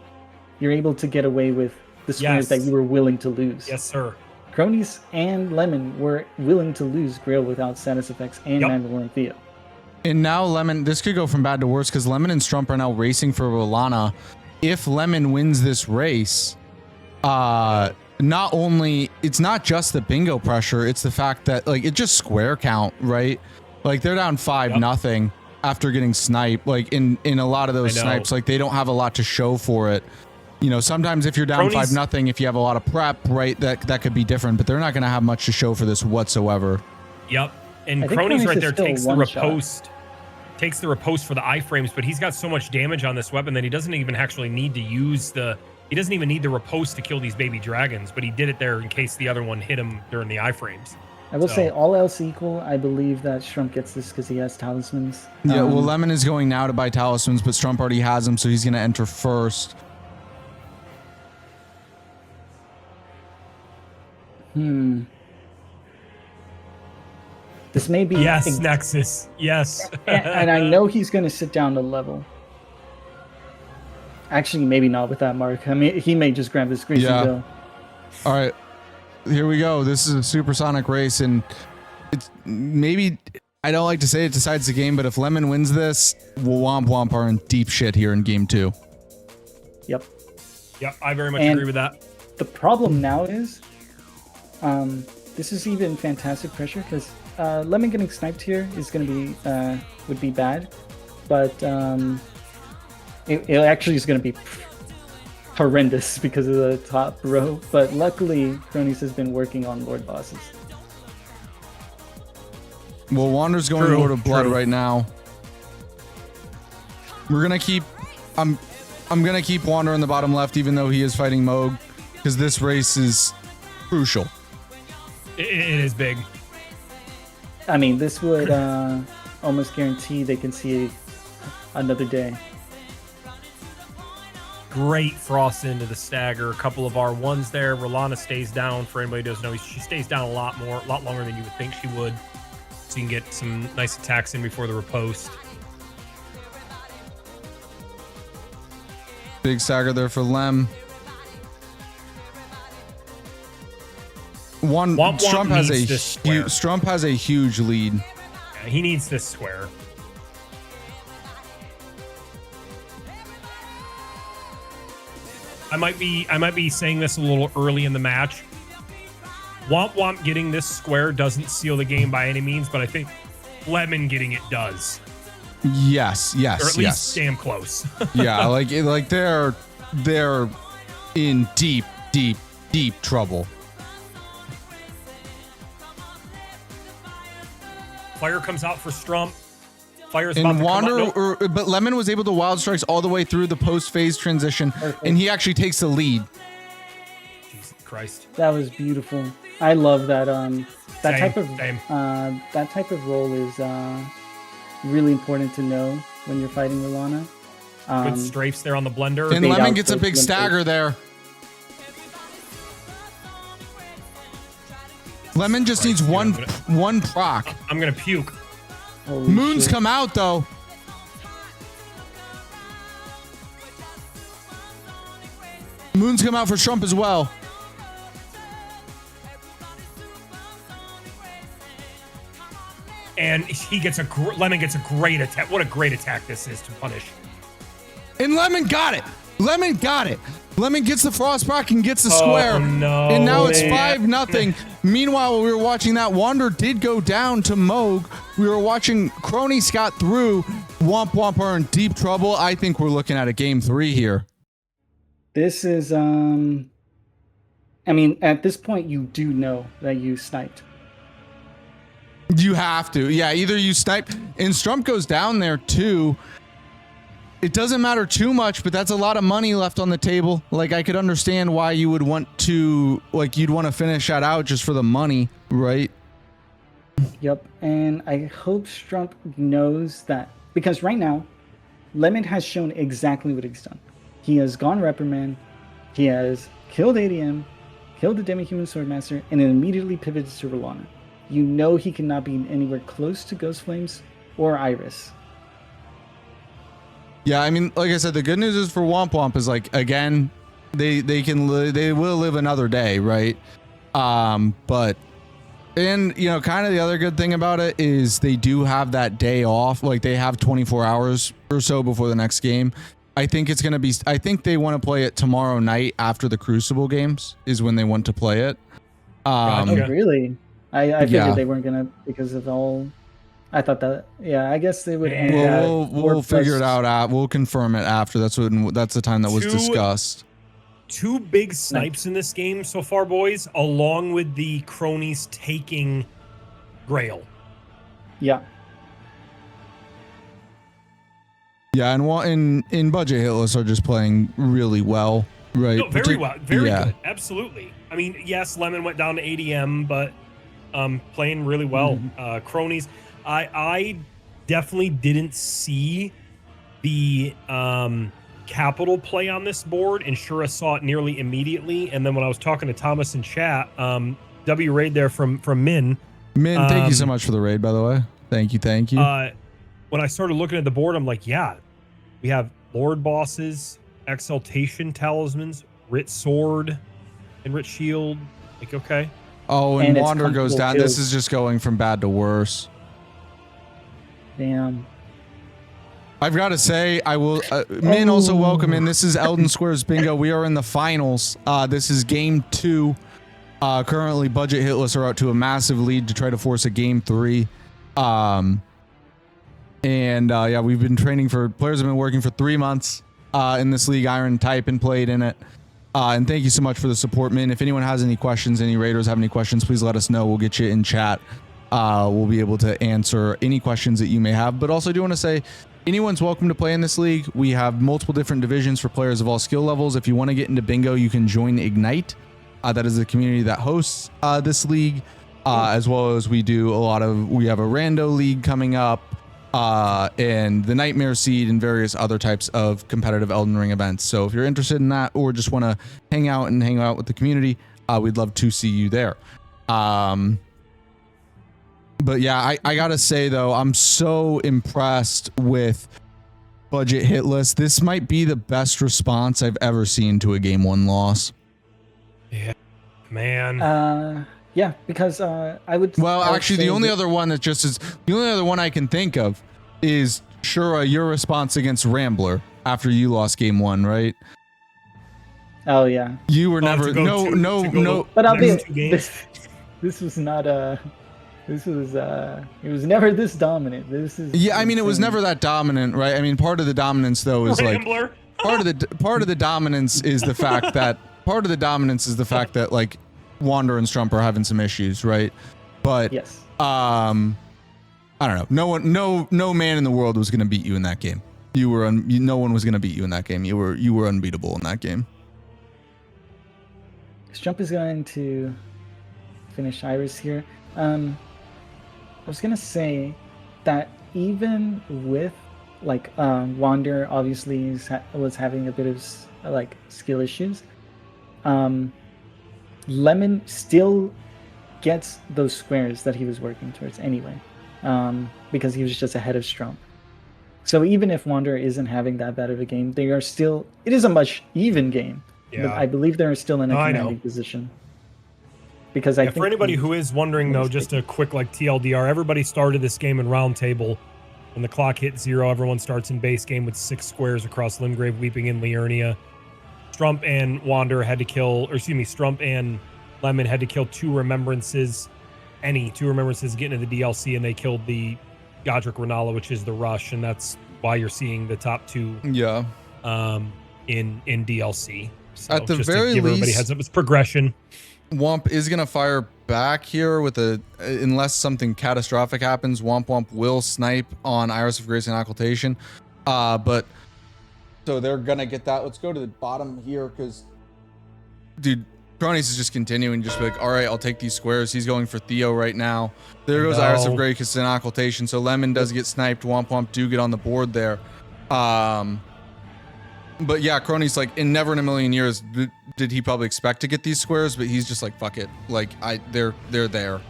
you're able to get away with the squares that you were willing to lose. Yes, sir. Cronies and Lemon were willing to lose Grail without status effects and Mandalorian Theo. And now Lemon, this could go from bad to worse because Lemon and Strump are now racing for Rolana. If Lemon wins this race, not only, it's not just the bingo pressure, it's the fact that like it just square count, right? Like they're down 5-0 after getting sniped. Like in a lot of those snipes, like they don't have a lot to show for it. You know, sometimes if you're down 5-0, if you have a lot of prep, right, that could be different, but they're not going to have much to show for this whatsoever. Yep. And Cronies right there takes the riposte. Takes the riposte for the iframes, but he's got so much damage on this weapon that he doesn't even actually need to use he doesn't even need the riposte to kill these baby dragons, but he did it there in case the other one hit him during the iframes. I will say, all else equal, I believe that Strump gets this because he has talismans. Yeah, well, Lemon is going now to buy talismans, but Strump already has them, so he's going to enter first. This may be... Yes, Nexus. Yes. and I know he's going to sit down to level. Actually, maybe not with that mark. I mean, he may just grab his greasy bill. All right. Here we go. This is a supersonic race, and it's maybe... I don't like to say it decides the game, but if Lemon wins this, Wamp are in deep shit here in game 2. Yep. Yep, I very much agree with that. The problem now is... this is even fantastic pressure because Lemon getting sniped here is going to be would be bad, but it actually is going to be horrendous because of the top row. But luckily, Cronies has been working on Lord bosses. Well, Wander's going Lord of Blood right now. We're gonna keep. I'm gonna keep Wander in the bottom left, even though he is fighting Moog, because this race is crucial. It is big. I mean, this would almost guarantee they can see another day. Great frost into the stagger. A couple of R1s there. Rolana stays down. For anybody who doesn't know, she stays down a lot longer than you would think she would. So you can get some nice attacks in before the riposte. Big stagger there for Lem. Strump has a huge lead. Yeah, he needs this square. I might be saying this a little early in the match. Wamp getting this square doesn't seal the game by any means, but I think Lemon getting it does. Yes, or at least damn close. Yeah, like they're in deep trouble. Fire comes out for Strump. Fire's and about to Wander, come out. but Lemon was able to wild strikes all the way through the post phase transition, and he actually takes the lead. Jesus Christ, that was beautiful. I love that. That Same. type of role is really important to know when you're fighting Rolana. Good strafes there on the blender. And Lemon gets a big stagger there. Lemon just needs one proc. I'm gonna puke. Holy Moons shit. come out though. Moons come out for Trump as well. And he gets Lemon gets a great attack. What a great attack this is to punish. And Lemon got it. Lemon got it. Lemon gets the frost proc and gets the square. Oh, no. And now it's 5-0. Meanwhile, while we were watching that, Wander did go down to Moog. We were watching Crony Scott through. Wamp are in deep trouble. I think we're looking at a game 3 here. This is I mean, at this point you do know that you sniped. You have to. Yeah, either you snipe and Strump goes down there too. it doesn't matter too much, but that's a lot of money left on the table. Like, I could understand why you would want to, like, you'd want to finish that out just for the money, right? Yep, and I hope Strump knows that, because right now, Lemon has shown exactly what he's done. He has gone Reprimand, he has killed ADM, killed the Demi-Human Swordmaster, and then immediately pivoted to Rolana. You know he cannot be anywhere close to Ghost Flames or Iris. Yeah, I mean, like I said, the good news is for Wamp Wamp is, like, again, they will live another day, right? But, and, you know, kind of the other good thing about it is they do have that day off. Like, they have 24 hours or so before the next game. I think it's going to be, I think they want to play it tomorrow night after the Crucible games is when they want to play it. Oh, really? I figured they weren't going to, because of all, I thought that, yeah, I guess they would. We'll figure it out. We'll confirm it after. That's the time that was discussed. Two big snipes in this game so far, boys, along with the cronies taking Grail. Yeah. Yeah, and in budget, Hitless are just playing really well, right? No, very well, very good, absolutely. I mean, yes, Lemon went down to ADM, but playing really well. Cronies, I definitely didn't see the capital play on this board, and Shura saw it nearly immediately. And then when I was talking to Thomas in chat, W raid there from Min. Min, thank you so much for the raid, by the way. Thank you. When I started looking at the board, I'm like, yeah, we have Lord Bosses, Exaltation Talismans, Writ Sword, and Writ Shield. Like, okay. Oh, and Wander goes down. This is just going from bad to worse. Damn. I've got to say, I will. Min, also welcome in. This is Elden Squares Bingo. We are in the finals. This is game 2. Currently, Budget Hitless are out to a massive lead to try to force a game 3. Yeah, we've been training players have been working for 3 months in this league. Iron Type and played in it. And thank you so much for the support, Min. If anyone has any questions, any raiders have any questions, please let us know. We'll get you in chat. We'll be able to answer any questions that you may have. But also, I do want to say, anyone's welcome to play in this league. We have multiple different divisions for players of all skill levels. If you want to get into bingo, you can join Ignite. That is the community that hosts this league, as well as we have a rando league coming up. And the Nightmare Seed and various other types of competitive Elden Ring events. So if you're interested in that or just want to hang out with the community, we'd love to see you there. But yeah, I gotta say though, I'm so impressed with Budget Hitless. This might be the best response I've ever seen to a game 1 loss. Yeah, man. Yeah, because I would. Well, actually, the only other one I can think of is Shura, your response against Rambler after you lost game 1, right? Oh yeah. You were never no. But I'll be this was not this was it was never this dominant. This is I mean, it was never that dominant, right? I mean, part of the dominance though is Rambler. like part of the dominance is the fact that like Wander and Strump are having some issues, right? But yes. I don't know. No man in the world was going to beat you in that game. No one was going to beat you in that game. You were unbeatable in that game. Strump is going to finish Iris here. I was going to say that even with like Wander obviously was having a bit of like skill issues. Lemon still gets those squares that he was working towards anyway, because he was just ahead of Strump. So even if Wander isn't having that bad of a game, they are still. It is a much even game. Yeah. But I believe they're still in a commanding position. Because I think for anybody who is wondering though, just a quick like TLDR, everybody started this game in round table. When the clock hit 0, everyone starts in base game with 6 squares across Limgrave, Weeping, and Liurnia. Strump and Wander had to kill, or excuse me, Strump and Lemon had to kill 2 remembrances, getting into the DLC, and they killed the Godric Renala, which is the rush, and that's why you're seeing the top 2 in DLC. So at the just very to give everybody least, heads up, it's progression. Wamp is gonna fire back here with unless something catastrophic happens. Wamp will snipe on Iris of Grace and Occultation, but so they're gonna get that. Let's go to the bottom here because, dude, Cronies is just continuing, just be like, all right, I'll take these squares. He's going for Theo right now. There goes Iris of Gracious and Occultation. So Lemon does get sniped. Womp Womp do get on the board there. But yeah, Cronies, like, never in a million years did he probably expect to get these squares, but he's just like, fuck it. Like, they're there.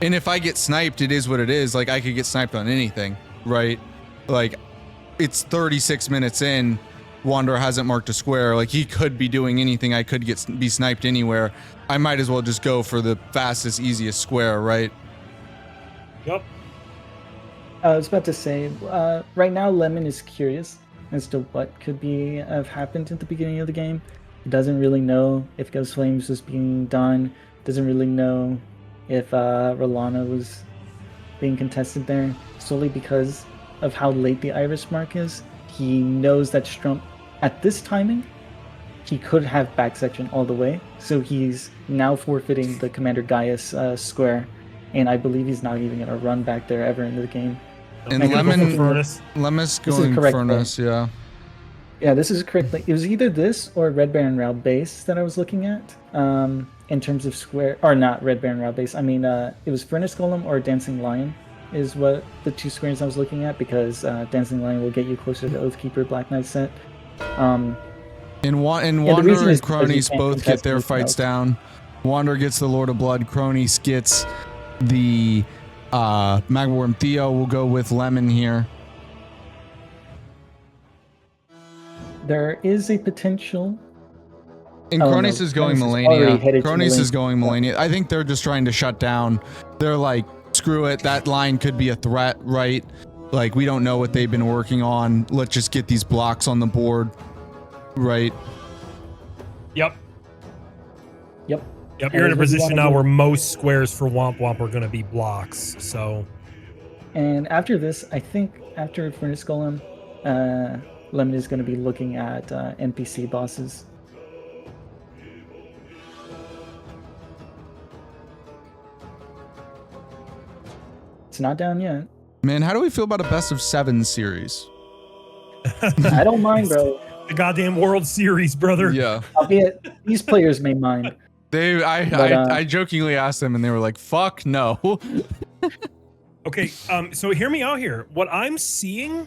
And if I get sniped, it is what it is. Like, I could get sniped on anything, right? Like, it's 36 minutes in. Wanderer hasn't marked a square. Like, he could be doing anything. I could be sniped anywhere. I might as well just go for the fastest, easiest square, right? Yep. I was about to say, right now Lemon is curious as to what could have happened at the beginning of the game. He doesn't really know if Ghost Flames was being done. Doesn't really know if Rolana was being contested there, solely because of how late the Iris mark is. He knows that Strump, at this timing, he could have backsection all the way, so he's now forfeiting the Commander Gaius square, and I believe he's not even going to run back there ever into the game. And Lemon's going Furnace, yeah. Yeah, this is correct. Like, it was either this or Red Baron Rao base that I was looking at, in terms of square, or not Red Baron Rao base. I mean, it was Furnace Golem or Dancing Lion is what the two squares I was looking at, because Dancing Lion will get you closer to Oathkeeper Black Knight set. And Wanderer and Cronies both get their fights down. Wanderer gets the Lord of Blood. Cronies gets the Magmaworm. Theo will go with Lemon here. There is a potential. And Cronies is going Melania. Cronies is going Melania. I think they're just trying to shut down. They're like, screw it. That line could be a threat, right? Like, we don't know what they've been working on. Let's just get these blocks on the board, right? Yep. Yep. You're in a position now where most squares for Womp Womp are going to be blocks. So. And after this, I think after Furnace Golem, Lemon is going to be looking at NPC bosses. It's not down yet. Man, how do we feel about a best of 7 series? I don't mind, bro. The goddamn World Series, brother. Yeah. Albeit, these players may mind. I jokingly asked them, and they were like, "Fuck no." Okay, so hear me out here. What I'm seeing,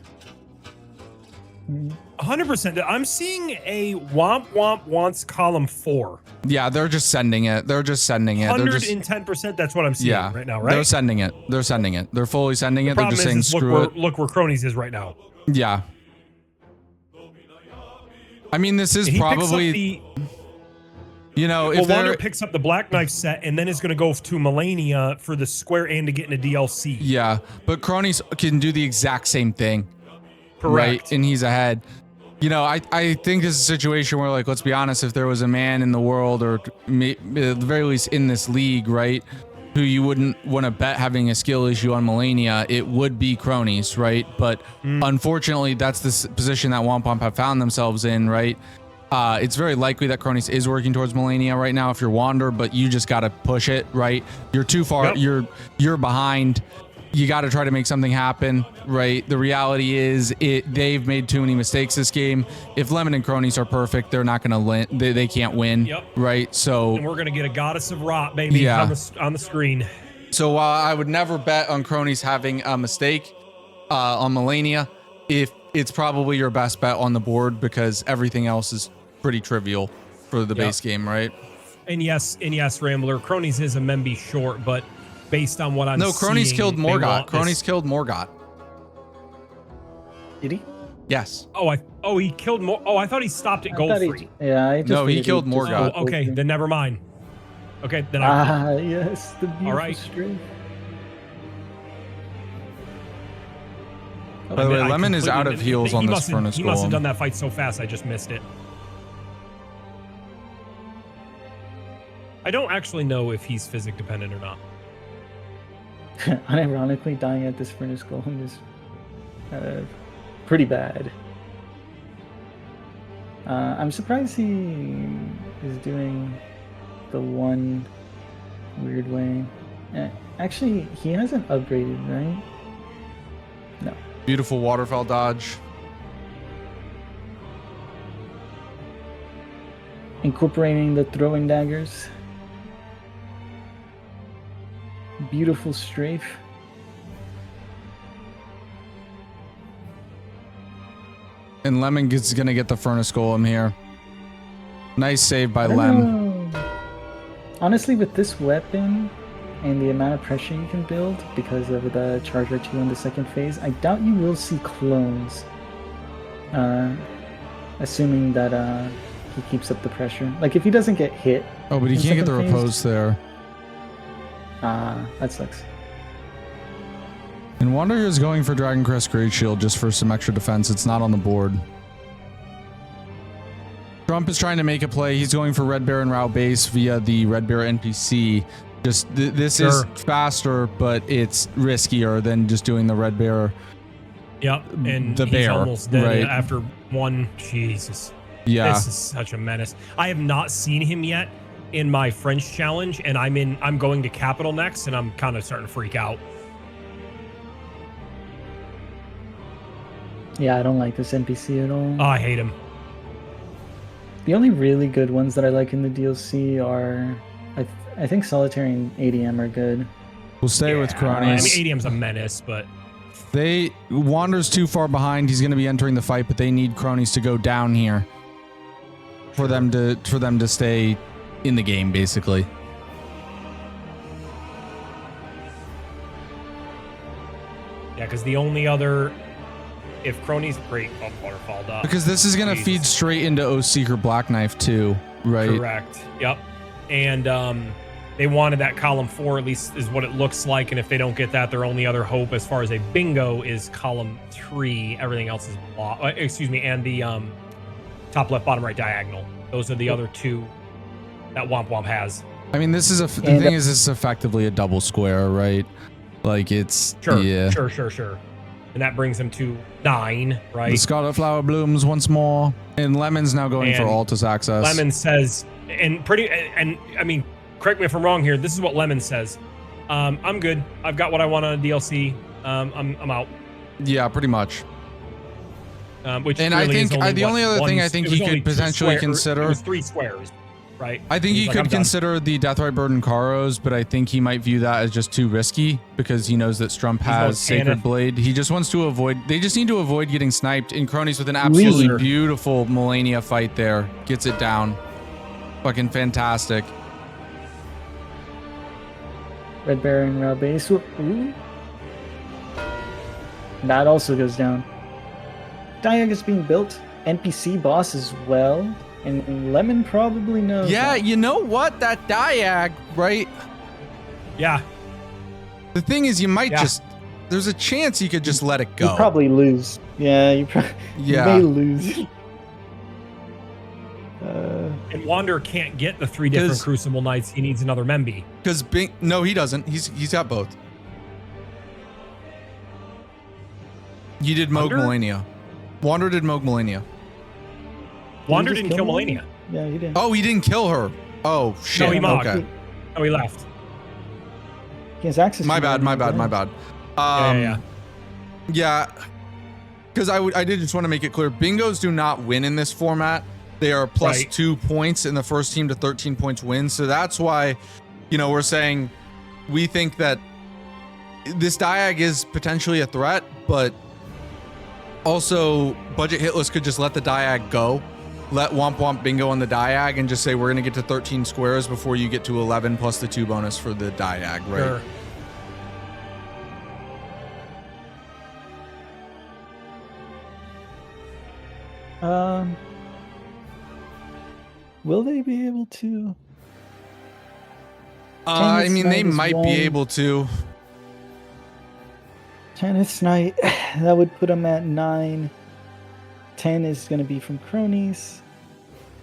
100%, I'm seeing a Womp Womp wants column 4. Yeah, they're just sending it. 110%. That's what I'm seeing right now, right? They're sending it. They're fully sending it. They're just saying, screw it. Look where Cronies is right now. Yeah. I mean, this is probably. If Wander picks up the Black Knife set and then is going to go to Melania for the square and to get into DLC. Yeah, but Cronies can do the exact same thing. Correct. Right? And he's ahead. I think this is a situation where, like, let's be honest, if there was a man in the world, or at the very least in this league, right, who you wouldn't want to bet having a skill issue on Melania, it would be Cronies, right? But unfortunately, that's the position that Womp Womp have found themselves in, right? It's very likely that Cronies is working towards Melania right now if you're Wander, but you just got to push it, right? You're too far. Yep. You're behind. You got to try to make something happen, right? The reality is they've made too many mistakes this game. If Lemon and Cronies are perfect, they're not going to win. They can't win, right? So, and we're going to get a Goddess of Rot, baby, on the screen. So while I would never bet on Cronies having a mistake on Melania, if it's probably your best bet on the board, because everything else is pretty trivial for the base game, right? And yes, Rambler, Cronies is a Memby short, but based on what I'm seeing... No, Cronies killed Morgott. Cronies killed Morgott. Did he? Yes. He killed I thought he stopped at gold free. He killed Morgott. Okay, then never mind. Okay, then yes, the beautiful strength. By the way, Lemon is out of heals on this Furnace Golem. He must have done that fight so fast, I just missed it. I don't actually know if he's physic dependent or not. Unironically, dying at this Furnace Golem is pretty bad. I'm surprised he is doing the one weird way. Actually, he hasn't upgraded, right? No. Beautiful waterfowl dodge. incorporating the throwing daggers. Beautiful strafe. And Lemon is going to get the Furnace Golem here. Nice save by Lem. Honestly, with this weapon and the amount of pressure you can build because of the Charger 2 in the second phase, I doubt you will see clones. Assuming that he keeps up the pressure. Like, if he doesn't get hit... Oh, but he can't get the repose there. That sucks. And Wanderer is going for Dragon Crest Great Shield just for some extra defense. It's not on the board. Trump is trying to make a play. He's going for Red Baron route base via the Red Bear NPC. Just this is faster, but it's riskier than just doing the Red Bear. Yep, and the he's bear, almost dead right? after one. Jesus. Yeah. This is such a menace. I have not seen him yet in my French challenge, and I'm going to Capital next, and I'm kind of starting to freak out. Yeah, I don't like this NPC at all. Oh, I hate him. The only really good ones that I like in the DLC are, I think Solitary and ADM are good. We'll stay with Cronies. I mean, ADM's a menace, but Wander's too far behind. He's going to be entering the fight, but they need Cronies to go down here for them to stay in the game, basically. Yeah, because the only other, if Cronies break, waterfall dot. Because this is going to feed straight into Oathseeker Black Knife too, right? Correct. Yep. And they wanted that column 4, at least is what it looks like. And if they don't get that, their only other hope as far as a bingo is column 3. Everything else is and the top left, bottom right diagonal. Those are the other 2 that Wamp has. I mean, this is the thing is, this is effectively a double square, right? Like it's sure. And that brings them to 9, right? The Scarlet Flower blooms once more, and Lemon's now going for Altus access. Lemon says, and I mean, correct me if I'm wrong here. This is what Lemon says. I'm good. I've got what I want on a DLC. I'm out. Yeah, pretty much. Which and really I think the only other thing I think he could potentially consider. It was 3 squares, right? I think he could consider the Deathrite Burden Karos, but I think he might view that as just too risky because he knows that Strump has Sacred Blade. He just wants to avoid. They just need to avoid getting sniped. And Cronies with an absolutely beautiful Melania fight there gets it down. Fucking fantastic. Red Baron route base. Ooh. That also goes down. Diag is being built. NPC boss as well. And Lemon probably knows. Yeah, that. You know what? That Diag, right? Yeah. The thing is, you might just... There's a chance you could just let it go. You probably lose. Yeah, you may lose. And Wander can't get the 3 different Crucible Knights. He needs another Memby. Because no, he doesn't. He's got both. You did Moog Melania. Wander did Moog Melania. Wander didn't kill Melania. Yeah, he did. Oh, he didn't kill her. Oh, shit. No, he mocked. Okay. Oh, he left. He has access my to bad. Yeah. Because I did just want to make it clear. Bingos do not win in this format. They are plus 2 points, and the first team to 13 points wins. So that's why, we're saying we think that this Diag is potentially a threat, but also Budget Hitless could just let the Diag go. Let Wamp Bingo on the Diag and just say we're going to get to 13 squares before you get to 11 plus the 2 bonus for the Diag, right? Sure. Will they be able to? I mean, they might be able to. Tennis Knight, that would put them at 9. 10 is going to be from Cronies,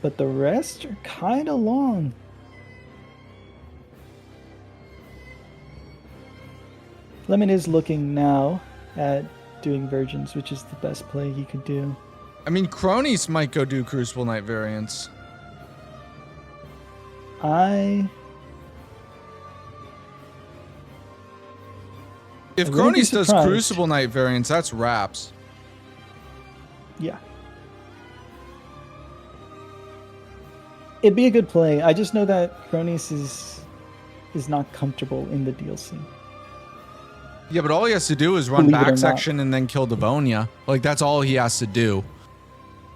but the rest are kind of long. Lemon is looking now at doing Virgins, which is the best play he could do. I mean, Cronies might go do Crucible Knight variants. If Cronies does Crucible Knight variants, that's wraps. Yeah. It'd be a good play. I just know that Cronus is not comfortable in the DLC. Yeah, but all he has to do is run back section and then kill Devonia. Like, that's all he has to do.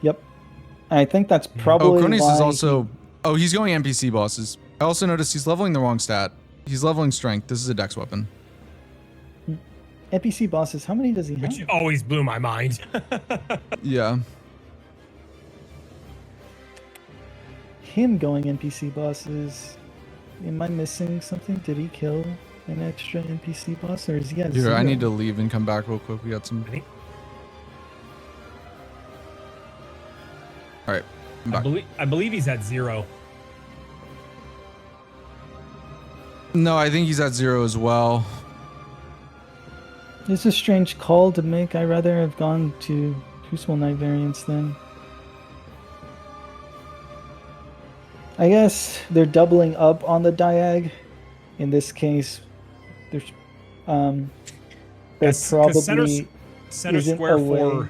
Yep. I think that's probably Cronus is also... Oh, he's going NPC bosses. I also noticed he's leveling the wrong stat. He's leveling strength. This is a dex weapon. NPC bosses, how many does he have? Which always blew my mind. Yeah. Him going NPC bosses. Am I missing something? Did he kill an extra NPC boss, or is he at Here, zero? I need to leave and come back real quick. We got some... All right. I'm back. I believe he's at 0. No, I think he's at 0 as well. It's a strange call to make. I'd rather have gone to Crucible Knight variants then. I guess they're doubling up on the diag. In this case, there's probably center square for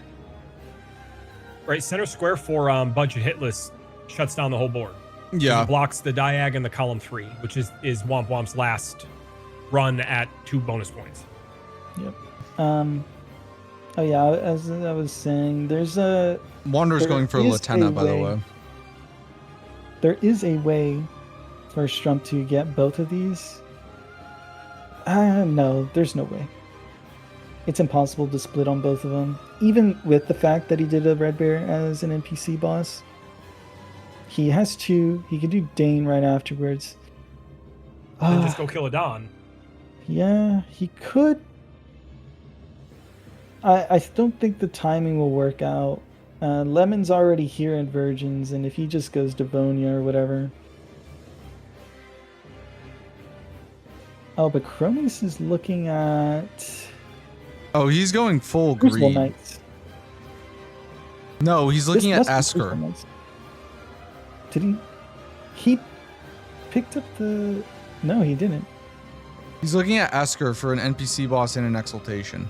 right. Center square for budget hitless shuts down the whole board. Yeah, it blocks the diag and the column 3, which is Wamp Wamp's last run at 2 bonus points. Yep. Oh yeah, as I was saying, there's a Wanderer's going for Latenna, by the way. There is a way for Strump to get both of these. No, there's no way. It's impossible to split on both of them. Even with the fact that he did a Red Bear as an NPC boss, he has to. He could do Dane right afterwards. And just go kill a Don. Yeah, he could. I don't think the timing will work out. Lemon's already here in Virgins, and if he just goes Devonia or whatever. Oh, but Cronus is looking at... Oh, he's going full Crucible greed. Knights. No, he's looking at Esker. Did he? He picked up the... No, he didn't. He's looking at Esker for an NPC boss and an exaltation.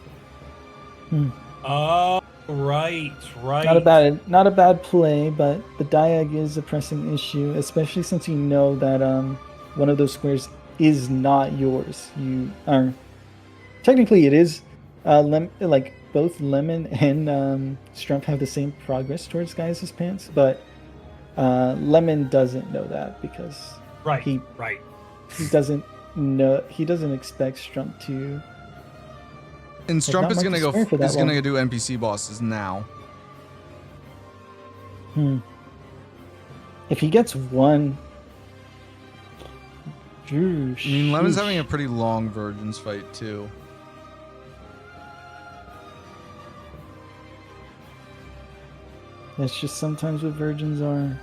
Oh, right. Not a bad play, but the diag is a pressing issue, especially since you know that one of those squares is not yours. You are technically it is. Like both Lemon and Strump have the same progress towards Gaius' pants, but Lemon doesn't know that because he doesn't know. He doesn't expect Strump to. And Strump is gonna go. Is gonna do NPC bosses now. If he gets one. I mean, Lemon's having a pretty long Virgins fight too. That's just sometimes what Virgins are.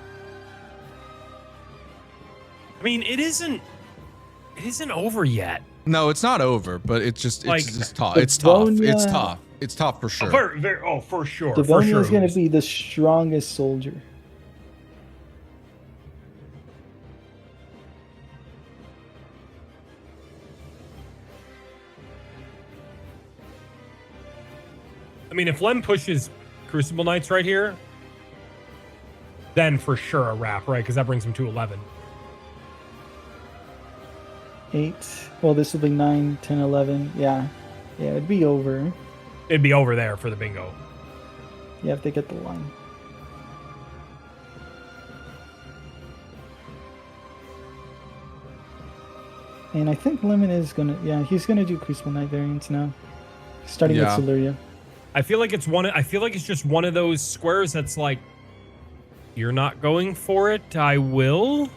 I mean, it isn't over yet. No, it's not over, but it's just like, tough. It's tough. It's tough. It's tough for sure. For sure. Devonia is going to be the strongest soldier. I mean, if Lem pushes Crucible Knights right here, then for sure a wrap, right? Because that brings him to 11. 8. Well, this will be 9, 10, 11. Yeah, it'd be over. It'd be over there for the bingo. Yeah, if they get the line. And I think Lemon is gonna. Yeah, he's gonna do Crucible Knight variants now, starting with Siluria. I feel like it's just one of those squares that's like, you're not going for it. I will.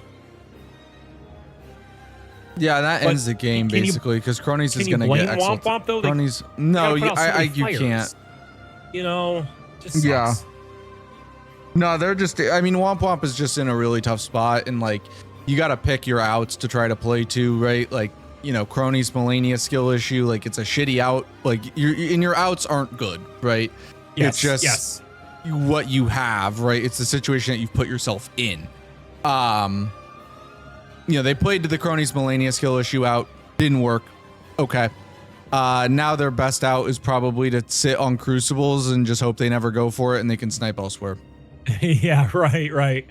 Yeah, that ends the game basically because Cronies is going to get Wamp Wamp though. Cronies, no, you can't. You know, just sucks. No, they're just. I mean, Wamp Wamp is just in a really tough spot, and like, you got to pick your outs to try to play too, right? Like, you know, Cronies Melania skill issue. Like, it's a shitty out. Like, your outs aren't good, right? Yes, it's just what you have, right? It's the situation that you've put yourself in. You know, they played to the Cronies Melania skill issue out. Didn't work. Okay. Now their best out is probably to sit on Crucibles and just hope they never go for it and they can snipe elsewhere. Yeah, right.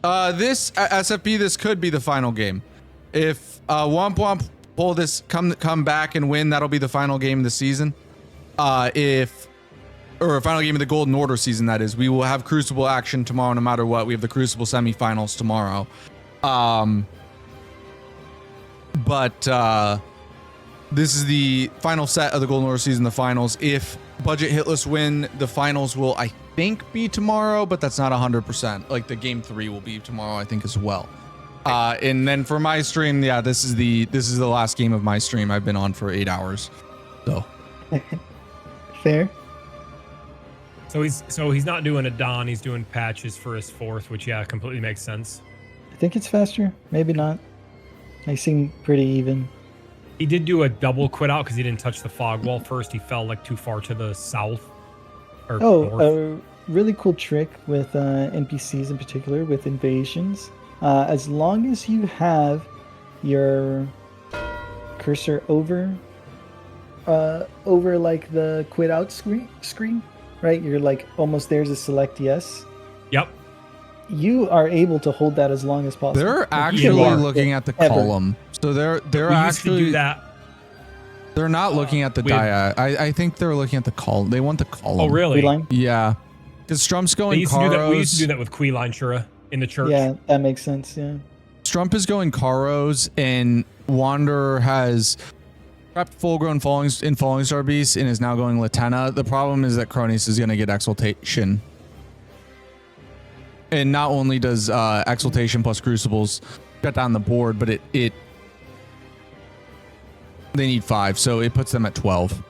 This SFB, this could be the final game. If Wamp Wamp pull this, come back and win, that'll be the final game of the season. Or final game of the Golden Order season, that is. We will have Crucible action tomorrow no matter what. We have the Crucible semifinals tomorrow. But this is the final set of the Golden Order season, the finals. If Budget Hitless win, the finals will, I think, be tomorrow, but that's not 100%. Like, the game 3 will be tomorrow, I think, as well. And then for my stream, yeah, this is the last game of my stream. I've been on for 8 hours. So fair. So he's not doing a Dawn, he's doing patches for his 4th, which yeah, completely makes sense. I think it's faster, maybe not. They seem pretty even. He did do a double quit out because he didn't touch the fog wall first. He fell like too far to the south. Or north. A really cool trick with NPCs in particular, with invasions. As long as you have your cursor over like the quit out screen, right? You're like almost there to select yes. Yep. You are able to hold that as long as possible. They're actually looking at the column. So they're actually do that. They're not looking at the dia. I think they're looking at the column. They want the column. Oh really? Yeah. Because Strump's going We used to do that with Queeline Shura in the church. Yeah, that makes sense. Yeah. Strump is going Karos, and Wanderer has prepped full-grown Falling Star Beast and is now going Latenna. The problem is that Cronus is going to get Exaltation. And not only does Exaltation plus Crucibles cut down the board, but they need 5, so it puts them at 12.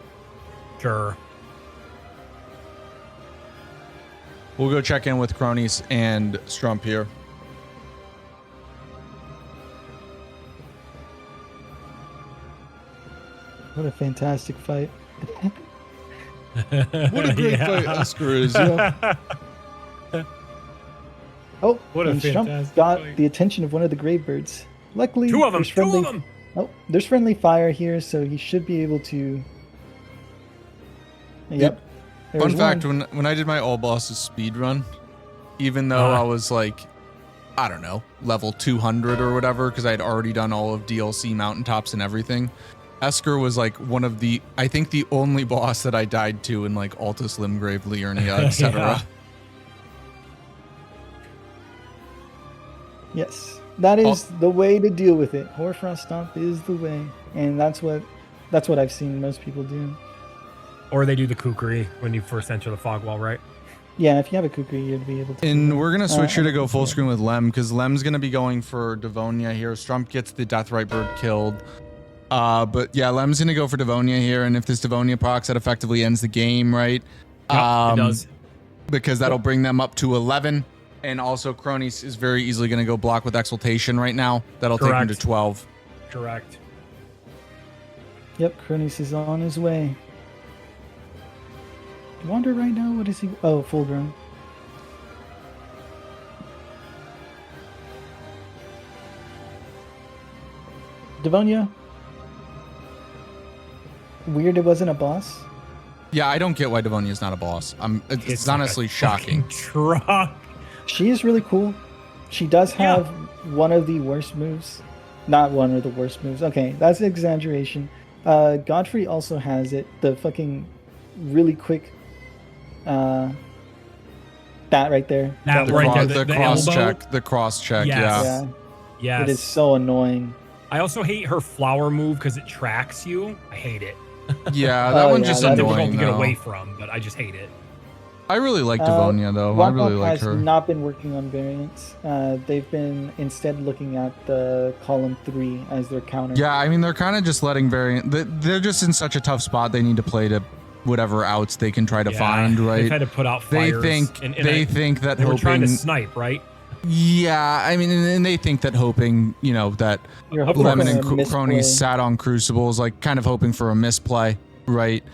Sure. We'll go check in with Cronus and Strump here. What a fantastic fight. What a great fight Esker is. Yeah. Oh, what a and Strump fantastic got fight. The attention of one of the Gravebirds. Luckily, Two of them. Oh, there's friendly fire here, so he should be able to. Yep. Fun fact: when I did my all bosses speed run, even though I was like, I don't know, level 200 or whatever, because I had already done all of DLC mountaintops and everything, Esker was like one of the, I think the only boss that I died to in like Altus, Limgrave, Liurnia, etc. Yeah. Yes, that is the way to deal with it. Hoarfrost Stomp is the way, and that's what I've seen most people do. Or they do the kukri when you first enter the fog wall, right? Yeah, if you have a kukri, you'd be able to. And we're gonna switch here to go full screen with Lem, because Lem's gonna be going for Devonia here. Strump gets the Deathrite Bird killed. But yeah, Lem's gonna go for Devonia here, and if this Devonia procs, that effectively ends the game, right? Yep, it does. Because that'll bring them up to 11. And also, Cronus is very easily going to go block with Exaltation right now. That'll take him to 12. Correct. Yep, Cronus is on his way. Wander right now? What is he? Oh, full grown. Devonia. Weird it wasn't a boss. Yeah, I don't get why Devonia is not a boss. It's honestly like shocking. Truck. She is really cool. She does have one of the worst moves. Not one of the worst moves. Okay, that's an exaggeration. Godfrey also has it. The fucking really quick that right there. That the right there. The cross check. The cross check, Yes. yeah. Yes. It is so annoying. I also hate her flower move because it tracks you. I hate it. Yeah, that one's just It's difficult annoying, to get though. away from, but I just hate it. I really like Devonia, though. I really like her. has not been working on variants. They've been instead looking at the column 3 as their counter. Yeah, I mean, they're kind of just letting variant. They're just in such a tough spot. They need to play to whatever outs they can try to find, right? They've had to put out fires. They think that they were hoping, trying to snipe, right? Yeah, I mean, and they think that hoping, that Lemon and Cronies sat on Crucibles, like kind of hoping for a misplay, right?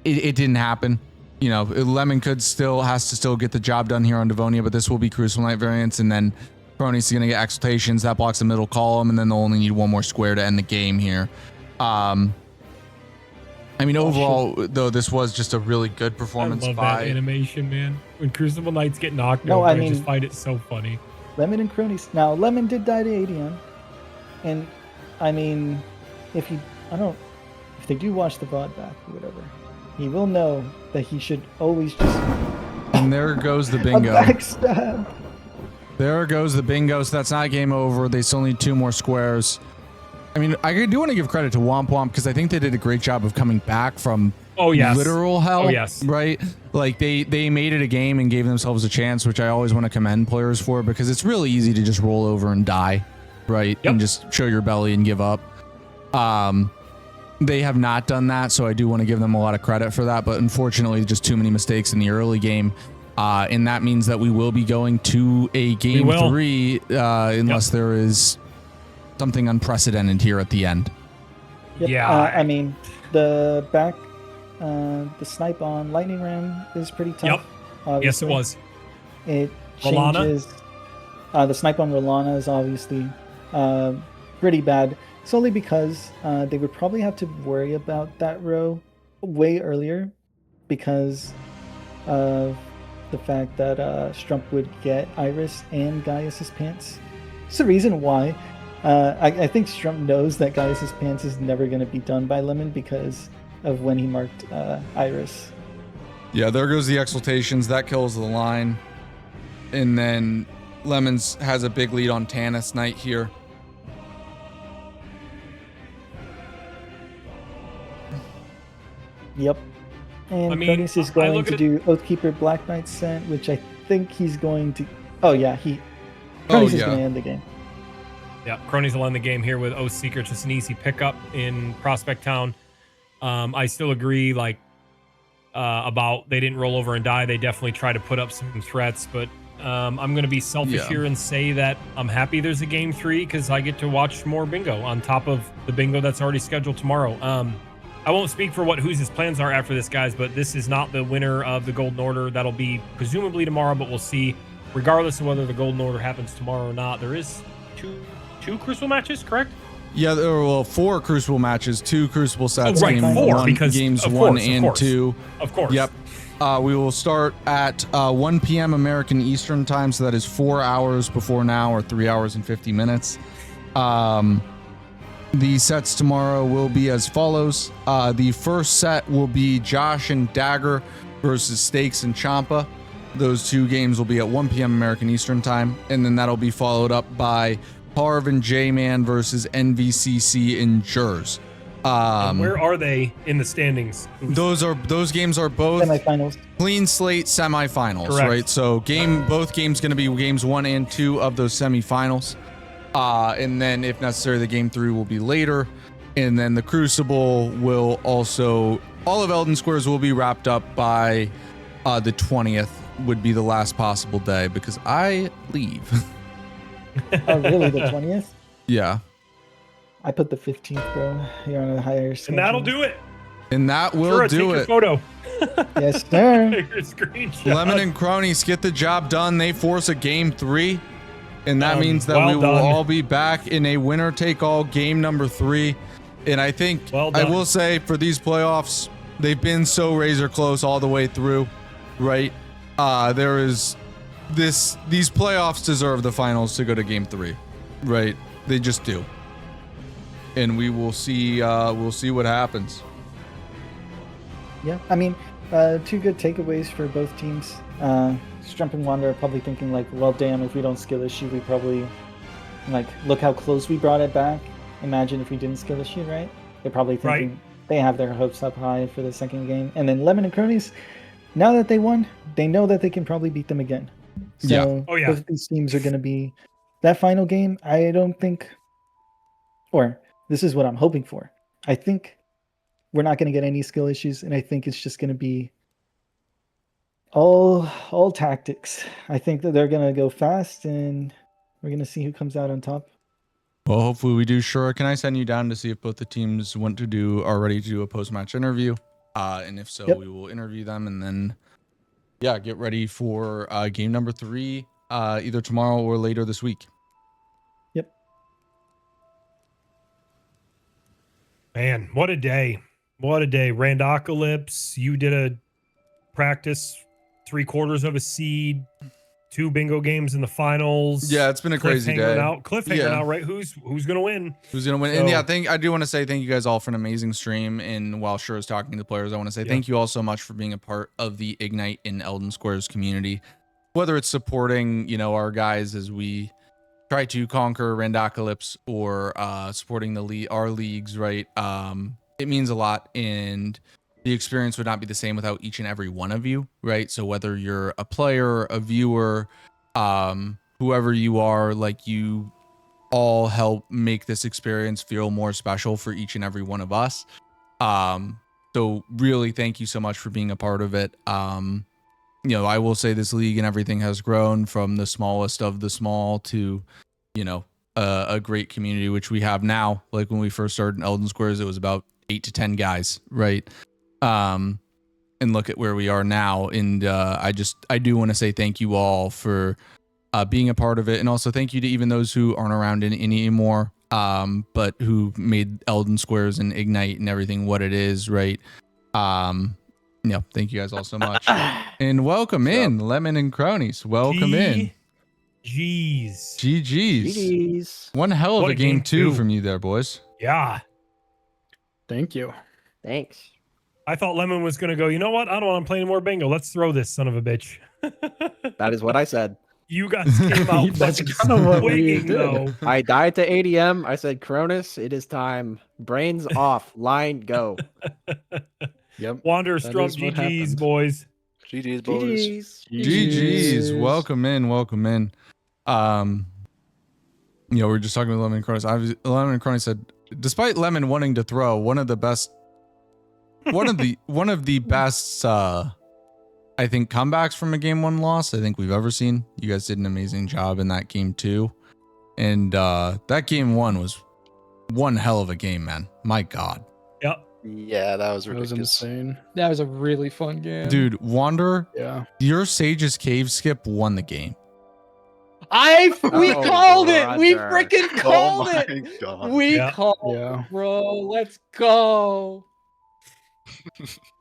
It didn't happen. Lemon has to still get the job done here on Devonia, but this will be Crucible Knight variants, and then Cronies is going to get Exaltations. That blocks the middle column, and then they'll only need one more square to end the game here. Overall, though, this was just a really good performance I love by... that animation, man. When Crucible Knights get knocked No, over, I I mean- just find it so funny. Lemon and Cronies. Now, Lemon did die to ADM. And, I mean, if they do watch the VOD back or whatever, he will know that he should always just... And there goes the bingo. A backstab. There goes the bingo, so that's not game over. They still need 2 more squares. I mean, I do want to give credit to Wamp because I think they did a great job of coming back from literal hell. Oh, yes. Right? Like, they made it a game and gave themselves a chance, which I always want to commend players for, because it's really easy to just roll over and die, right? Yep. And just show your belly and give up. They have not done that, so I do want to give them a lot of credit for that, but unfortunately, just too many mistakes in the early game. And that means that we will be going to a game 3 unless there is something unprecedented here at the end. Yep. Yeah. I mean, the snipe on Lightning Ram is pretty tough. Yep. Obviously. Yes, it was. It Rolana? changes. The snipe on Rolana is obviously pretty bad, solely because they would probably have to worry about that row way earlier because of the fact that Strump would get Iris and Gaius's pants. It's the reason why. I think Strump knows that Gaius's pants is never going to be done by Lemon because of when he marked Iris. Yeah, there goes the exaltations. That kills the line. And then Lemons has a big lead on Tannis Knight here. Yep. And Cronus is going to do Oathkeeper Black Knight Scent, which I think he's going to... Oh, yeah. Cronus is going to end the game. Yeah, Cronies will end the game here with Oathseeker. Just an easy pickup in Prospect Town. I still agree, about they didn't roll over and die. They definitely try to put up some threats, but I'm going to be selfish here and say that I'm happy there's a game 3 because I get to watch more bingo on top of the bingo that's already scheduled tomorrow. I won't speak for what whose plans are after this, guys, but this is not the winner of the Golden Order. That'll be presumably tomorrow, but we'll see. Regardless of whether the Golden Order happens tomorrow or not, there is two Crucible matches, correct? Yeah, there were 4 Crucible matches, 2 Crucible sets. Oh, right, game 4 one, because games of 1 course, and 2. Of course. Yep. We will start at 1 p.m. American Eastern time, so that is 4 hours before now, or 3 hours and 50 minutes. The sets tomorrow will be as follows. The first set will be Josh and Dagger versus Stakes and Champa. Those 2 games will be at 1 p.m. American Eastern time, and then that'll be followed up by Harv and J-Man versus NVCC and Jers. And where are they in the standings? Those games are both semifinals. Clean slate semifinals, correct. right? So both games going to be games 1 and 2 of those semifinals. And then if necessary, the game 3 will be later. And then the Crucible will also, all of Elden Squares will be wrapped up by the 20th would be the last possible day because I leave. Oh, really? The 20th? Yeah. I put the 15th, bro. You're on a higher schedule. And that'll do it. And that will do take it. Your photo. Yes, sir. Take your screenshot. Lemon and Cronies get the job done. They force a game 3. And that means that well we will done. all be back in a winner-take-all game number 3. And I think, I will say, for these playoffs, they've been so razor close all the way through, right? These playoffs deserve the finals to go to game 3, right? They just do. And we will see, we'll see what happens. Yeah, I mean, 2 good takeaways for both teams. Strump and Wanda are probably thinking well, damn, if we don't skill issue, we probably, look how close we brought it back. Imagine if we didn't skill issue, right? They're probably thinking they have their hopes up high for the second game. And then Lemon and Cronies, now that they won, they know that they can probably beat them again. So both these teams are going to be that final game. I don't think, or this is what I'm hoping for. I think we're not going to get any skill issues, and I think it's just going to be all tactics. I think that they're going to go fast, and we're going to see who comes out on top. Well, hopefully we do. Sure. Can I send you down to see if both the teams are ready to do a post-match interview? And if so, we will interview them and then, get ready for game number 3, either tomorrow or later this week. Yep. Man, what a day. What a day. Randocalypse, you did a practice 3/4 of a seed. 2 bingo games in the finals. Yeah, it's been a crazy day. Cliffhanger now, right? Who's gonna win? Who's gonna win? So, and yeah, I do want to say thank you guys all for an amazing stream. And while Sure is talking to the players, I want to say thank you all so much for being a part of the Ignite in Elden Squares community. Whether it's supporting, our guys as we try to conquer Randocalypse or supporting our leagues, right? It means a lot, and the experience would not be the same without each and every one of you, right? So whether you're a player, a viewer, whoever you are, like, you all help make this experience feel more special for each and every one of us. So really thank you so much for being a part of it. I will say this league and everything has grown from the smallest of the small to, a great community, which we have now. Like when we first started in Elden Squares, it was about 8 to 10 guys, right? And look at where we are now. And I do want to say thank you all for being a part of it. And also thank you to even those who aren't around anymore, but who made Elden Squares and Ignite and everything what it is, right? Thank you guys all so much. And welcome in, Lemon and Cronies. Welcome in. GG's. One hell of a game two from you there, boys. Yeah. Thank you. Thanks. I thought Lemon was going to go, you know what? I don't want to play any more bingo. Let's throw this son of a bitch. That is what I said. You guys came out That's kind of what we did. though. I died to ADM. I said, Cronus, it is time. Brains off. Line, go. Yep. Wander, Strump, GG's, boys. GG's, boys. GG's. Welcome in. We were just talking with Lemon and Cronus. Lemon and Cronus said, despite Lemon wanting to throw, one of the best, I think, comebacks from a game 1 loss I think we've ever seen. You guys did an amazing job in that game 2. And that game 1 was one hell of a game, man. My God. Yep. Yeah, that was ridiculous. That was insane. That was a really fun game. Dude, Wander, Yeah. your Sage's Cave skip won the game. We called it. We freaking called Oh my it. God. We Yeah. called Yeah. it, bro. Let's go.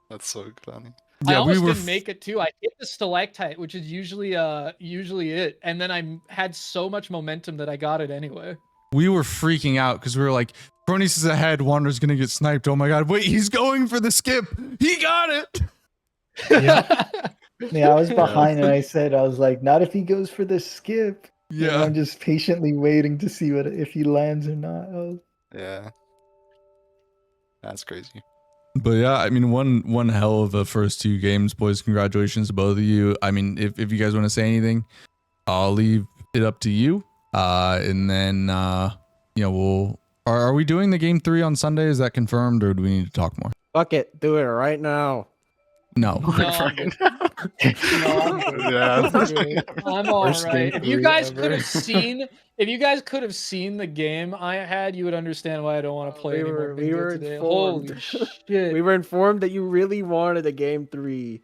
That's so funny. I Yeah, almost didn't make it too. I hit the stalactite, which is usually it, and then I had so much momentum that I got it anyway. We were freaking out because we were like, Cronus is ahead. Wander's going to get sniped. Oh my God. Wait, he's going for the skip. He got it. Yeah, I was behind and I was like, not if he goes for the skip. Yeah. And I'm just patiently waiting to see if he lands or not. Yeah. That's crazy. But yeah, I mean, one hell of a first 2 games, boys. Congratulations to both of you. I mean, if you guys want to say anything, I'll leave it up to you. And then, are we doing the game 3 on Sunday? Is that confirmed, or do we need to talk more? Fuck it. Do it right now. No. No, I'm good. Yeah. I'm all Worst right. game If you three guys ever. could have seen the game I had, you would understand why I don't want to play anymore. We were today. informed. Holy shit! We were informed that you really wanted a game 3.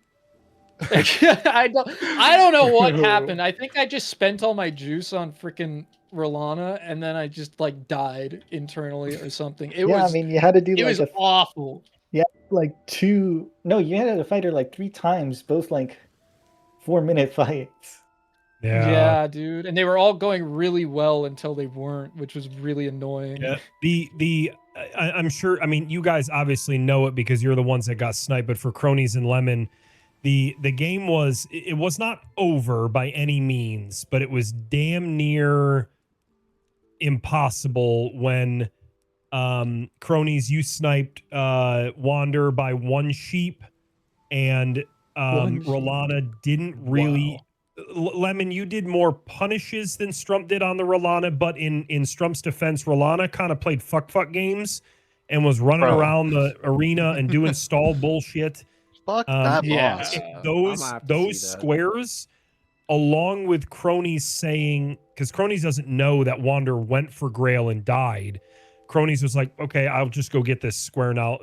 I don't know what happened. I think I just spent all my juice on freaking Rolana, and then I just died internally or something. You had to do it was awful. Yeah, you had to fight her 3 times, both 4-minute fights. Yeah, dude. And they were all going really well until they weren't, which was really annoying. Yeah. I'm sure, I mean, you guys obviously know it because you're the ones that got sniped, but for Cronies and Lemon, the game was not over by any means, but it was damn near impossible when Cronies, you sniped Wander by 1 sheep, and Rolana didn't really. Wow. Lemon, you did more punishes than Strump did on the Rolana, but in Strump's defense, Rolana kind of played fuck games and was running around the arena and doing stall bullshit. Fuck that boss. Those squares, along with Cronies saying, because Cronies doesn't know that Wander went for Grail and died. Cronies was like, okay, I'll just go get this square now.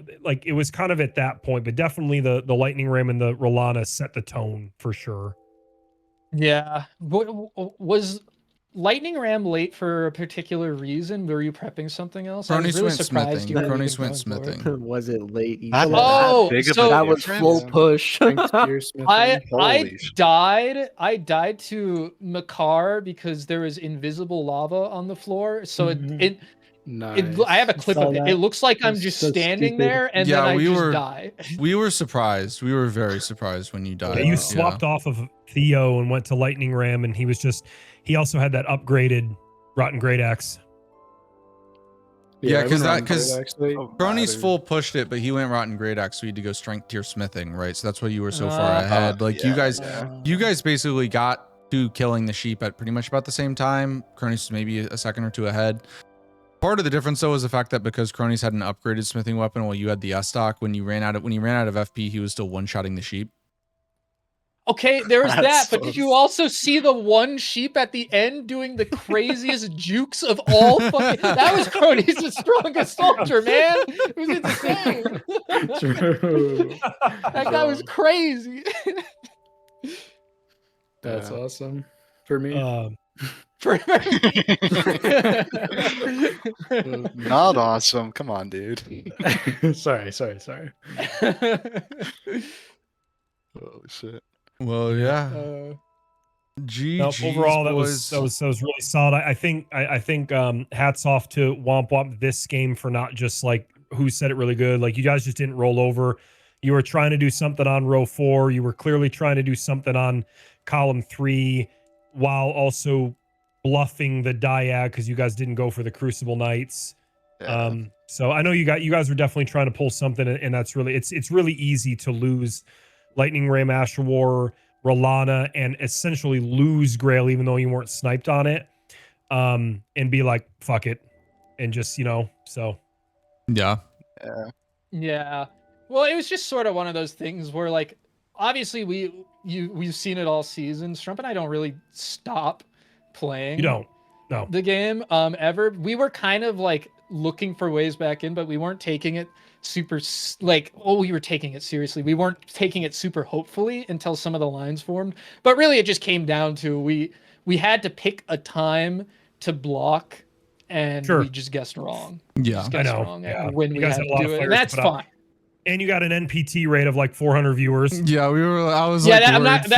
It was kind of at that point, but definitely the Lightning Ram and the Rolana set the tone for sure. Yeah. Was Lightning Ram late for a particular reason? Were you prepping something else? I was Cronies really went surprised smithing. you weren't Cronies even went going for it. smithing. Was it late? That- Oh, big of a so that was difference? full push. Thanks to your smithing. I Holy shit. died to Makar because there was invisible lava on the floor. So Mhm. Nice. I have a clip Saw of it. that. It looks like I'm It's just so standing stupid. there and Yeah, then I we just were- die. We were surprised. We were very surprised when you died. Yeah, you swapped off of Theo and went to Lightning Ram, and he also had that upgraded Rotten Great Axe. Yeah, I because went around because for it, actually. Cronies full pushed it, but he went Rotten Great Axe, so you had to go strength tier smithing, right? So that's why you were so far ahead. Like you guys basically got to killing the sheep at pretty much about the same time. Cronies was maybe a second or two ahead. Part of the difference though is the fact that because Cronies had an upgraded smithing weapon while you had the S stock, when you ran out of FP, he was still one-shotting the sheep. Okay, there was That's that, but so did you also see the one sheep at the end doing the craziest jukes of all fucking? That was Cronies' strongest soldier, man. It was insane. True. That guy was crazy. That's awesome for me. Not awesome. Come on, dude. sorry. Holy shit. Well, yeah. Overall, that was really solid. I think hats off to Wamp this game for not just like who said it really good. Like you guys just didn't roll over. You were trying to do something on row 4. You were clearly trying to do something on column 3, while also bluffing the Diag because you guys didn't go for the Crucible Knights. Yeah. So I know you guys were definitely trying to pull something, and that's really it's really easy to lose Lightning Ram, Asher War, Rolana, and essentially lose Grail even though you weren't sniped on it, and be like fuck it, and just so Yeah. Yeah. Well, it was just sort of one of those things where, like, obviously we've seen it all season. Strump and I don't really stop playing. You don't. No. The game ever. We were kind of like looking for ways back in, but we weren't taking it super we were taking it seriously. We weren't taking it super hopefully until some of the lines formed. But really, it just came down to we had to pick a time to block. And we just guessed wrong. Yeah, I know. When you guys had a lot of flares, that's fine. And you got an NPT rate of like 400 viewers. Yeah, I was yeah, like, I'm not.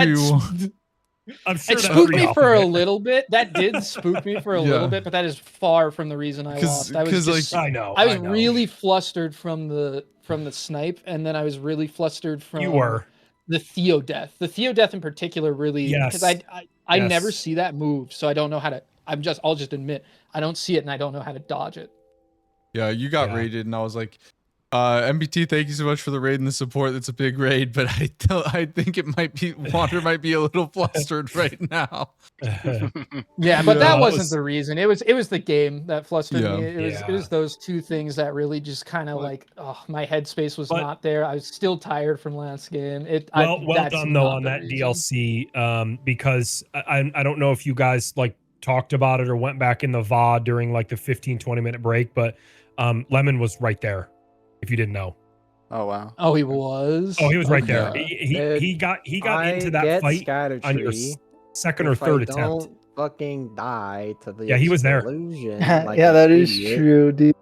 I'm sure it spooked me for a little bit. That did spook me for a little bit, but that is far from the reason I lost. I was just, I was really flustered from the snipe, and then I was really flustered from the Theo death. The Theo death in particular really because I never see that move, so I don't know how to. I'll just admit I don't see it and I don't know how to dodge it. Yeah, you got raided, and I was like, MBT, thank you so much for the raid and the support. That's a big raid, but I think it might be Wander might be a little flustered right now. Yeah, but that wasn't the reason. It was the game that flustered me. It was those two things that really just kind of like, my headspace was not there. I was still tired from last game. Well done though on that DLC, because I don't know if you guys like talked about it or went back in the VOD during like the 15-20 minute break, but Lemon was right there. If you didn't know. Oh wow. Oh, he was. Oh, he was right there. He got into that fight on your second or third attempt. Don't fucking die to the he was there. Like yeah, that is true, dude.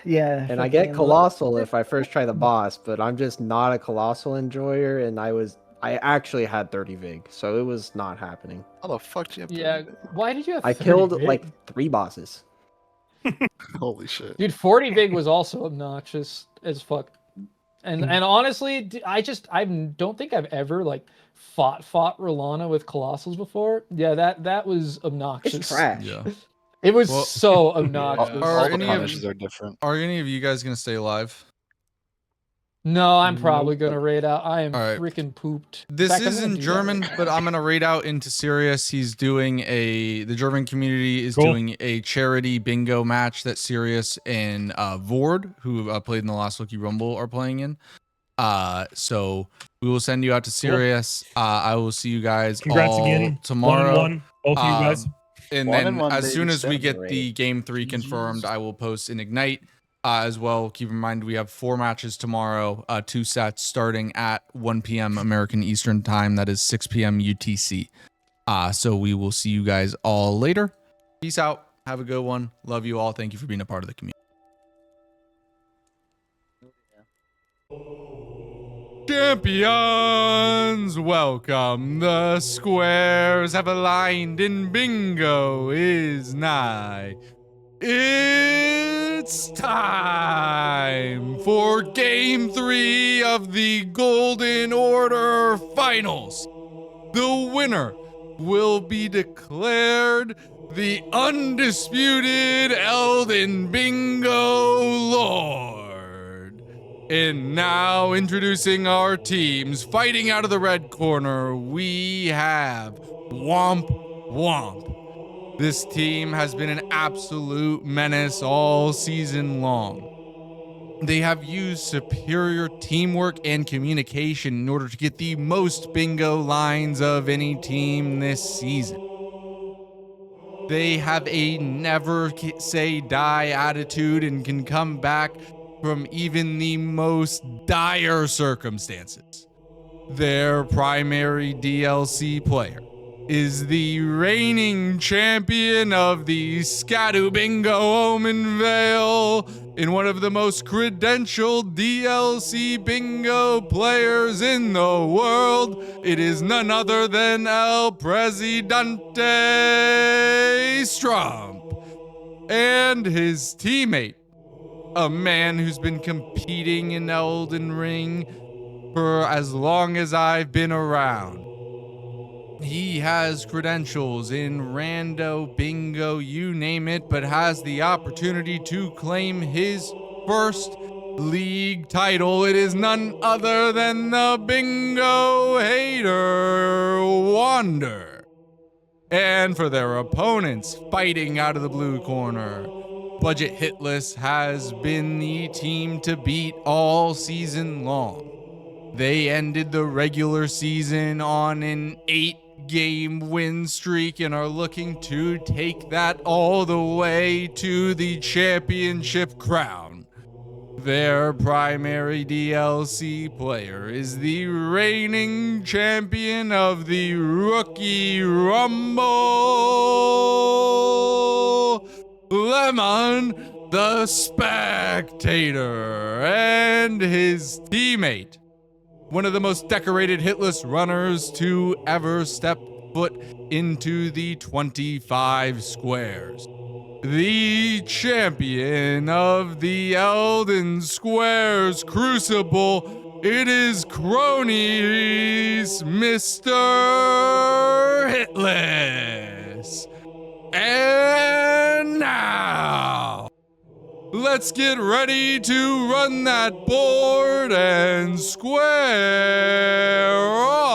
Yeah. And I get Colossal if I first try the boss, but I'm just not a Colossal enjoyer, and I actually had 30 vig, so it was not happening. How the fuck did you have 30 vig? Why did you have 30 I killed vig? like 3 bosses. Holy shit. Dude, 40 vig was also obnoxious as fuck. And honestly, I don't think I've ever like fought Rolana with Colossals before. Yeah, that was obnoxious. It's trash. Yeah. It was so obnoxious. All the punishes are different. Are any of you guys gonna stay alive? No, I'm probably gonna raid out. I am freaking pooped. This is in German, but I'm gonna raid out into Sirius. He's doing the German community is doing a charity bingo match that Sirius and Vord, who played in the last Lucky Rumble, are playing in. So we will send you out to Sirius. I will see you guys all again tomorrow. 1-1, both of you guys. And then as soon as we get the game 3 confirmed, I will post an Ignite. As well, keep in mind we have 4 matches tomorrow, 2 sets starting at 1 p.m. American Eastern Time. That is 6 p.m. UTC. So we will see you guys all later. Peace out. Have a good one. Love you all. Thank you for being a part of the community. Champions, welcome. The squares have aligned and bingo is nigh. It's time for Game 3 of the Golden Order Finals. The winner will be declared the undisputed Elden Bingo Lord. And now introducing our teams. Fighting out of the red corner, we have Wamp Wamp. This team has been an absolute menace all season long. They have used superior teamwork and communication in order to get the most bingo lines of any team this season. They have a never say die attitude and can come back from even the most dire circumstances. Their primary DLC player is the reigning champion of the Scadu Bingo Omen Vale and one of the most credentialed DLC bingo players in the world. It is none other than El Presidente Strump and his teammate, a man who's been competing in Elden Ring for as long as I've been around. He has credentials in rando, bingo, you name it, but has the opportunity to claim his first league title. It is none other than the Bingo Hater Wander. And for their opponents, fighting out of the blue corner, Budget Hitless has been the team to beat all season long. They ended the regular season on an 8-game win streak and are looking to take that all the way to the championship crown. Their primary DLC player is the reigning champion of the Rookie Rumble, Lemon the Spectator, and his teammate, one of the most decorated hitless runners to ever step foot into the 25 squares. The champion of the Elden Squares Crucible, it is Cronies, Mr. Hitless. And now, let's get ready to run that board and square off.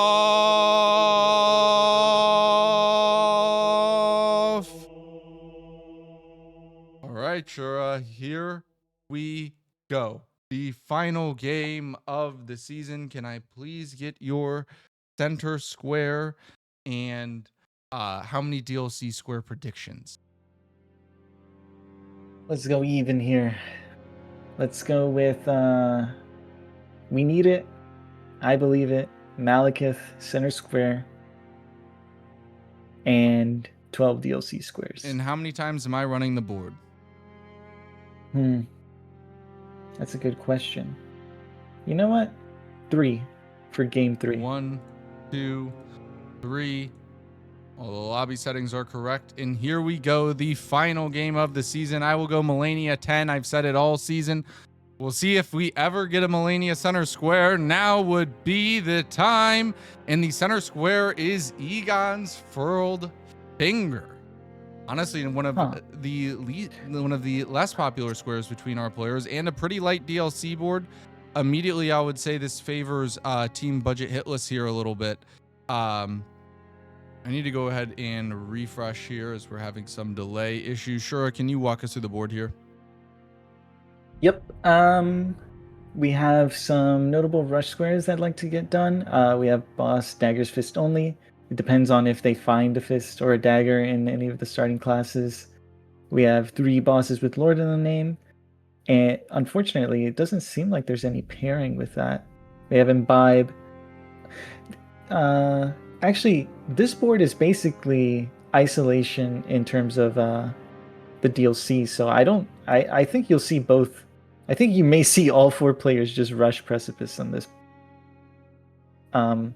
All right, Shura, here we go. The final game of the season. Can I please get your center square and how many DLC square predictions? Let's go even here. Let's go with We Need It, I Believe It, Malekith, center square, and 12 DLC squares. And how many times am I running the board? That's a good question. You know what? 3 for game 3. 1, 2, 3. All the lobby settings are correct. And here we go, the final game of the season. I will go Melania 10. I've said it all season. We'll see if we ever get a Melania center square. Now would be the time. And the center square is Egon's Furled Finger. Honestly, one of the less popular squares between our players and a pretty light DLC board. Immediately, I would say this favors Team Budget Hitless here a little bit. I need to go ahead and refresh here as we're having some delay issues. Shura, can you walk us through the board here? Yep. We have some notable rush squares I'd like to get done. We have boss, daggers, fist only. It depends on if they find a fist or a dagger in any of the starting classes. We have 3 bosses with Lord in the name. And unfortunately, it doesn't seem like there's any pairing with that. We have Imbibe. actually, this board is basically isolation in terms of the DLC. So I think you'll see both. I think you may see all 4 players just rush Precipice on this. I'm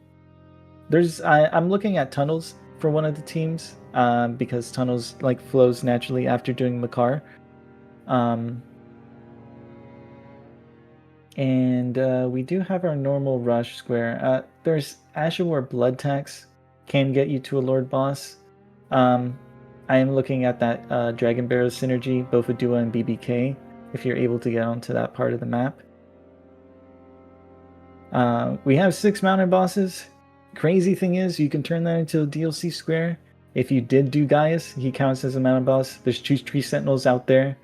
looking at Tunnels for one of the teams because Tunnels like flows naturally after doing Makar. And we do have our normal rush square. There's Ashewar Blood Tax can get you to a Lord boss. I am looking at that Dragon Barrow synergy, both with Dua and BBK, if you're able to get onto that part of the map. We have 6 mountain bosses. Crazy thing is, you can turn that into a DLC square. If you did do Gaius, he counts as a mountain boss. There's 2 tree sentinels out there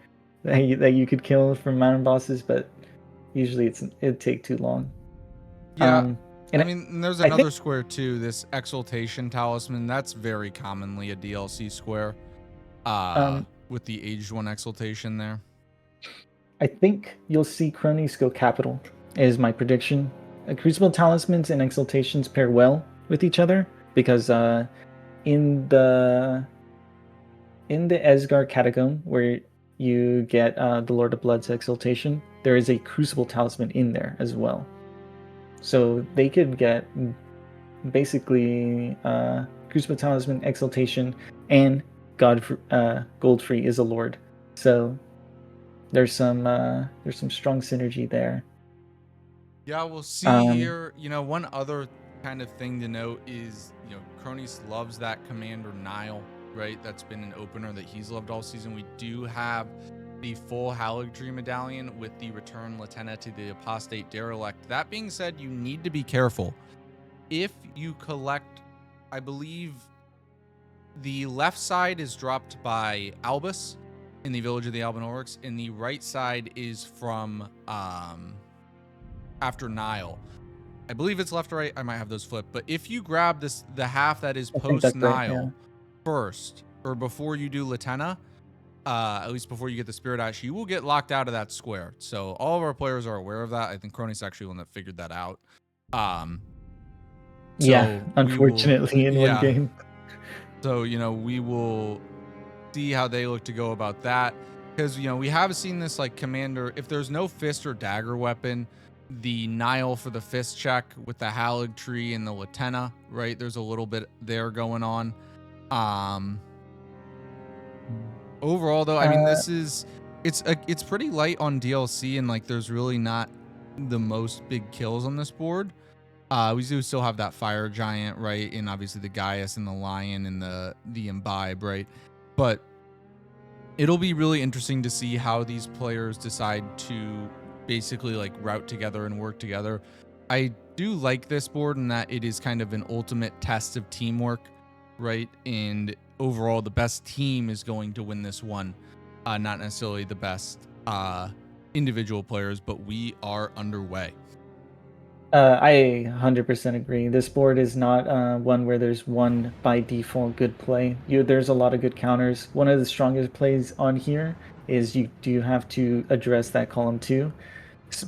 that you could kill from mountain bosses, but usually it'd take too long. Yeah, I mean, there's another square too, this Exaltation Talisman. That's very commonly a DLC square with the Aged One Exaltation there. I think you'll see cronies go capital, is my prediction. Crucible Talismans and Exaltations pair well with each other because in the Esgar Catacomb, where you get the Lord of Blood's Exaltation, there is a Crucible Talisman in there as well. So they could get basically Crucible Talisman, Exaltation, and Goldfree is a Lord. So there's some strong synergy there. Yeah, we'll see here. One other kind of thing to note is, Cronus loves that Commander Nile, right? That's been an opener that he's loved all season. We do have the full Haligtree medallion with the return Latenna to the Apostate Derelict. That being said, you need to be careful. If you collect, I believe the left side is dropped by Albus in the Village of the Albinorics, and the right side is from after Nile. I believe it's left or right. I might have those flipped. But if you grab the half that is post Nile first, or before you do Latenna, at least before you get the Spirit Ash, you will get locked out of that square. So all of our players are aware of that. I think Cronus actually one that figured that out. Unfortunately, in one game. So, we will see how they look to go about that. Because, we have seen this like commander, if there's no fist or dagger weapon, the Nile for the fist check with the Haligtree and the Latenna, right? There's a little bit there going on. Overall, though, I mean, it's pretty light on DLC, and like there's really not the most big kills on this board. We do still have that Fire Giant, right? And obviously the Gaius and the Lion and the Imbibe, right? But it'll be really interesting to see how these players decide to basically like route together and work together. I do like this board in that it is kind of an ultimate test of teamwork, right? And overall, the best team is going to win this one, not necessarily the best individual players, but we are underway. I 100% agree. This board is not one where there's one by default good play. There's a lot of good counters. One of the strongest plays on here is you do have to address that column 2.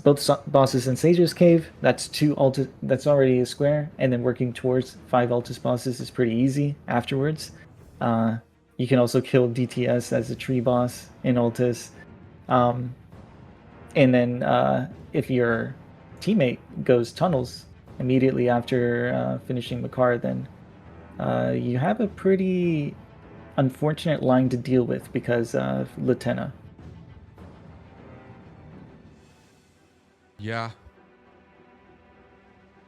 Both bosses in Sage's Cave, that's 2 Altus, that's already a square, and then working towards 5 Altus bosses is pretty easy afterwards. You can also kill DTS as a tree boss in Altus. And then if your teammate goes tunnels immediately after finishing Makar, then you have a pretty unfortunate line to deal with because of Latenna. Yeah.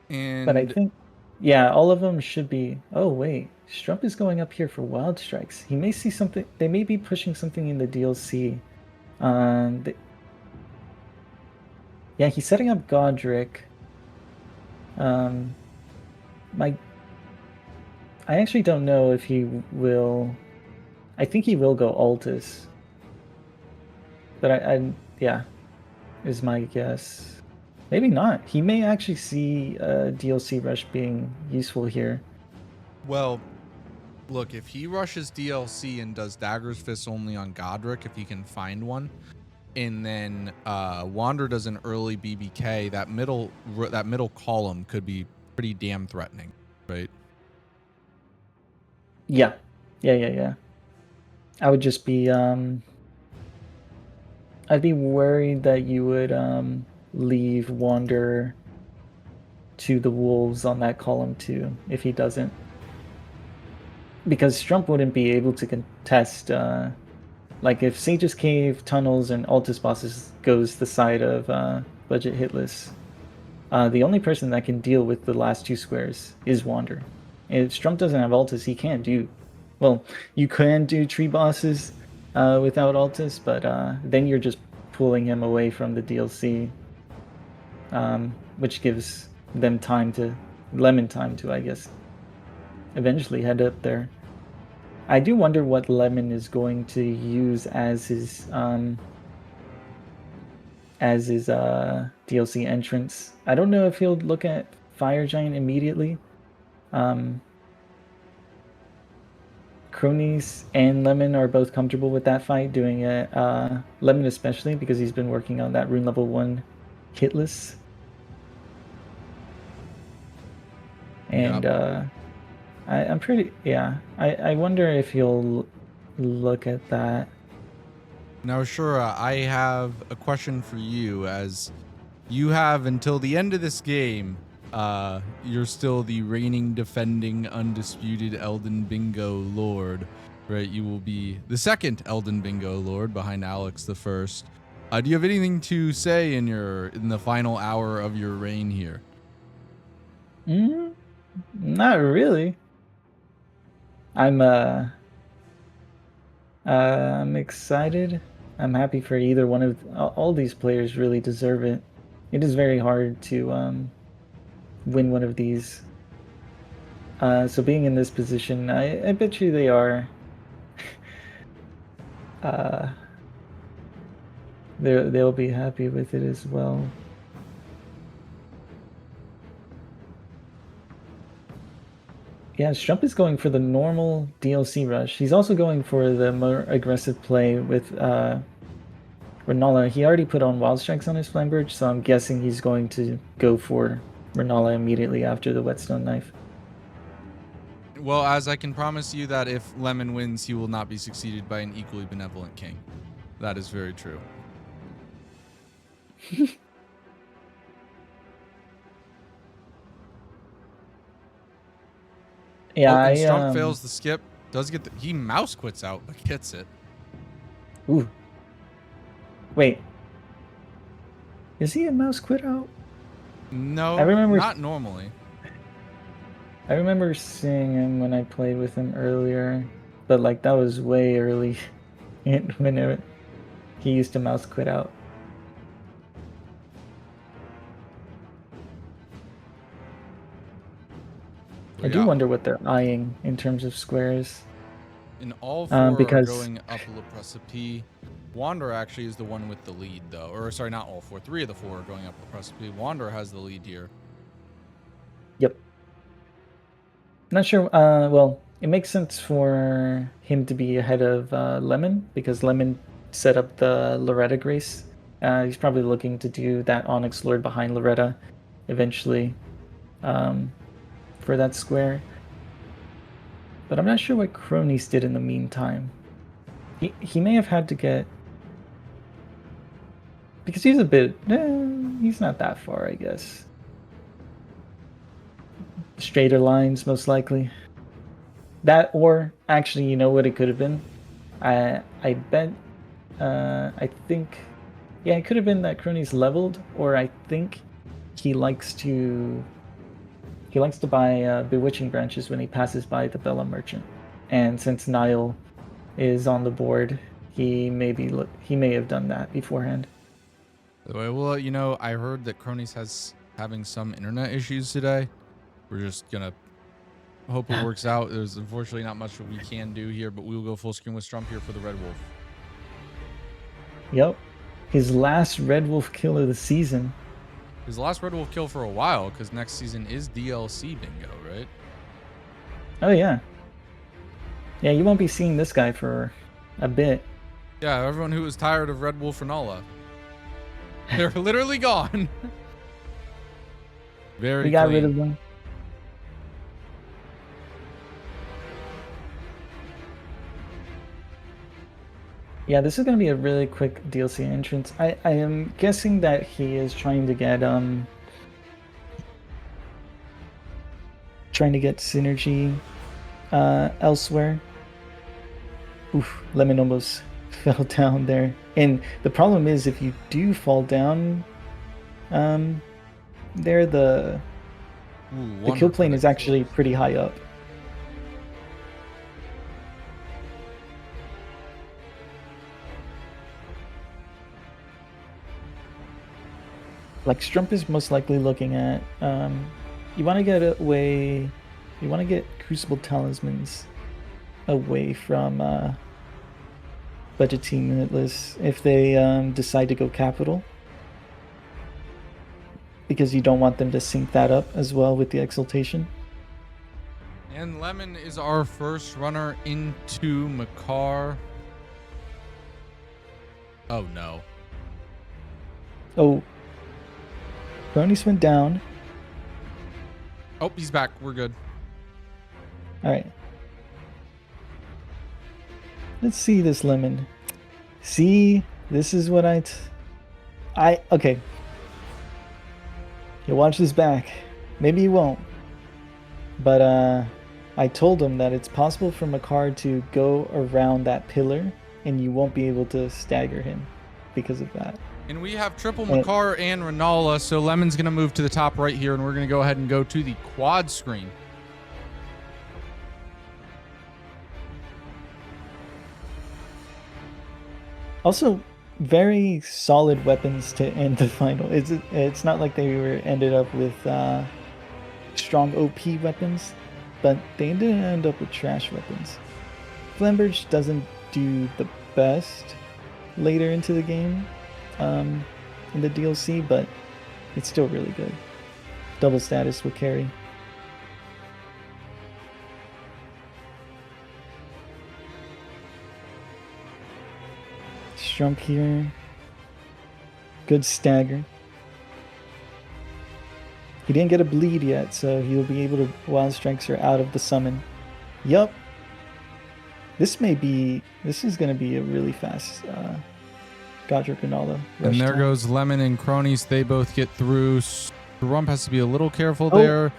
And but I think, all of them should be. Oh wait, Strump is going up here for Wild Strikes. He may see something. They may be pushing something in the DLC. He's setting up Godric. I actually don't know if he will. I think he will go Altus. But I is my guess. Maybe not. He may actually see DLC rush being useful here. Well, look, if he rushes DLC and does Dagger's Fist only on Godric, if he can find one, and then Wander does an early BBK, that middle column could be pretty damn threatening, right? Yeah. Yeah. I would just be I'd be worried that you would leave Wander to the Wolves on that column too if he doesn't. Because Strump wouldn't be able to contest like if Sage's Cave, Tunnels, and Altus Bosses goes the side of Budget Hitless, the only person that can deal with the last 2 squares is Wander. If Strump doesn't have Altus, he can't do... Well, you can do Tree Bosses without Altus, but then you're just pulling him away from the DLC, which gives them time to... Lemon time to, I guess, eventually head up there. I do wonder what Lemon is going to use as his DLC entrance. I don't know if he'll look at Fire Giant immediately. Cronies and Lemon are both comfortable with that fight, doing it. Lemon especially, because he's been working on that rune level 1 Hitless. And I'm pretty... Yeah, I wonder if he'll look at that. Now, Shura, I have a question for you. As you have until the end of this game, you're still the reigning, defending, undisputed Elden Bingo Lord, right? You will be the second Elden Bingo Lord behind Alex the first. Do you have anything to say in the final hour of your reign here? Not really. I'm excited. I'm happy for either one of all these players. Really deserve it. It is very hard to win one of these. So being in this position, I bet you they are. They'll be happy with it as well. Yeah, Strump is going for the normal DLC rush. He's also going for the more aggressive play with Renala. He already put on Wild Strikes on his Flamberge, so I'm guessing he's going to go for Renala immediately after the Whetstone Knife. Well, as I can promise you that if Lemon wins, he will not be succeeded by an equally benevolent king. That is very true. Yeah, Strump fails the skip. Does get he mouse quits out, but gets it. Ooh. Wait. Is he a mouse quit out? No, not normally. I remember seeing him when I played with him earlier, but like that was way early. Whenever he used to mouse quit out. I do wonder what they're eyeing in terms of squares. And all 4 are going up Le Precipice. Wander actually is the one with the lead, though. Or, sorry, not all 4. 3 of the 4 are going up Le Precipice. Wander has the lead here. Yep. Not sure. Well, it makes sense for him to be ahead of Lemon, because Lemon set up the Loretta Grace. He's probably looking to do that Onyx Lord behind Loretta eventually. For that square, but I'm not sure what Cronies did in the meantime. He may have had to get, because he's a bit he's not that far, I guess. Straighter lines, most likely. That, or actually, you know what it could have been? I bet I think, yeah, it could have been that Cronies leveled, or I think he likes to buy Bewitching Branches when he passes by the Bella Merchant. And since Niall is on the board, he may have done that beforehand. Well, you know, I heard that Cronies has having some internet issues today. We're just gonna hope it works out. There's unfortunately not much that we can do here, but we will go full screen with Strump here for the Red Wolf. Yep. His last Red Wolf kill of the season. His last Red Wolf kill for a while, because next season is DLC bingo, right? Oh, yeah. Yeah, you won't be seeing this guy for a bit. Yeah, everyone who was tired of Red Wolf Renala. They're literally gone. Very We got clean. rid of them. Yeah, this is going to be a really quick DLC entrance. I am guessing that he is trying to get synergy elsewhere. Oof, Lemon almost fell down there. And the problem is, if you do fall down there, the kill plane is actually pretty high up. Like Strump is most likely looking at you want to get away, you want to get Crucible Talismans away from Budget Team Hitless if they decide to go capital, because you don't want them to sync that up as well with the Exaltation. And Lemon is our first runner into Makar. Oh no. Oh, Bronies went down. Oh, he's back. We're good. All right. Let's see this Lemon. See, this is what okay. You'll watch this back. Maybe you won't. But I told him that it's possible for Makar to go around that pillar and you won't be able to stagger him because of that. And we have triple Makar and Renala, so Lemon's going to move to the top right here, and we're going to go ahead and go to the quad screen. Also, very solid weapons to end the final. It's not like they ended up with strong OP weapons, but they didn't end up with trash weapons. Flamberge doesn't do the best later into the game in the DLC, but it's still really good. Double status will carry. Strump here. Good stagger. He didn't get a bleed yet, so he'll be able to Wild Strikes her out of the summon. Yup. This is going to be a really fast Godric Ronaldo. And there goes Lemon and Cronies. They both get through. Strump has to be a little careful there,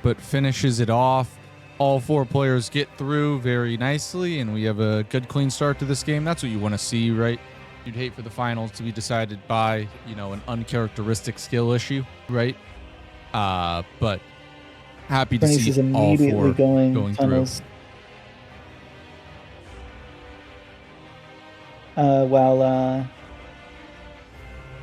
but finishes it off. All four players get through very nicely, and we have a good, clean start to this game. That's what you want to see, right? You'd hate for the finals to be decided by, an uncharacteristic skill issue, right? But happy to Cronies see all four going tunnels. through. While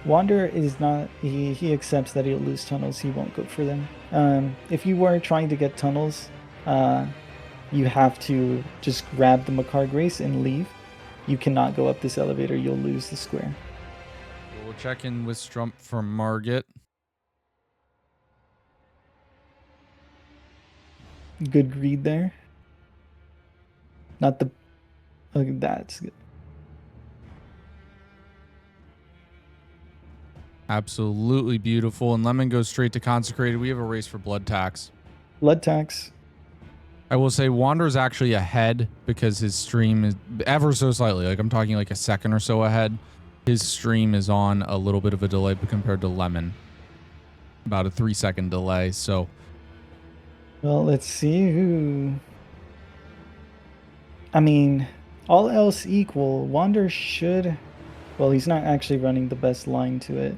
Wander is not, he accepts that he'll lose tunnels. He won't go for them. If you were trying to get tunnels, you have to just grab the Makar Grace and leave. You cannot go up this elevator. You'll lose the square. We'll check in with Strump for Margit. Good read there. Not the... Okay, that's good. Absolutely beautiful. And Lemon goes straight to Consecrated. We have a race for Blood Tax. Blood Tax. I will say Wander's actually ahead because his stream is ever so slightly. Like I'm talking like a second or so ahead. His stream is on a little bit of a delay compared to Lemon. About a 3-second delay. So, well, let's see who... I mean, all else equal, Wander should... Well, he's not actually running the best line to it.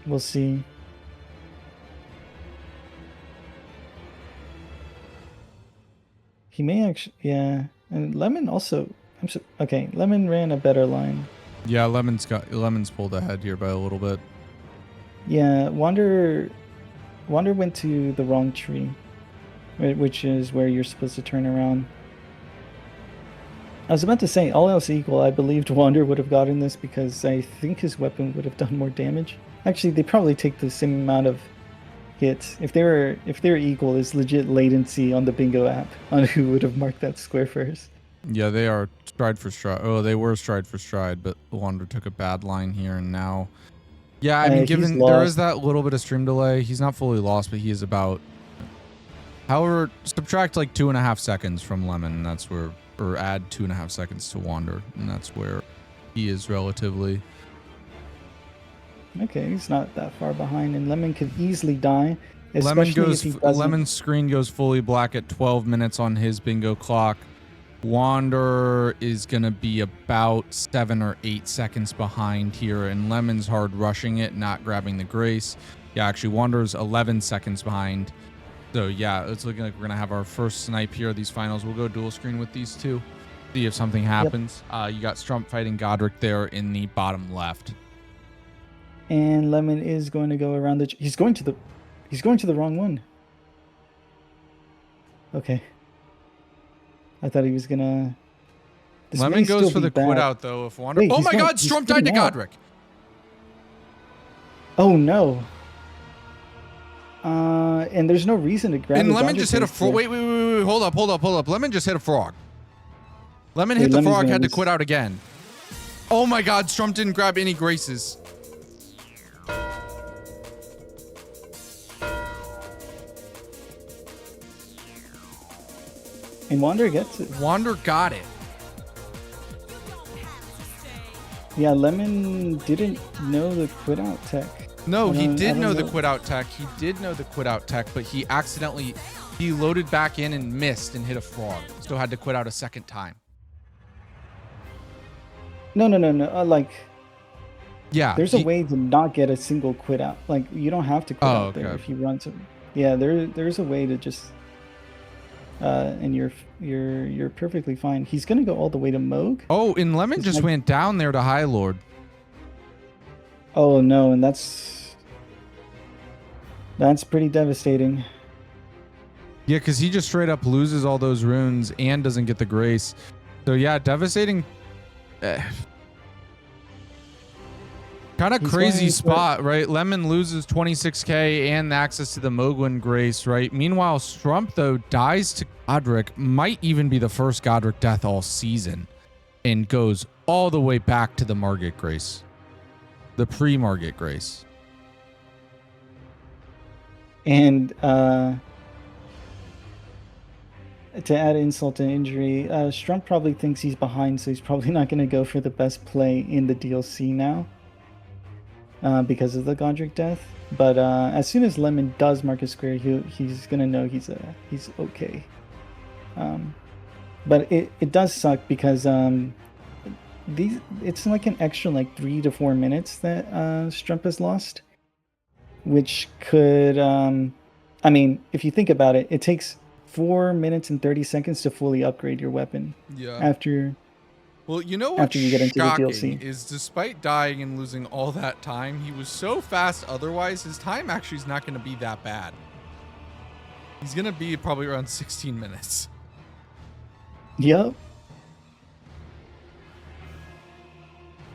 We'll see. He may actually, yeah. And Lemon also, okay, Lemon ran a better line. yeah, Lemon's pulled ahead here by a little bit. Yeah, Wander went to the wrong tree, which is where you're supposed to turn around. I was about to say, all else equal, I believed Wander would have gotten this because I think his weapon would have done more damage. Actually, they probably take the same amount of hits. If they're equal, there's legit latency on the bingo app on who would have marked that square first. Yeah, they are stride for stride. Oh, they were stride for stride, but Wander took a bad line here, and now... Yeah, I mean, given there is that little bit of stream delay, he's not fully lost, but he is about However, subtract like 2.5 seconds from Lemon, and that's where, or add 2.5 seconds to Wander, and that's where he is relatively. Okay, he's not that far behind, and Lemon could easily die. Lemon's screen goes fully black at 12 minutes on his bingo clock. Wander is gonna be about 7 or 8 seconds behind here, and Lemon's hard rushing it, not grabbing the grace. Yeah, actually, Wander's 11 seconds behind. So yeah, it's looking like we're gonna have our first snipe here of these finals. We'll go dual screen with these two, see if something happens. Yep. You got Strump fighting Godric there in the bottom left. And Lemon is going to go around the. He's going to the wrong one. Okay. I thought he was gonna. Lemon goes for the quit out though. If Wander. Oh my God! Strump died to Godric. Oh no. And there's no reason to grab. And Lemon just hit a frog. Wait, hold up. Lemon just hit a frog. Lemon hit the frog, had to quit out again. Oh my God! Strump didn't grab any graces. And Wander gets it. Wander got it. Yeah, Lemon didn't know the quit out tech. No, he did know the quit out tech. He did know the quit out tech, but he accidentally, he loaded back in and missed and hit a frog. So had to quit out a second time. No. Like, yeah, there's a way to not get a single quit out. Like, you don't have to quit out there if you run to. Yeah, there's a way to just. And you're perfectly fine. He's gonna go all the way to Moog. Oh, and Lemon just went down there to High Lord. Oh no, and that's pretty devastating. Yeah, because he just straight up loses all those runes and doesn't get the grace. So yeah, devastating. Kind of crazy spot, right? Lemon loses 26k and access to the Mogwin grace, right? Meanwhile, Strump, though, dies to Godric, might even be the first Godric death all season, and goes all the way back to the Margit grace. The pre-Margit grace. And to add insult to injury, Strump probably thinks he's behind, so he's probably not going to go for the best play in the DLC now. Because of the Godric death, but as soon as Lemon does mark a square, he's gonna know he's okay. But it does suck because it's like an extra like 3 to 4 minutes that Strump has lost, which could I mean, if you think about it, it takes 4 minutes and 30 seconds to fully upgrade your weapon. Yeah. After. Well, you know what's shocking is despite dying and losing all that time, he was so fast otherwise, his time actually is not going to be that bad. He's going to be probably around 16 minutes. Yep.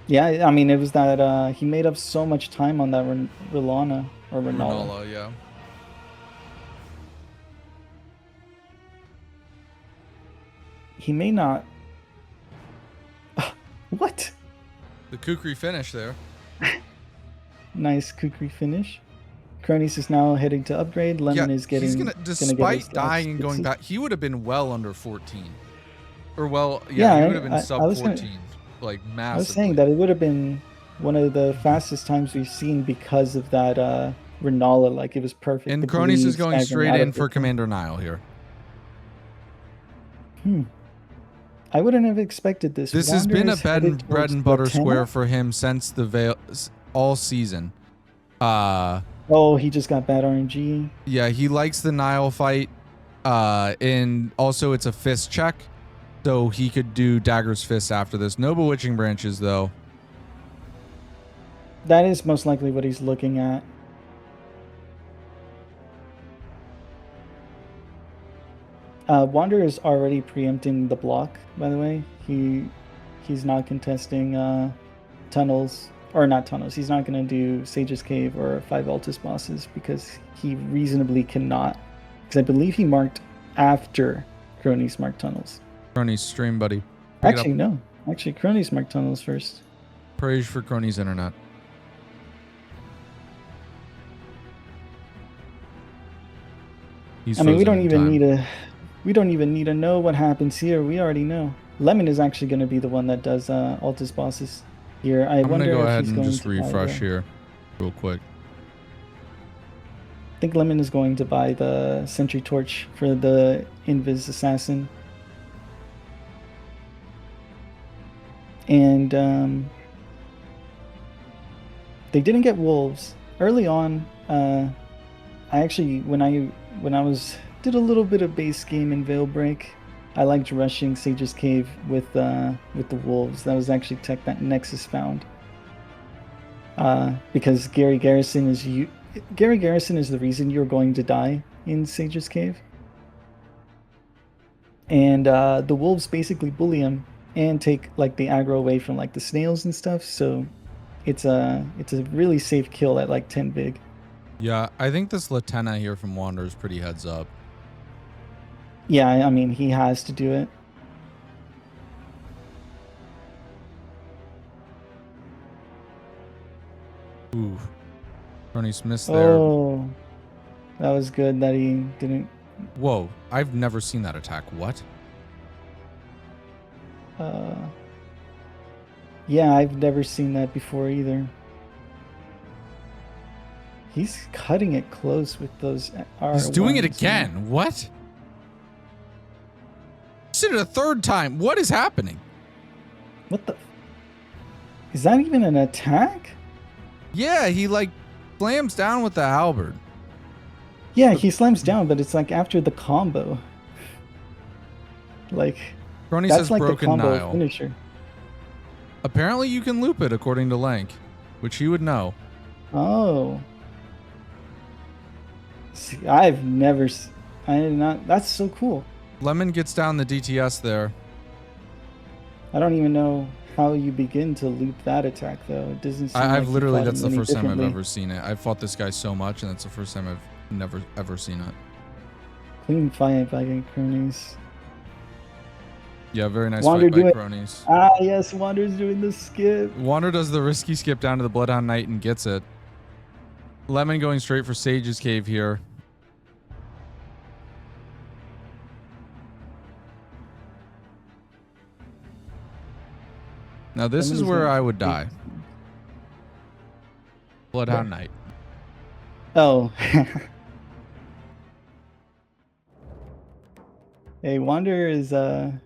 Yeah, I mean, it was that he made up so much time on that Renala, yeah. He may not... What? The Kukri finish there. Nice Kukri finish. Cronus is now heading to upgrade. Lemon is getting... He's gonna, despite dying and going back, he would have been well under 14. Or well, he would have been sub 14. Like massively. I was saying that it would have been one of the fastest times we've seen because of that Renala. Like, it was perfect. And Cronus is going straight in for Commander Nile here. I wouldn't have expected this. This has been a bread and butter square for him since the Veil all season. Oh, he just got bad RNG. Yeah, he likes the Nile fight. And also it's a fist check. So he could do Dagger's Fist after this. No Bewitching Branches, though. That is most likely what he's looking at. Wander is already preempting the block, by the way. He's not contesting tunnels, or not tunnels. He's not going to do Sage's Cave or 5 Altus bosses because he reasonably cannot. Because I believe he marked after Cronus marked tunnels. Cronus stream, buddy. Actually, no. Actually, Cronus marked tunnels first. Praise for Cronus Internet. He's I mean, we frozen don't in even time. need to know what happens here. We already know. Lemon is actually going to be the one that does Altus bosses here. I'm gonna go if ahead he's and going just to buy refresh here, real quick. I think Lemon is going to buy the Sentry Torch for the Invis Assassin. And they didn't get wolves early on. I actually, when I did a little bit of base game in Veil Break, I liked rushing Sage's Cave with the wolves. That was actually tech that Nexus found. Because Gary Garrison is the reason you're going to die in Sage's Cave. And the wolves basically bully him and take like the aggro away from like the snails and stuff. So it's a really safe kill at like 10 big. Yeah, I think this Latenna here from Wander is pretty heads up. Yeah, I mean, he has to do it. Ooh. Cronies missed there. Oh, that was good that he didn't. Whoa, I've never seen that attack. What? Yeah, I've never seen that before either. He's cutting it close with those R1s. He's doing it again. Man. What? He did it a third time. What is happening? What the? Is that even an attack? Yeah, he like slams down with the halberd. Yeah, he slams down, but it's like after the combo. Like, Crony that's says like the broken combo Nile. finisher. Apparently you can loop it according to Lank, which he would know. Oh. See, I did not. That's so cool. Lemon gets down the DTS there. I don't even know how you begin to loop that attack, though. It doesn't seem I've like literally, you fought that's him the any first time I've differently. ever seen it. I've fought this guy so much, and that's the first time I've never, ever seen it. Clean fight by Cronies. Yeah, very nice Wander fight by doing- Cronies. Ah, yes, Wander's doing the skip. Wander does the risky skip down to the Bloodhound Knight and gets it. Lemon going straight for Sage's Cave here. Now this is where I would die. Bloodhound Knight. Oh. Hey, Wander is don't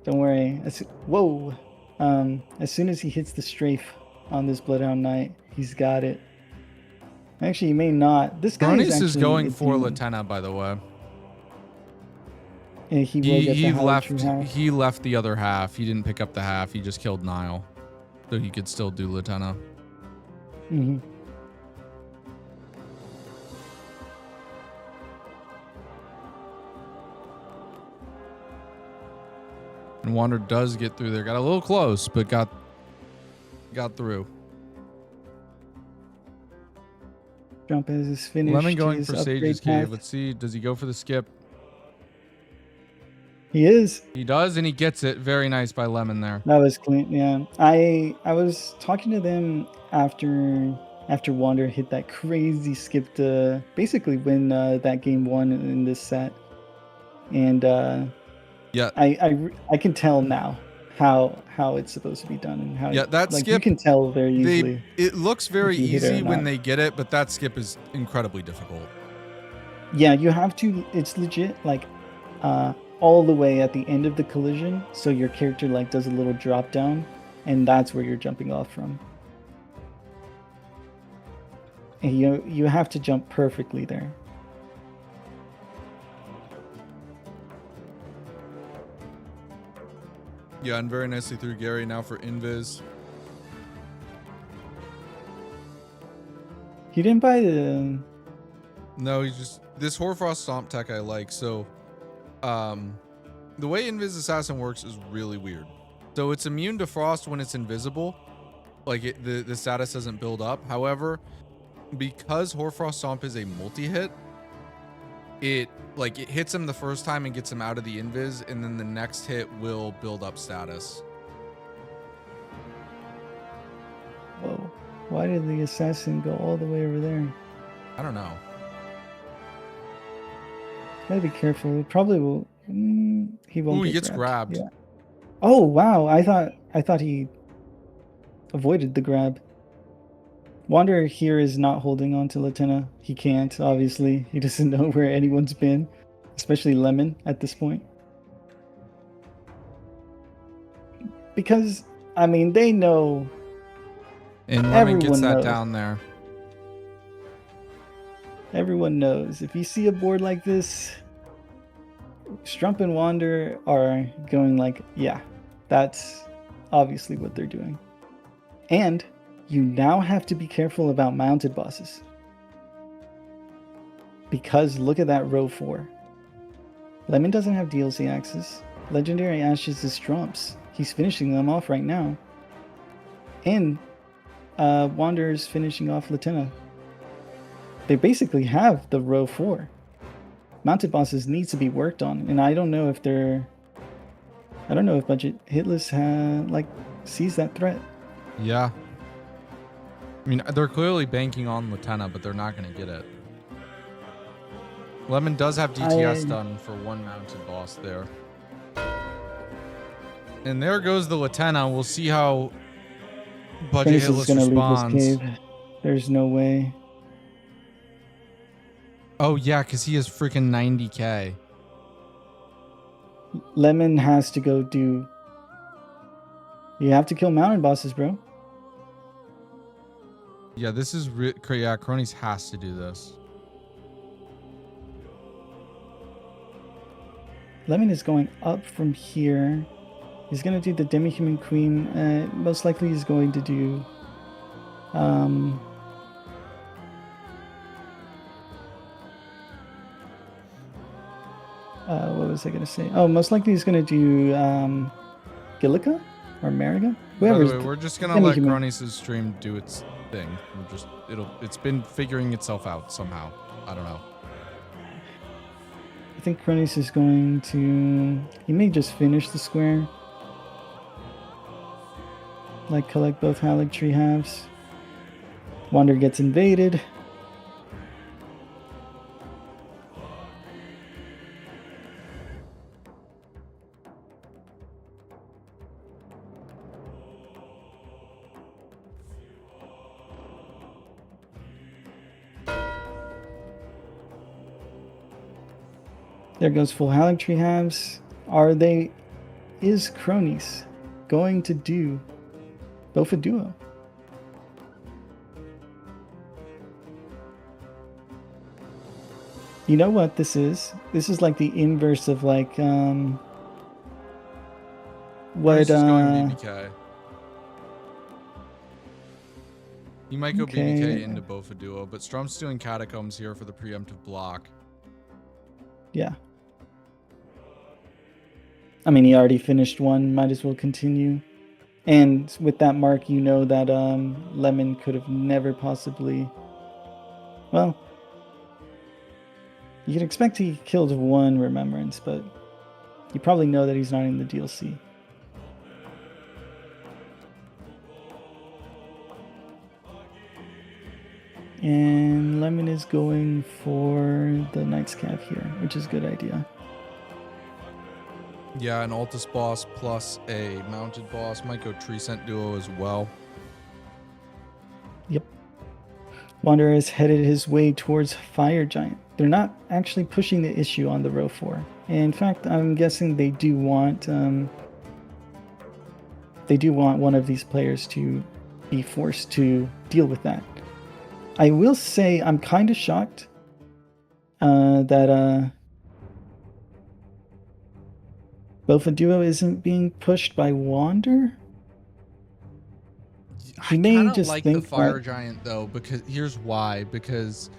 worry. Whoa. As soon as he hits the strafe on this Bloodhound Knight, he's got it. Actually, he may not. This guy is going for Latenna, by the way. Yeah, He left the other half. He didn't pick up the half. He just killed Nile, so he could still do Latenna. Mm-hmm. And Wander does get through there. Got a little close, but got through. Jump is finished. Lemon going for Sage's Cave. Let's see. Does he go for the skip? He is. He does, and he gets it. Very nice by Lemon there. That was clean. Yeah, I was talking to them after Wander hit that crazy skip to basically win that game 1 in this set, and yeah, I can tell now how it's supposed to be done and how that skip you can tell very easily. It looks very easy when they get it, but that skip is incredibly difficult. Yeah, you have to. It's legit like all the way at the end of the collision, so your character like does a little drop down, and that's where you're jumping off from. And you have to jump perfectly there. Yeah, and very nicely through Gary now for Invis. He didn't buy the... No, he's just... This Hoarfrost Stomp tech I like, so... the way Invis Assassin works is really weird. So it's immune to Frost when it's invisible. Like, the status doesn't build up. However, because Hoarfrost Stomp is a multi-hit, it hits him the first time and gets him out of the invis, and then the next hit will build up status. Whoa. Why did the assassin go all the way over there? I don't know. Gotta be careful. It probably will. He won't. Ooh, he get gets grabbed. Yeah. Oh wow! I thought he avoided the grab. Wanderer here is not holding on to Latenna. He can't. Obviously, he doesn't know where anyone's been, especially Lemon at this point. Because I mean, they know. And Lemon gets Everyone that knows. down there. Everyone knows if you see a board like this, Strump and Wander are going like, yeah, that's obviously what they're doing. And you now have to be careful about mounted bosses. Because look at that row 4. Lemon doesn't have DLC access. Legendary Ashes is Strump's. He's finishing them off right now. And Wander's finishing off Latenna. They basically have the row 4. Mounted bosses need to be worked on, and I don't know if Budget Hitless sees that threat. Yeah. I mean, they're clearly banking on Latenna, but they're not going to get it. Lemon does have DTS done for one mounted boss there. And there goes the Latenna. We'll see how Budget Chronis is Hitless gonna responds. leave this cave. There's no way. Oh, yeah, because he has freaking 90k. Lemon has to go do... You have to kill mounted bosses, bro. Yeah, this is... Yeah, Cronies has to do this. Lemon is going up from here. He's going to do the Demi-Human Queen. Most likely he's going to do... what was I going to say? Oh, most likely he's going to do Gillica or Mariga? By the Whoever's way, we're just going to let Demi-Human. Cronies' stream do its thing. It's been figuring itself out somehow. I don't know. I think Chronis is going to... He may just finish the square. Like, collect both Halig Tree halves. Wander gets invaded. There goes full Halig Tree halves. Is Cronies going to do both a duo? You know what this is? This is like the inverse of like Cronies what is going BBK. He might go Okay. BBK into Bofa Duo, but Strump's doing Catacombs here for the preemptive block. Yeah. I mean, he already finished one, might as well continue. And with that mark, you know that Lemon could have never possibly... Well, you can expect he killed one Remembrance, but you probably know that he's not in the DLC. And Lemon is going for the Knight's Cav here, which is a good idea. Yeah, an Altus boss plus a mounted boss. Might go Tree Scent Duo as well. Yep. Wanderer has headed his way towards Fire Giant. They're not actually pushing the issue on the row 4. In fact, I'm guessing they do want one of these players to be forced to deal with that. I will say I'm kind of shocked that Bofa Duo isn't being pushed by Wander. He may I just like think the Fire that- Giant though, because here's why. Because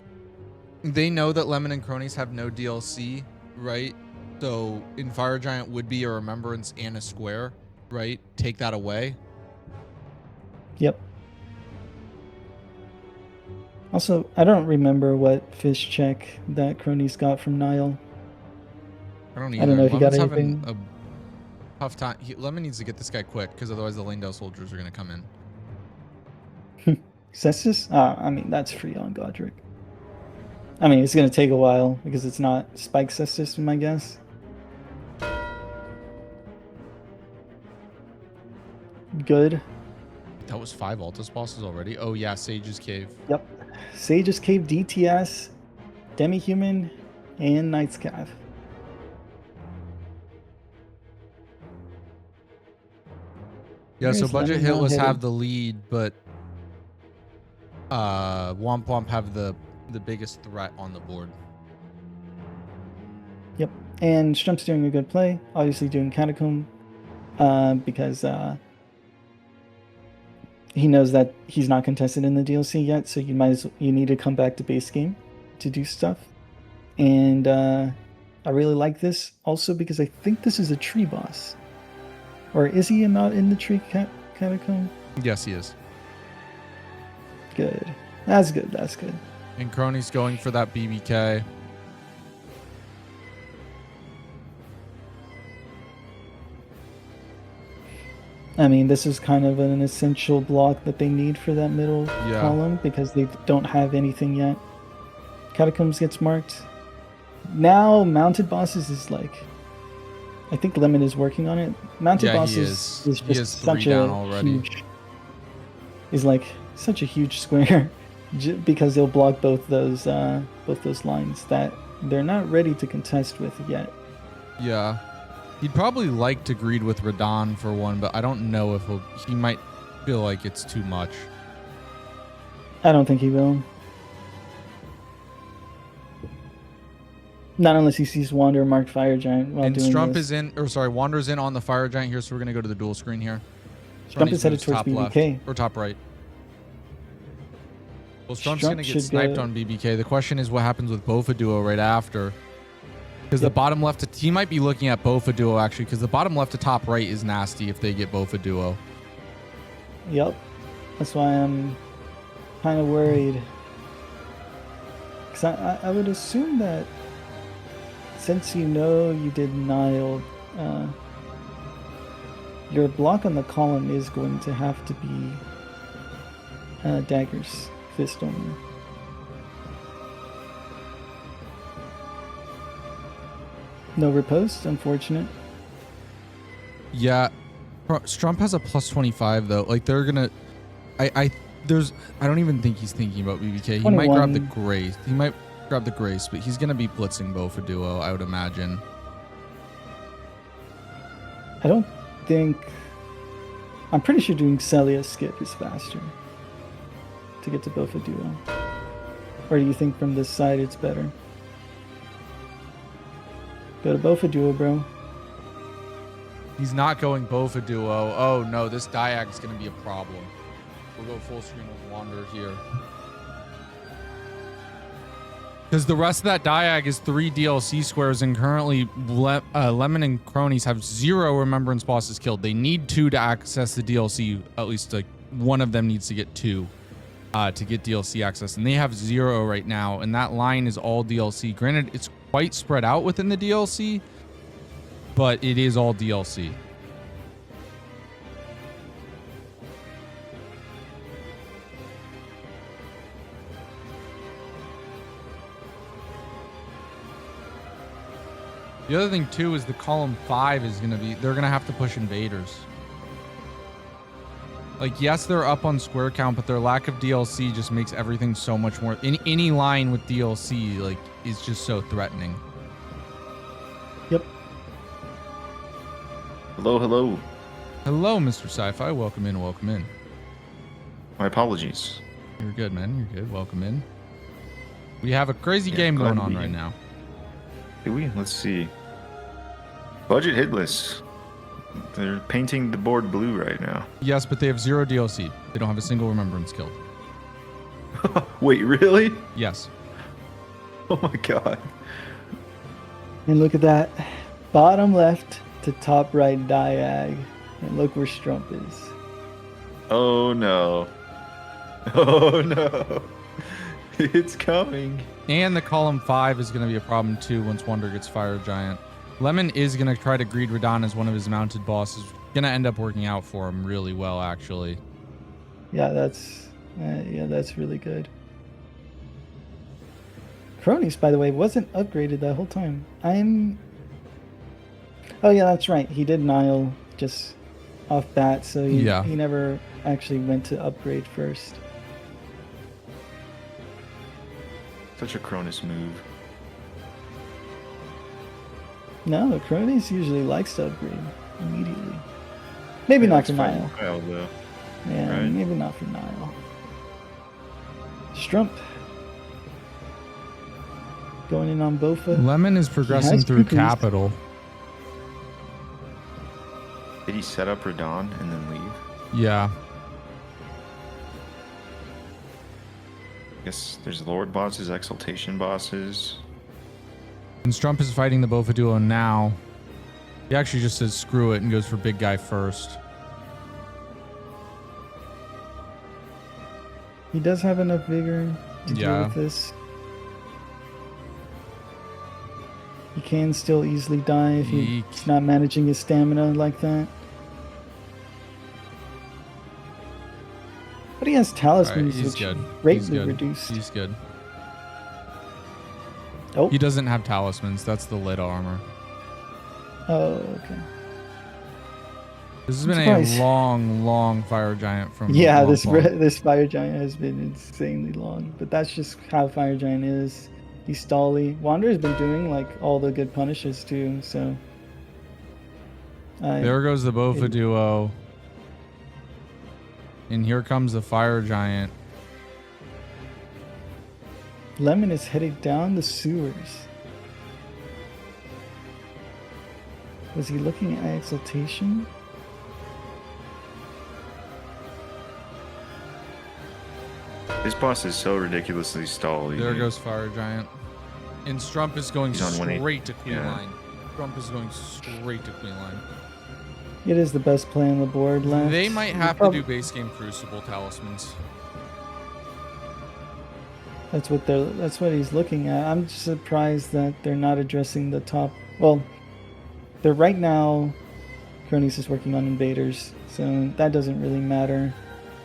they know that Lemon and Cronies have no DLC, right? So in Fire Giant would be a Remembrance and a Square, right? Take that away. Yep. Also, I don't remember what fish check that Cronies got from Niall. I don't I don't know if he got Lemon's having anything. a tough time. Lemon needs to get this guy quick, because otherwise the Lanedale soldiers are going to come in. Cestus? I mean, that's free on Godric. I mean, it's going to take a while because it's not spike system, I guess. Good. That was 5 Altus bosses already. Oh yeah, Sage's Cave. Yep. Sage's Cave, DTS, Demi-Human, and Knight's Cav. Yeah, so Where's Budget Lemon Hitless headed? have the lead, but Wamp Wamp have the biggest threat on the board. Yep. And Strump's doing a good play. Obviously doing Catacomb because he knows that he's not contested in the DLC yet, so you need to come back to base game to do stuff. And I really like this also because I think this is a tree boss. Or is he not in the tree catacomb? Yes, he is. Good. That's good. That's good. And Crony's going for that BBK. I mean, this is kind of an essential block that they need for that middle Yeah. column because they don't have anything yet. Catacombs gets marked. Now, mounted bosses is like... I think Lemon is working on it. Mounted Yeah, he bosses is. is He just has 3 such down a already. huge... Is like such a huge square because they'll block both those lines that they're not ready to contest with yet. Yeah. He'd probably like to greed with Radon for one, but I don't know if he might feel like it's too much. I don't think he will. Not unless he sees Wander marked Fire Giant while And doing Strump this. is in, or sorry, Wander's in on the Fire Giant here, so we're going to go to the dual screen here. Strump Ronnie's is headed moves towards top BBK. left, or top right. Well, Strump's Strump going to get should sniped go- on BBK. The question is what happens with Bofa Duo right after. Because the bottom left, he might be looking at Bofa Duo actually, because the bottom left to top right is nasty if they get Bofa Duo. Yep. That's why I'm kind of worried. Because I would assume that since you know you did Nile, your block on the column is going to have to be Dagger's Fist only. No riposte, unfortunate. Yeah, Strump has a plus 25 though. Like they're gonna, I don't even think he's thinking about BBK. He might grab the 21. Grace. He might grab the Grace, but he's gonna be blitzing Bofa Duo, I would imagine. I don't think... I'm pretty sure doing Celia skip is faster to get to Bofa Duo. Or do you think from this side it's better? Go to Bofa Duo, bro. He's not going Bofa Duo. Oh no, this Diag is gonna be a problem. We'll go full screen with Wander here. Because the rest of that Diag is 3 DLC squares, and currently Lemon and Cronies have 0 Remembrance bosses killed. They need 2 to access the DLC. At least like one of them needs to get 2 to get DLC access, and they have 0 right now. And that line is all DLC. Granted, it's quite spread out within the DLC, but it is all DLC. The other thing too is the column 5 is gonna be, they're gonna have to push invaders. Like yes, they're up on square count, but their lack of DLC just makes everything so much more. Any line with DLC like is just so threatening. Yep. Hello, hello. Hello, Mr. Sci-Fi. Welcome in. Welcome in. My apologies. You're good, man. You're good. Welcome in. We have a crazy Yeah, game glad going to on be right here. now. Do we? Let's see. Budget Hitless. They're painting the board blue right now. Yes, but they have 0 DLC. They don't have a single Remembrance killed. Wait, really? Yes. Oh my god. And look at that. Bottom left to top right Diag. And look where Strump is. Oh no. Oh no. It's coming. And the column 5 is going to be a problem too once Wonder gets Fire Giant. Lemon is going to try to greed Radon as one of his mounted bosses. Going to end up working out for him really well, actually. Yeah, that's really good. Cronies, by the way, wasn't upgraded that whole time. Oh yeah, that's right. He did Nile just off bat, so he never actually went to upgrade first. Such a Cronus move. No, Cronies usually likes to upgrade immediately. Maybe not for Nile. Though. Yeah, right. Maybe not for Nile. Strump. Going in on Bofa. Lemon is progressing through cookies. capital. Did he set up Radon and then leave? Yeah. I guess there's Lord bosses, Exaltation bosses. And Strump is fighting the Bofa duo now. He actually just says screw it and goes for big guy first. He does have enough vigor to deal with this. He can still easily die if he's not managing his stamina like that. But he has talismans, He's which good. greatly reduced. He's good. Oh. He doesn't have talismans. That's the lit armor. Oh, okay. This has been a long fire giant from. Yeah, this fire giant has been insanely long, but that's just how fire giant is. He's stally. Wanderer's been doing like all the good punishes too, so. There goes the Bofa duo. And here comes the fire giant. Lemon is heading down the sewers. Was he looking at exaltation? This boss is so ridiculously stally. There goes fire giant. And Strump is going straight to queen line. Strump is going straight to queen line. It is the best play on the board left. They might have to do base game Crucible talismans. That's what he's looking at. I'm just surprised that they're not addressing the top. Well, they're right now. Cronies is working on invaders, so that doesn't really matter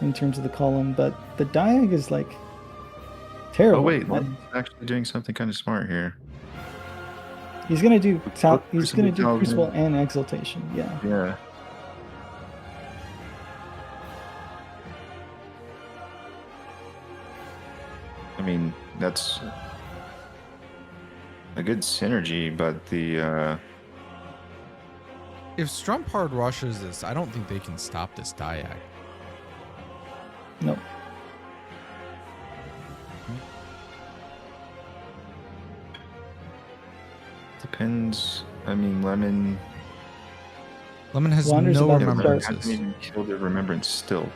in terms of the column. But the diag is like terrible. Oh wait, Len's actually doing something kind of smart here. He's gonna do Crucible and Exaltation. Yeah. Yeah. I mean, that's a good synergy, but the if Strump hard rushes this, I don't think they can stop this diag. No. Depends. I mean, Lemon has Wander's no about to remembrances. hasn't even killed the remembrance still.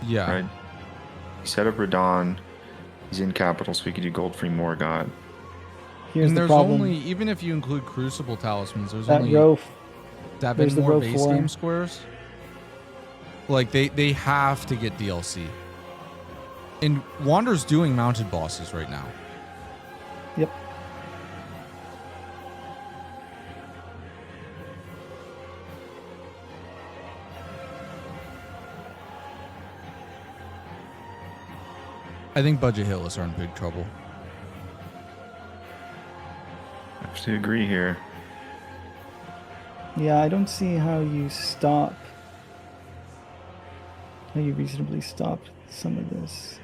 Yeah. Right. He set up Radon. He's in capital, so we could do Gold Free Morgott. Here's and the there's problem. only, even if you include Crucible talismans, there's That only row. 7 there's the more row base 4. game squares. Like they have to get DLC. And Wander's doing mounted bosses right now. Yep. I think Budget Hitless are in big trouble. I have to agree here. Yeah, I don't see how you stop. How you reasonably stop some of this.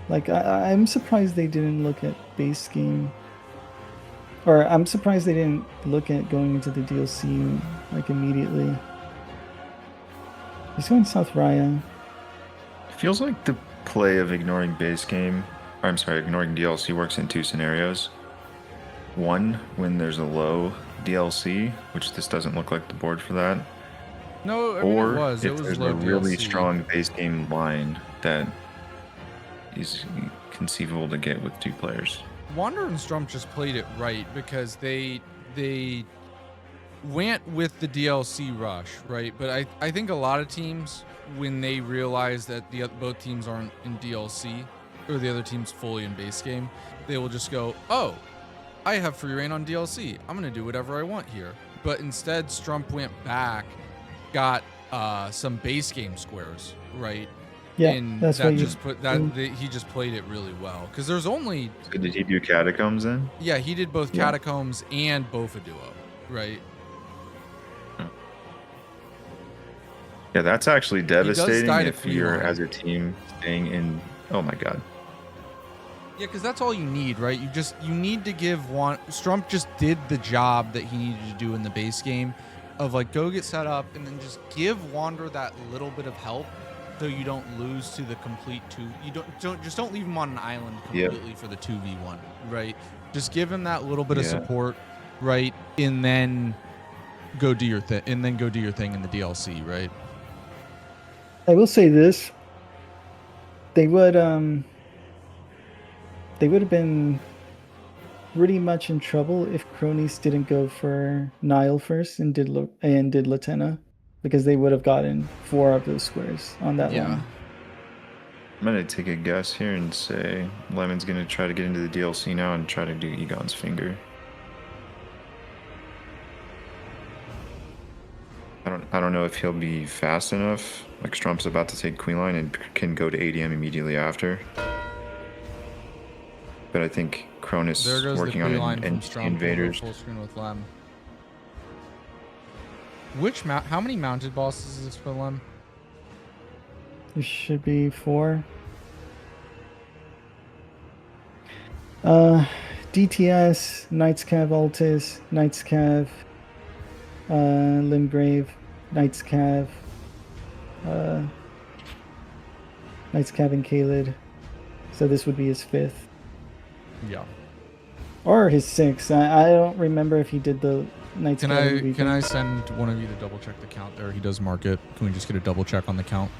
Like, I'm surprised they didn't look at base game. Or I'm surprised they didn't look at going into the DLC like immediately. He's going South Raya. It feels like the play of ignoring base game, or I'm sorry, ignoring DLC works in 2 scenarios. One, when there's a low DLC, which this doesn't look like the board for that. No, I mean, or it was if there's low a really DLC. strong base game line that is conceivable to get with 2 players. Wander and Strump just played it right because they went with the DLC rush, right? But I think a lot of teams, when they realize that both teams aren't in DLC or the other team's fully in base game, they will just go, oh, I have free reign on DLC. I'm going to do whatever I want here. But instead, Strump went back, got some base game squares, right? Yeah, and that's that what just put that do. he just played it really well. Because there's only So did he do Catacombs then? yeah, he did both Yeah. Catacombs and Bofa Duo, right? Yeah, that's actually devastating die to if you're Queenline. as a team staying in. Oh my god. Yeah, because that's all you need, right? You need to give Strump just did the job that he needed to do in the base game, of like go get set up and then just give Wander that little bit of help, so you don't lose to the complete two. You don't leave him on an island completely for the 2v1, right? Just give him that little bit of support, right? And then go do your thing. And then go do your thing in the DLC, right? I will say this: they would have been pretty much in trouble if Cronies didn't go for Nile first and did Latenna, because they would have gotten 4 of those squares on that line. I'm gonna take a guess here and say Lemon's gonna try to get into the DLC now and try to do Egon's Finger. I don't know if he'll be fast enough. Like Strump's about to take Queen Line and can go to ADM immediately after. But I think Cronus There goes working the on line from NC Strump. invaders. Full screen with Lem. How many mounted bosses is this for Lem? There should be 4. DTS, Knights Cav Altis, Knights Cav Limgrave, Knights Cav and Kaled. So this would be his 5th. Yeah. Or his 6th. I don't remember if he did the Knights Cav. Can I send one of you to double check the count there? He does mark it. Can we just get a double check on the count?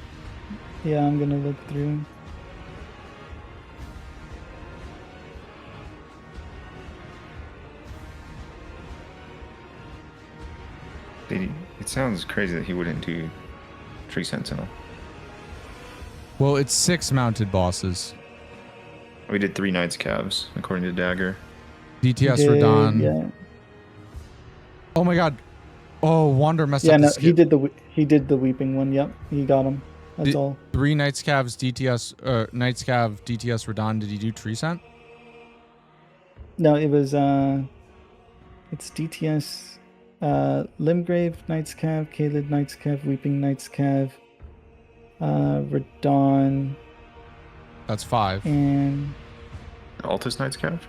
Yeah, I'm gonna look through. It sounds crazy that he wouldn't do Tree Sentinel. Well, it's 6 mounted bosses. We did 3 Knights Calves, according to Dagger. DTS Did, Radon. yeah. Oh my god. Oh, Wander messed Yeah, up the no, skip. he did the weeping one. Yep, he got him. That's all. 3 Knights Calves DTS Knights Cav DTS Radon. Did he do Tree Scent? No, it was it's DTS Limgrave, Knights Cav, Kaled, Knights Cav, Weeping, Knights Cav, Radon, That's 5. and Altus Knights Cav?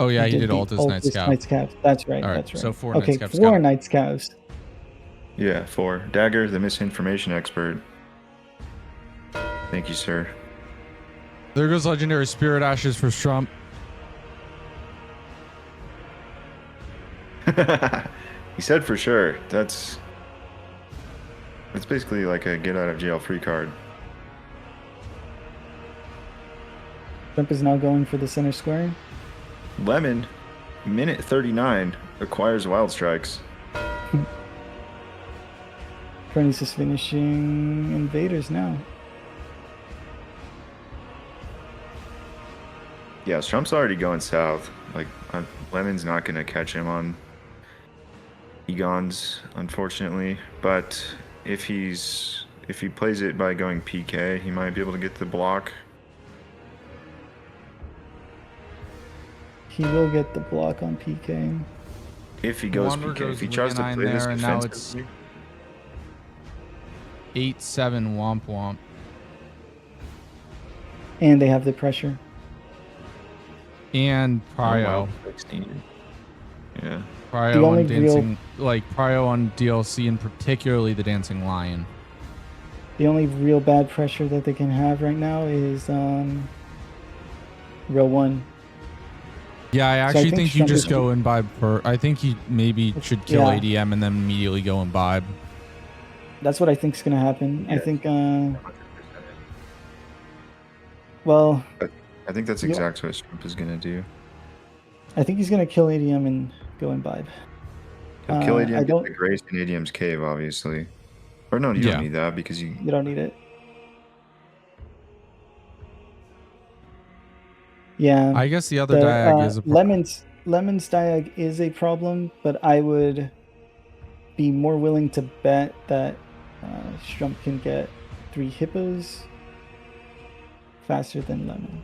Oh yeah, he did the Altus Knights Cav. Knights Cav. That's right. All right, That's right. so 4 okay, Knights Cavs. 4 Knights Cavs. Yeah, 4. Dagger, the misinformation expert. Thank you, sir. There goes Legendary Spirit Ashes for Strump. He said for sure. That's basically like a get out of jail free card. Trump is now going for the center square. Lemon, minute 39, acquires Wild Strikes. Cronies is finishing invaders now. Yeah, Trump's already going south. Like, Lemon's not going to catch him on Egon's, unfortunately. But if he plays it by going PK, he might be able to get the block. He will get the block on PK. If he goes Wander PK, goes if he tries to Leonine play this there, and now it's defensively, 8-7 Womp Womp. And they have the pressure. And Prio. 16. Yeah. Prio The on only Dancing, like Prio on DLC, and particularly the Dancing Lion. The only real bad pressure that they can have right now is row 1. Yeah, I actually think think you Trump just is- go imbibe for. I think he maybe should kill Yeah. ADM and then immediately go imbibe. That's what I think is going to happen. I Yeah. think, well, I think that's Yeah. exactly what Trump is going to do. I think he's going to kill ADM and go imbibe. He'll kill ADM, I get don't- the Grace in ADM's cave, obviously. Or no, you Yeah. don't need that because you... You don't need it. Yeah. I guess the other diag is a Lemon's diag is a problem, but I would be more willing to bet that Strump can get 3 hippos faster than Lemon.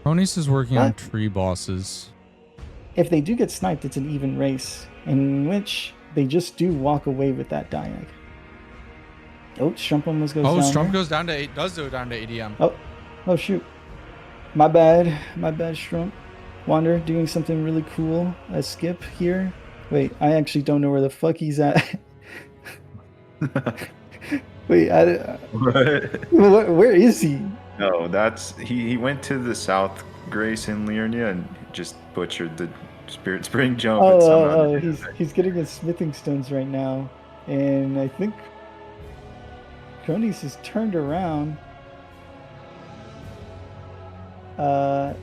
Cronus is working on But- tree bosses. If they do get sniped, it's an even race, in which they just do walk away with that diag. Oh, Strump almost goes down. Strump there. goes down to 8. Does go down to ADM. Oh shoot. My bad, Strump. Wander doing something really cool. A skip here. Wait, I actually don't know where the fuck he's at. Wait, where is he? No, that's he went to the South Grace in Liurnia and just butchered the Spirit Spring jump. and somehow He's getting his smithing stones right now, and I think Cronus is turned around.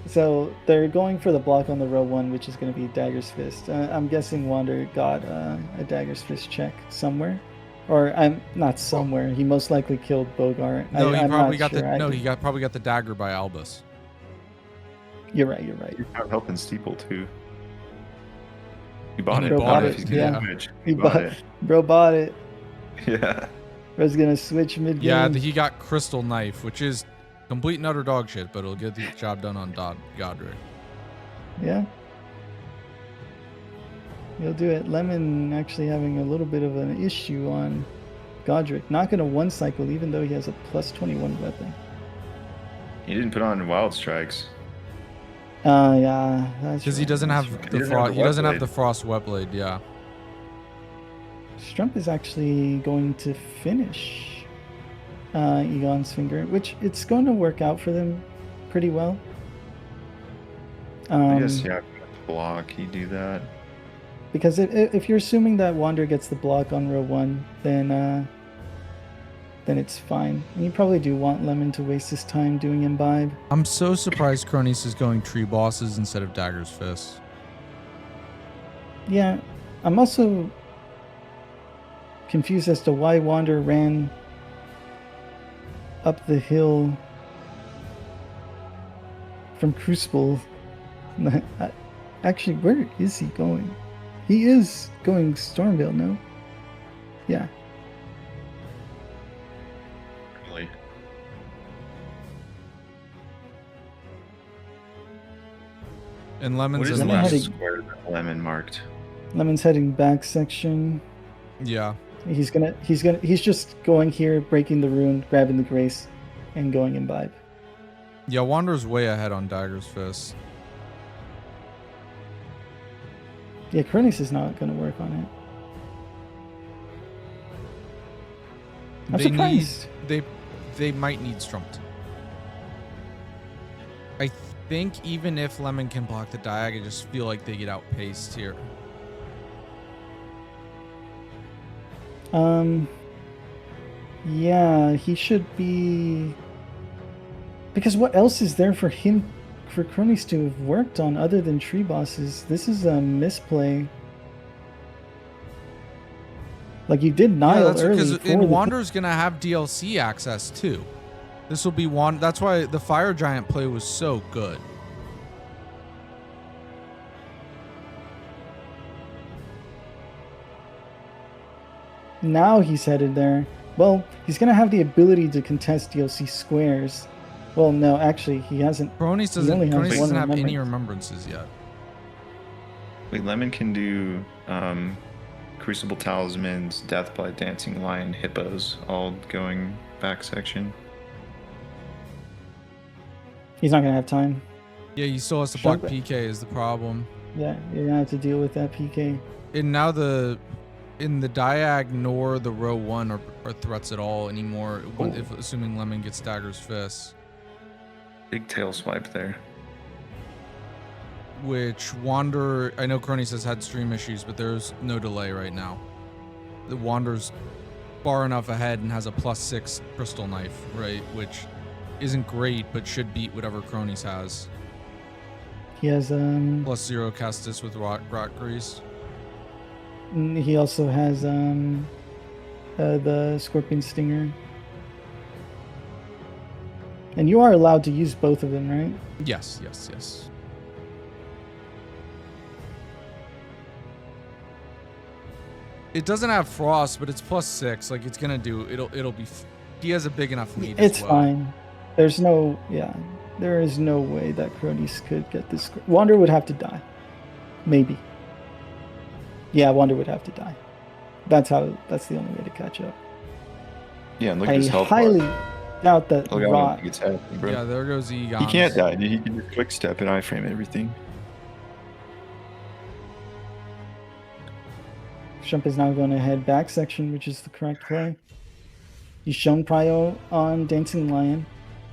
So they're going for the block on the row 1, which is going to be Dagger's Fist. I'm guessing Wander got a Dagger's Fist check somewhere. Or I'm not somewhere. He most likely killed Bogart. No, I'm probably not got sure. he probably got the dagger by Albus. You're right. He's out helping Steeple too. He bought He it. bought If it, he's yeah. gonna switch, He bought it. Bro bought it. Yeah. Bro's gonna switch mid game. Yeah, he got Crystal Knife, which is complete and utter dog shit, but it'll get the job done on Godric. Yeah. He'll do it. Lemon actually having a little bit of an issue on Godric. Not gonna one cycle, even though he has a plus 21 weapon. He didn't put on Wild Strikes. Yeah, that's Because he right, doesn't that's have right. the frost. He doesn't have the frost webblade. Yeah. Strump is actually going to finish Egon's finger, which it's going to work out for them pretty well. I guess block. You do that. Because if you're assuming that Wander gets the block on row 1, then it's fine. And you probably do want Lemon to waste his time doing Imbibe. I'm so surprised Cronus is going tree bosses instead of Dagger's Fist. Yeah, I'm also confused as to why Wander ran up the hill from Crucible. Actually, where is he going? He is going Stormvale, no? Yeah. Really. And Lemon's What is in the Lemon last had square that Lemon marked? Lemon's heading back section. Yeah. He's just going here, breaking the rune, grabbing the grace, and going Imbibe. Yeah, Wander's way ahead on Dagger's Fist. Yeah, Cronus is not going to work on it. I'm surprised. They might need Strumped. I think even if Lemon can block the diag, I just feel like they get outpaced here. Yeah, he should be. Because what else is there for him, for Cronus to have worked on other than tree bosses? This is a misplay. Like you did Nile that's early. because Wander's gonna have DLC access too. This will be one. That's why the Fire Giant play was so good. Now he's headed there. Well, he's gonna have the ability to contest DLC squares. Well, no, actually, he hasn't. Cronus He only has doesn't one have any remembrance. remembrances yet. Wait, Lemon can do Crucible Talismans, Death by Dancing Lion, Hippos, all going back section. He's not gonna have time. Yeah, he still has to block Sure. PK is the problem. Yeah, you're gonna have to deal with that PK. And now in the diag nor the row 1 are threats at all anymore. If assuming Lemon gets Dagger's Fist. Big tail swipe there. Which Wander, I know Cronus has had stream issues, but there's no delay right now. The Wander's far enough ahead and has a +6 crystal knife, right? Which isn't great, but should beat whatever Cronus has. He has +0 Kestis with rock grease. He also has the Scorpion Stinger. And you are allowed to use both of them, right? Yes. It doesn't have frost, but it's +6. Like it's gonna do. It'll be He has a big enough lead It's as well. fine. There is no way that Cronus could get this. Wander would have to die. Maybe. Yeah, Wander would have to die. That's the only way to catch up. Yeah, and look I at his health bar. highly doubt that Look, I don't Rot. think it's happening, bro. Yeah, there goes Egon. He can't die, dude. He can just quick step and iframe everything. Shump is now going to head back section, which is the correct play. He's shown Prio on Dancing Lion.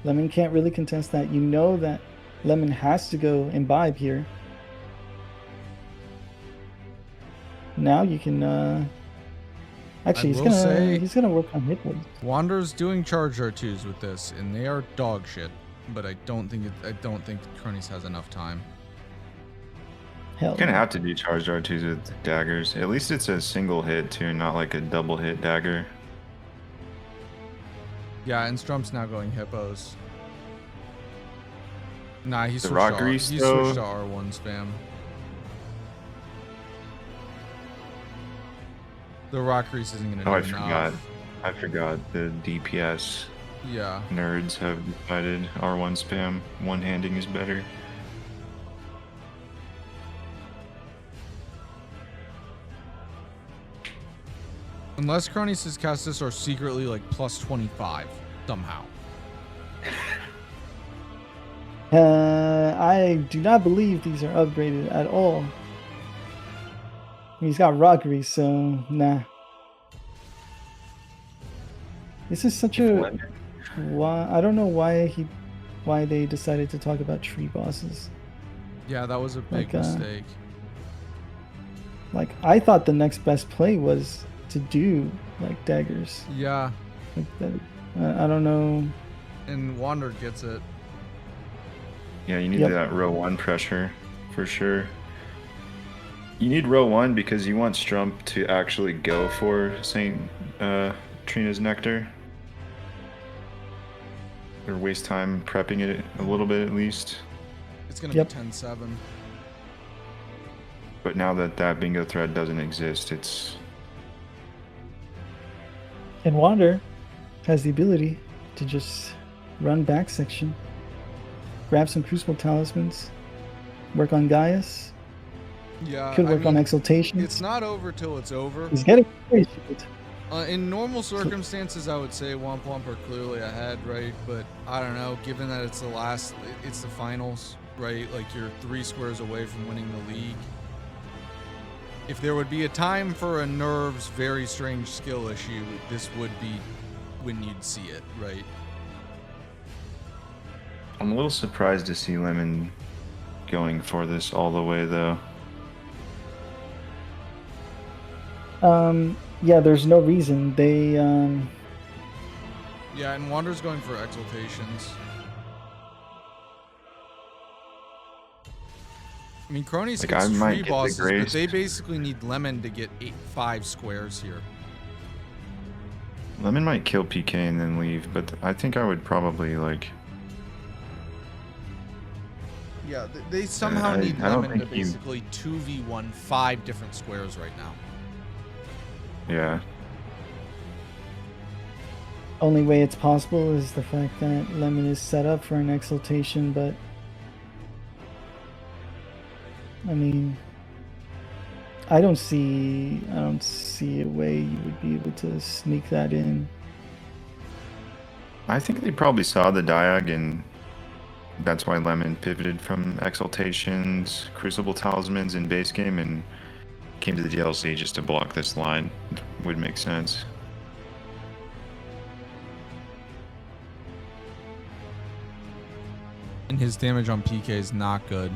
Lemon can't really contest that. You know that Lemon has to go imbibe here. Now you can actually he's gonna work on Hitless. Wander's doing charge R2s with this, and they are dog shit. But I don't think Cronus has enough time. Hell, You're gonna have to do charged R2s with daggers. At least it's a single hit too, not like a double hit dagger. Yeah, and Strump's now going hippos. Nah, he switched rock to grease, he though. switched to R1 spam. The rock grease isn't gonna do Oh, enough. I forgot. The DPS Yeah. nerds have decided R1 spam. One-handing is better. Unless Cronus' Castus are secretly like plus 25 somehow. I do not believe these are upgraded at all. He's got rockery, so nah. This is such a I don't know why they decided to talk about tree bosses. Yeah, that was a big mistake. Like I thought the next best play was to do like daggers. Yeah. Like that, I don't know. And Wander gets it. Yeah, you need that row 1 pressure for sure. You need row 1 because you want Strump to actually go for St. Trina's Nectar. Or waste time prepping it a little bit at least. It's going to be 10-7. But now that bingo thread doesn't exist, it's... And Wander has the ability to just run back section, grab some Crucible Talismans, work on Gaius. Yeah, could work on Exaltation. It's not over till it's over. He's getting appreciated. In normal circumstances, I would say Wamp Wamp are clearly ahead, right? But I don't know, given that it's the finals, right? Like you're 3 squares away from winning the league. If there would be a time for a Nerves very strange skill issue, this would be when you'd see it, right? I'm a little surprised to see Lemon going for this all the way, though. Yeah, there's no reason. They, Yeah, and Wander's going for Exaltations. I mean, Cronus gets 3 bosses, but they basically need Lemon to get 5 squares here. Lemon might kill PK and then leave, but I think I would probably, like... Yeah, they somehow need Lemon to basically 2v1 5 different squares right now. Yeah. Only way it's possible is the fact that Lemon is set up for an Exaltation, but... I mean... I don't see a way you would be able to sneak that in. I think they probably saw the diag, and that's why Lemon pivoted from Exaltations, Crucible Talismans in base game, and came to the DLC just to block this line. Would make sense. And his damage on PK is not good.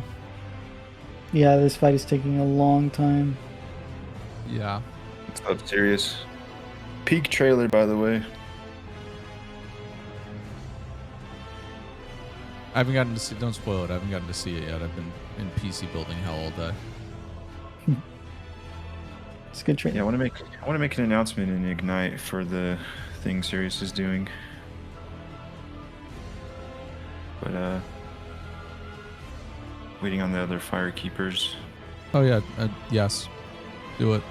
Yeah, this fight is taking a long time. Yeah. It's up serious. Peak trailer, by the way. I haven't gotten to see. Don't spoil it. I haven't gotten to see it yet. I've been in PC building hell all day. It's a good trailer. Yeah, I want to make an announcement in Ignite for the thing Sirius is doing. But waiting on the other Firekeepers. Oh yeah, yes, do it.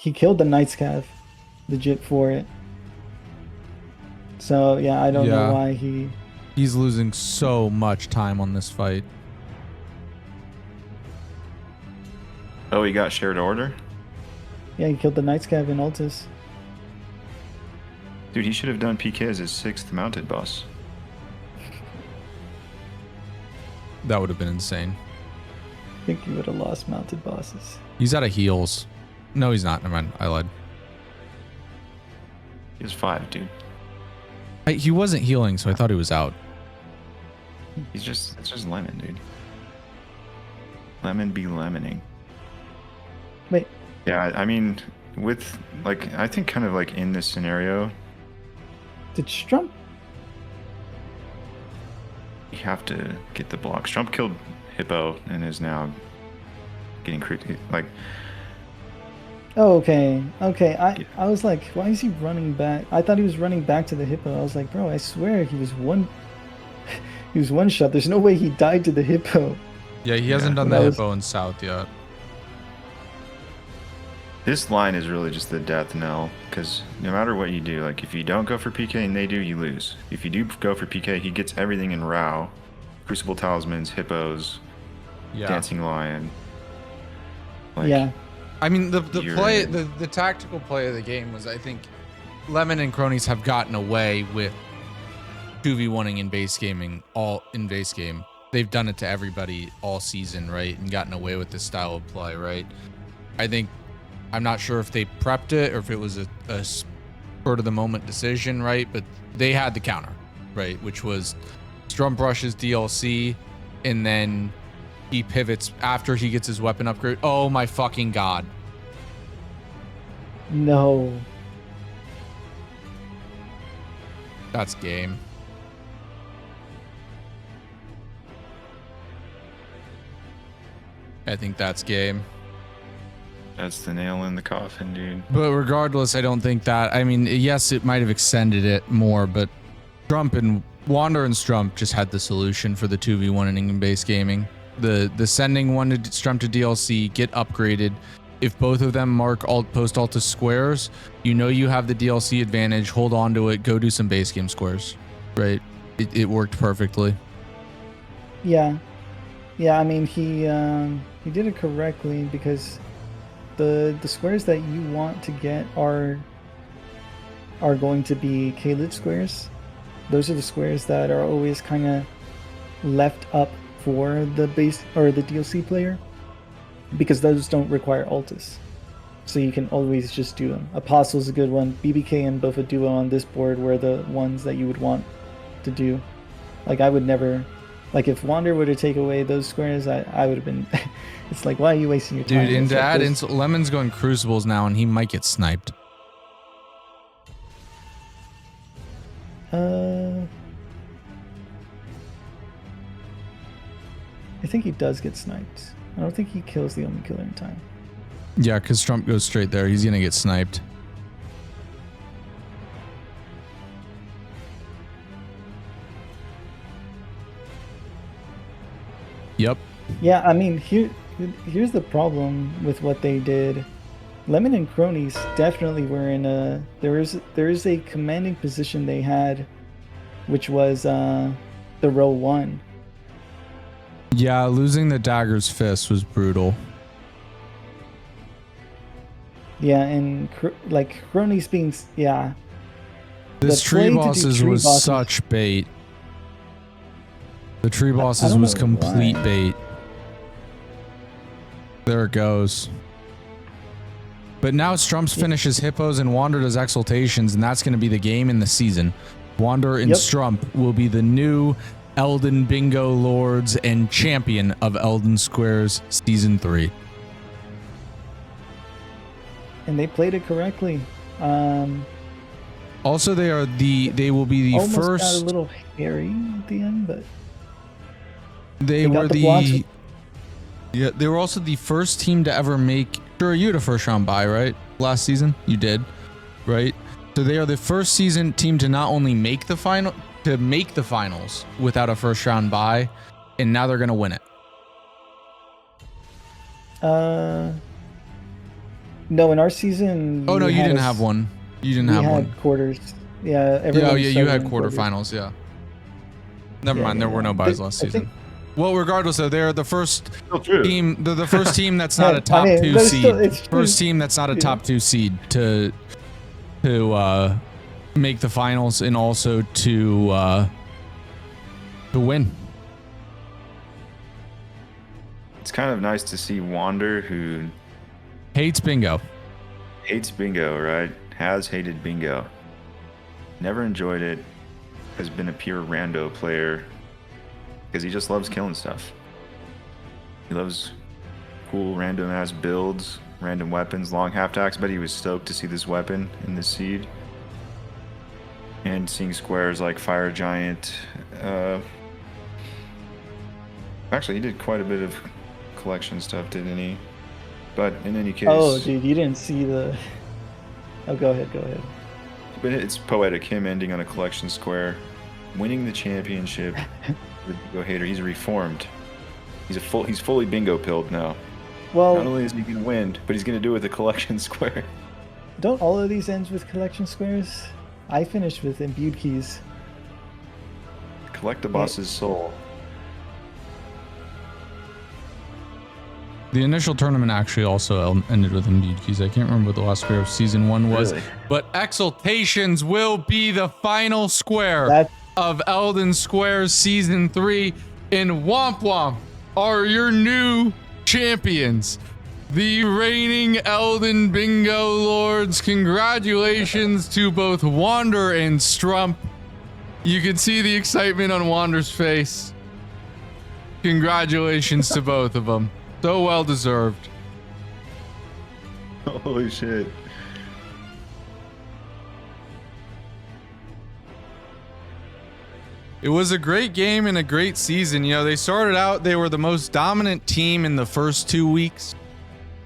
he killed the Knight's Cav, legit for it. So yeah, I don't know why he's losing so much time on this fight. Oh, he got shared order? Yeah, he killed the Knight's Cav in Altus. Dude, he should have done PK as his 6th mounted boss. That would have been insane. I think he would have lost mounted bosses. He's out of heals. No, he's not. Never mind. I lied. He was 5, dude. He wasn't healing, so I thought he was out. It's just Lemon, dude. Lemon be lemoning. Wait. Yeah, I mean, with, like, I think kind of like in this scenario, Did Strump? you have to get the block. Trump killed Hippo and is now getting creepy. Like, Oh, okay. I was like, why is he running back? I thought he was running back to the Hippo. I was like, bro, I swear he was one shot. There's no way he died to the Hippo. Yeah, he hasn't done the Hippo in South yet. this line is really just the death knell, because no matter what you do, like, if you don't go for PK and they do, you lose. If you do go for PK, he gets everything in Rao. Crucible Talismans, Hippos, Dancing Lion. Like, Yeah. I mean, the play, in. the tactical play of the game was, I think, Lemon and cronies have gotten away with 2v1ing in base gaming, all in base game. They've done it to everybody all season, right? And gotten away with this style of play, right? I think, I'm not sure if they prepped it or if it was a spur of the moment decision, right? But they had the counter, right? Which was Strumbrush's DLC, and then he pivots after he gets his weapon upgrade. Oh my fucking god. No. That's game. I think that's game. That's the nail in the coffin, dude. But regardless, I don't think that. I mean, yes, it might have extended it more, but Strump and Wander and Strump just had the solution for the 2v1 inning in base gaming. The sending one to Strump to DLC, get upgraded. If both of them mark post Altus squares, you know you have the DLC advantage. Hold on to it. Go do some base game squares, right? It worked perfectly. Yeah. Yeah, I mean, he did it correctly, because the squares that you want to get are going to be K-Lit squares. Those are the squares that are always kind of left up for the base or the DLC player, because those don't require Altus. So you can always just do them. Apostle's a good one. BBK and Bofa Duo on this board were the ones that you would want to do. Like, I would never... Like, if Wander were to take away those squares, I would have been... It's like, why are you wasting your time? Dude, and It's to like add this- Lemon's going Crucibles now, and he might get sniped. I think he does get sniped. I don't think he kills the Omen Killer in time. Yeah, because Trump goes straight there. He's going to get sniped. Yep. Yeah, I mean, here's the problem with what they did. Lemon and Cronies definitely were in a... There is a commanding position they had, which was the row 1. Yeah, losing the Dagger's Fist was brutal. Yeah, and Cronies being... Yeah. This The tree play to do bosses tree was bosses- such bait. The tree bosses don't was know complete why. bait. There it goes. But now Strumps finishes Hippos and Wander does Exaltations, and that's going to be the game in the season. Wander and Yep. Strump will be the new Elden Bingo Lords and champion of Elden Squares Season 3. And they played it correctly. Also, they will be the Almost got a first. little hairy at the end, but... They got were the blocks. Yeah, they were also the first team to ever make. Sure, you had a first round bye, right? Last season, you did, right? So they are the first season team to not only make the finals without a first round bye, and now they're gonna win it. No, in our season. Oh no, you didn't have one. You didn't have one. We had quarters. Yeah. Yeah, you had quarters. quarterfinals. Yeah. Never mind. There were no buys last season. Well, regardless, though, they're the first team. They're the first team that's not a top 2 seed. First team that's not a top 2 seed to make the finals and also to win. It's kind of nice to see Wander, who hates bingo. Hates bingo, right? Has hated bingo. Never enjoyed it. Has been a pure rando player because he just loves killing stuff. He loves cool random ass builds, random weapons, long half attacks. But he was stoked to see this weapon in this seed. And seeing squares like Fire Giant. Actually, he did quite a bit of collection stuff, didn't he? But in any case... Oh, dude, you didn't see the... Oh, go ahead. But it's poetic, him ending on a collection square, winning the championship with Bingo Hater. He's reformed. He's fully bingo pilled now. Well, not only is he gonna win, but he's gonna do it with a collection square. Don't all of these end with collection squares? I finished with imbued keys. Collect the boss's soul. The initial tournament actually also ended with imbued keys. I can't remember what the last square of season 1 was, really? But Exaltations will be the final square of Elden Squares season 3, and Wamp Wamp are your new champions, the reigning Elden Bingo Lords. Congratulations to both Wander and Strump. You can see the excitement on Wander's face. Congratulations to both of them. So well deserved. Holy shit. It was a great game and a great season. You know, they started out, they were the most dominant team in the first 2 weeks.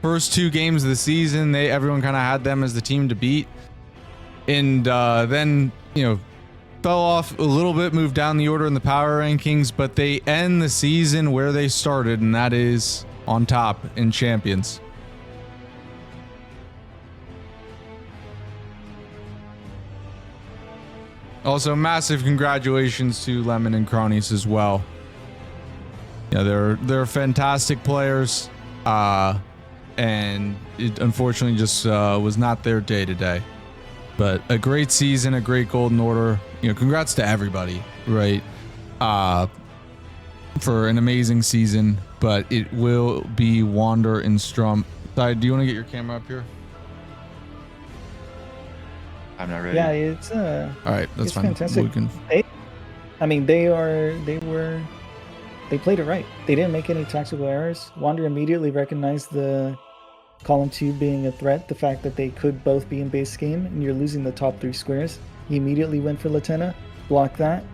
First 2 games of the season, everyone kind of had them as the team to beat. And then, you know, fell off a little bit, moved down the order in the power rankings, but they end the season where they started, and that is on top in champions. Also, massive congratulations to Lemon and Cronies as well. Yeah, they're fantastic players, and it unfortunately just was not their day today. But a great season, a great golden order. You know, congrats to everybody, right? For an amazing season. But it will be Wander and Strump. Side, do you want to get your camera up here? I'm not ready. Yeah, it's all right, that's fine. Fantastic. They played it right. They didn't make any tactical errors. Wander immediately recognized the column 2 being a threat, the fact that they could both be in base game and you're losing the top 3 squares. He immediately went for Latenna, blocked that.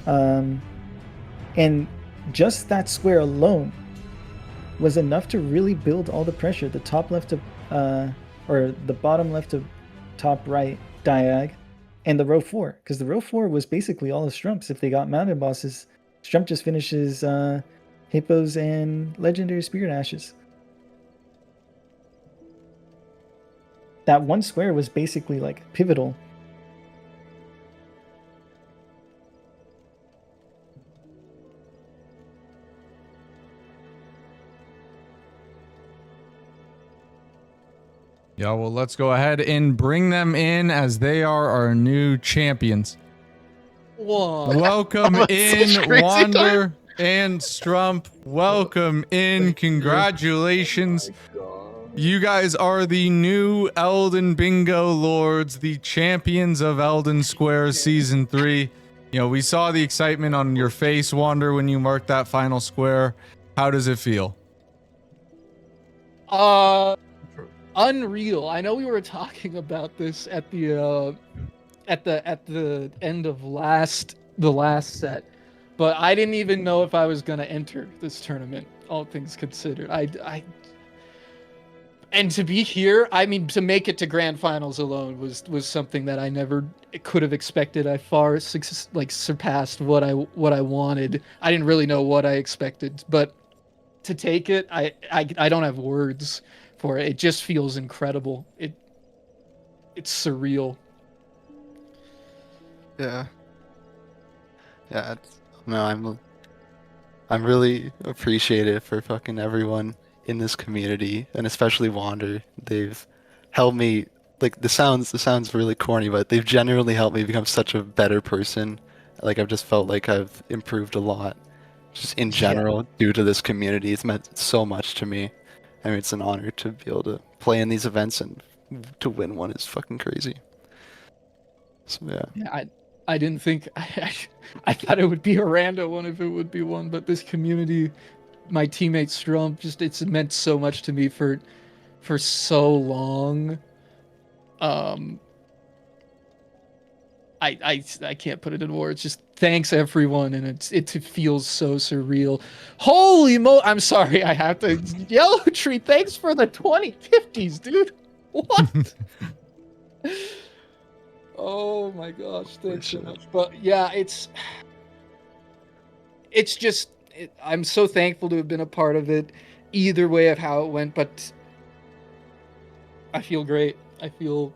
And just that square alone was enough to really build all the pressure. The top left of, or the bottom left of top right diag, and the row 4, because the row 4 was basically all of Strump's. If they got mountain bosses, Strump just finishes Hippos and Legendary Spirit Ashes. That one square was basically like pivotal. Yeah, well, let's go ahead and bring them in as they are our new champions. Whoa. Welcome in, Wander and Strump. Welcome in. Congratulations. You guys are the new Elden Bingo Lords, the champions of Elden Squares Season 3. You know, we saw the excitement on your face, Wander, when you marked that final square. How does it feel? Unreal. I know we were talking about this at the end of the last set, but I didn't even know if I was gonna enter this tournament, all things considered. And to be here, I mean, to make it to grand finals alone was something that I never could have expected. I far surpassed what I wanted. I didn't really know what I expected, but to take it, I don't have words for it. It just feels incredible. It's surreal. Yeah. Yeah. No, I'm really appreciative for fucking everyone in this community, and especially Wander. They've helped me. Like this sounds really corny, but they've genuinely helped me become such a better person. Like I've just felt like I've improved a lot, just in general, due to this community. It's meant so much to me. I mean, it's an honor to be able to play in these events, and to win one is fucking crazy. So Yeah, I didn't think I thought it would be a rando one if it would be one, but this community, my teammate Strump, just it's meant so much to me for so long. I can't put it in words. Just thanks everyone, and it feels so surreal. Holy I'm sorry, I have to. Yellow Tree, thanks for the 2050s, dude. What? Oh my gosh, thanks so much. But yeah, it's just I'm so thankful to have been a part of it, either way of how it went. But I feel great. I feel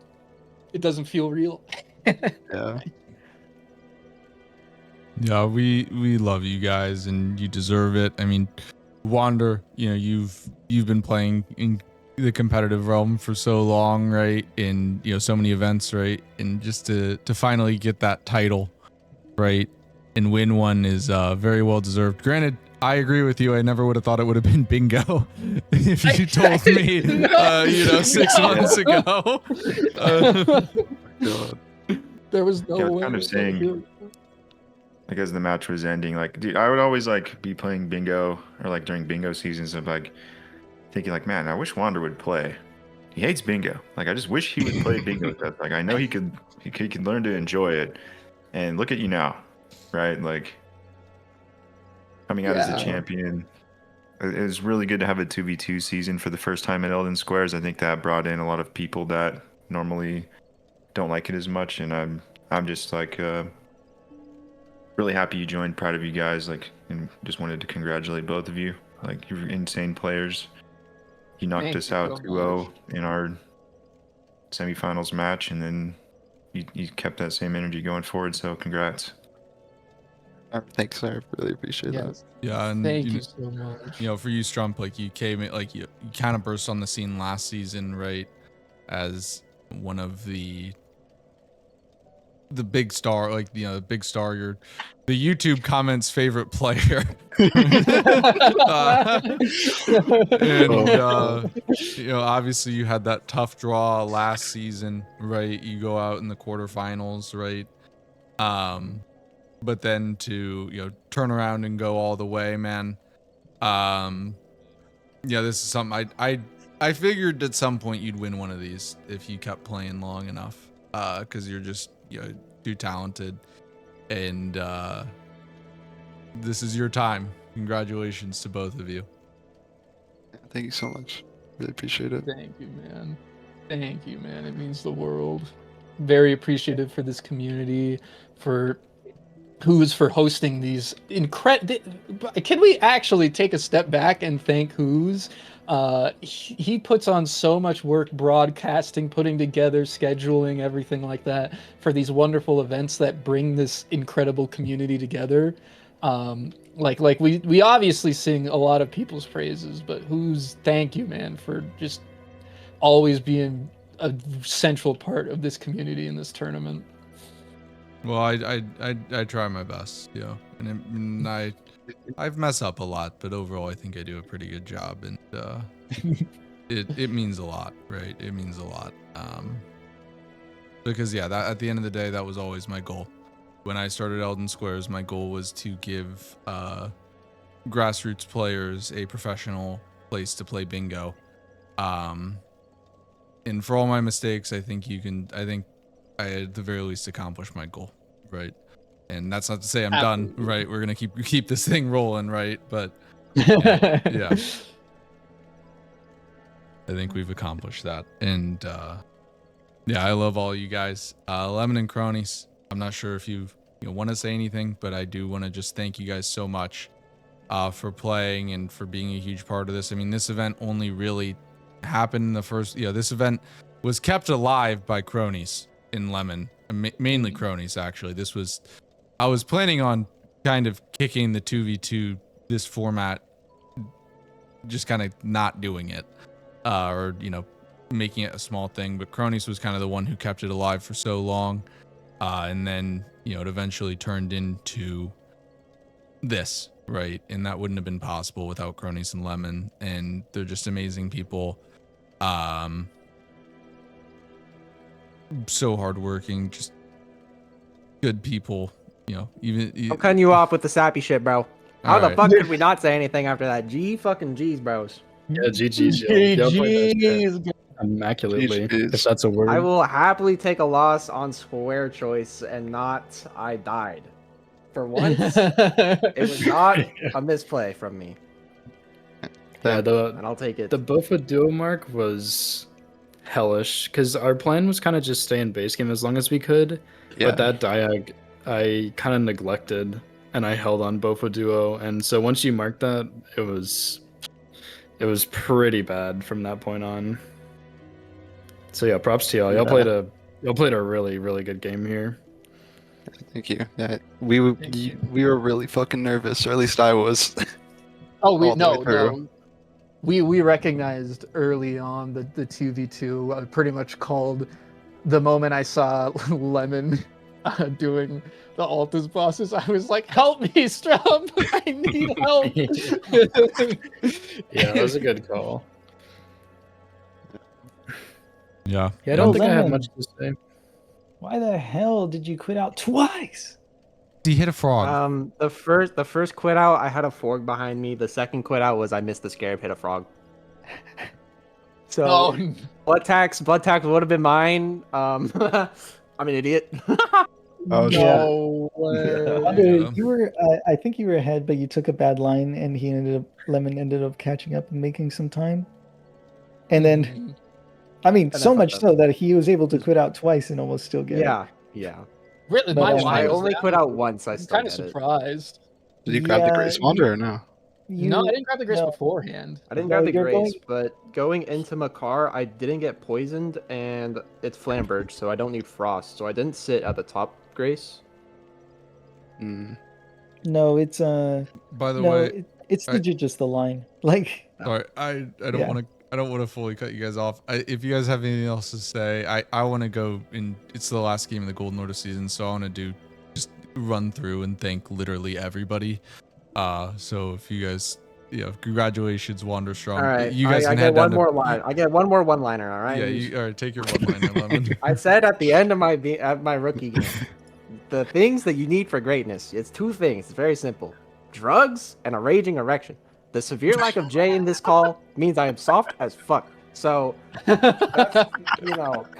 it doesn't feel real. yeah. Yeah, we love you guys, and you deserve it. I mean, Wander, you've been playing in the competitive realm for so long, right? In so many events, right? And just to finally get that title, right, and win one is very well deserved. Granted, I agree with you. I never would have thought it would have been bingo if you told me, 6 months ago. There was no I was way. kind of saying, like, as the match was ending, like, dude, I would always like be playing bingo, or like during bingo seasons, of like thinking like, man, I wish Wander would play. He hates bingo. Like, I just wish he would play bingo with us. Like, I know he could learn to enjoy it. And look at you now, right? Like, coming out as a champion. It was really good to have a 2v2 season for the first time at Elden Squares. I think that brought in a lot of people that normally don't like it as much, and I'm just like really happy you joined. Proud of you guys. Like, and just wanted to congratulate both of you. Like, you're insane players. You knocked us out 2-0 in our semifinals match, and then you kept that same energy going forward. So congrats. Thanks, sir. Really appreciate that. Yeah, and thank you so much. For you, Strump, like you came, like you kind of burst on the scene last season, right? As one of the big star, like the big star. You're the YouTube comments favorite player. And obviously you had that tough draw last season, right? You go out in the quarterfinals, right? But then to turn around and go all the way, man. This is something I figured at some point you'd win one of these if you kept playing long enough, because you're just too talented, and this is your time. Congratulations to both of you. Thank you so much. Really appreciate it. Thank you, man. Thank you, man. It means the world. Very appreciative for this community, for hosting these incredible. Can we actually take a step back and thank Who's? He puts on so much work broadcasting, putting together, scheduling, everything like that for these wonderful events that bring this incredible community together. Like we obviously sing a lot of people's praises, but Who's, thank you, man, for just always being a central part of this community in this tournament. Well, I try my best, and I've messed up a lot, but overall I think I do a pretty good job, and it means a lot, right? It means a lot, because that at the end of the day, that was always my goal. When I started Elden Squares, my goal was to give grassroots players a professional place to play bingo, and for all my mistakes, I think I at the very least accomplished my goal, right? And that's not to say I'm done, right? We're gonna keep this thing rolling, right? But yeah, I think we've accomplished that, and I love all you guys, Lemon and Cronies. I'm not sure if you want to say anything, but I do want to just thank you guys so much for playing and for being a huge part of this. I mean, this event only really happened in the first, this event was kept alive by cronies in Lemon, mainly cronies actually. I was planning on kind of kicking the 2v2 this format, just kind of not doing it, or making it a small thing, but cronies was kind of the one who kept it alive for so long, and then it eventually turned into this, right? And that wouldn't have been possible without cronies and Lemon, and they're just amazing people. So hardworking, just good people. I'm cutting you off with the sappy shit, bro. How the fuck could we not say anything after that? G's, bros. Yeah, GG's. Y'all played that shit immaculately, if that's a word. I will happily take a loss on square choice and not I died. For once, it was not a misplay from me. Yeah, and I'll take it. The Bofa duo mark was hellish because our plan was kind of just stay in base game as long as we could. Yeah. But that diag I kind of neglected, and I held on Bofa duo, and so once you marked that, it was pretty bad from that point on. So yeah, props to y'all. Y'all played a really, really good game here. Thank you. Yeah, we were really fucking nervous, or at least I was. Oh, no. We recognized early on the 2v2. I pretty much called the moment I saw Lemon doing the Altus bosses. I was like, "Help me, Strum! I need help." Yeah, that was a good call. Yeah. I don't think I have much to say. Why the hell did you quit out twice? He hit a frog. The first quit out, I had a fork behind me. The second quit out was I missed the scarab, hit a frog. So blood tax would have been mine. I'm an idiot. Oh no way! You were, I think you were ahead, but you took a bad line, and Lemon ended up catching up and making some time. And then, I mean, so much so that he was able to quit out twice and almost still get it. Yeah. Really, I only quit out once. I'm kind of surprised. Did you grab the Grace Wander or no? No, I didn't grab the Grace beforehand. I didn't grab the Grace, but going into Makar, I didn't get poisoned, and it's Flamberge, so I don't need Frost, so I didn't sit at the top Grace. No, it's By the way, it's legit just the line. Like, sorry, I don't want to. I don't want to fully cut you guys off. If you guys have anything else to say, I want to go in. It's the last game of the Golden Order season, so I want to just run through and thank literally everybody. So if you guys, congratulations, Wander Strong. All right, you guys I get one more line. I get one more one-liner. All right. Yeah, all right. Take your one-liner, Lemon. I said at the end of my rookie game, the things that you need for greatness. It's two things. It's very simple: drugs and a raging erection. The severe lack of J in this call means I am soft as fuck. So, couldn't lost.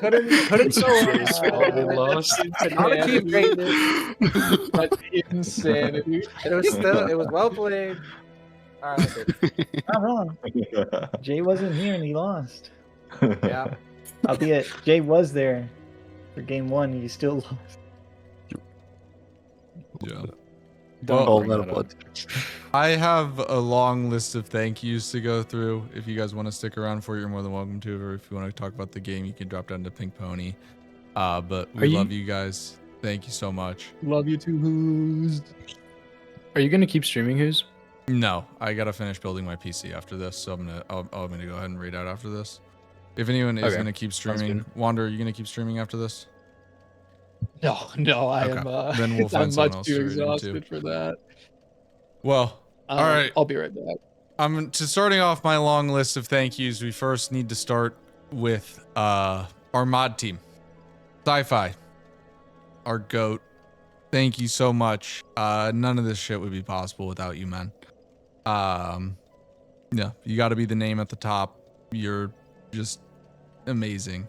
Not achieve greatness. That's insanity. It was well played. All right, not wrong. Jay wasn't here and he lost. Yeah. Albeit Jay was there for game 1 and you still lost. Yeah. Blood. I have a long list of thank yous to go through. If you guys want to stick around for it, you're more than welcome to. Or if you want to talk about the game, you can drop down to Pink Pony. But we love you guys. Thank you so much. Love you too, Who's. Are you gonna keep streaming Who's? No, I gotta finish building my PC after this, so I'm gonna go ahead and read out after this. If anyone is gonna keep streaming, Wander, are you gonna keep streaming after this? No, I am. Then we'll find I'm someone much else too to read into. exhausted for that. Well, all right. I'll be right back. Starting off my long list of thank yous, we first need to start with our mod team. Sci-Fi, our GOAT. Thank you so much. None of this shit would be possible without you, man. Yeah, you got to be the name at the top. You're just amazing.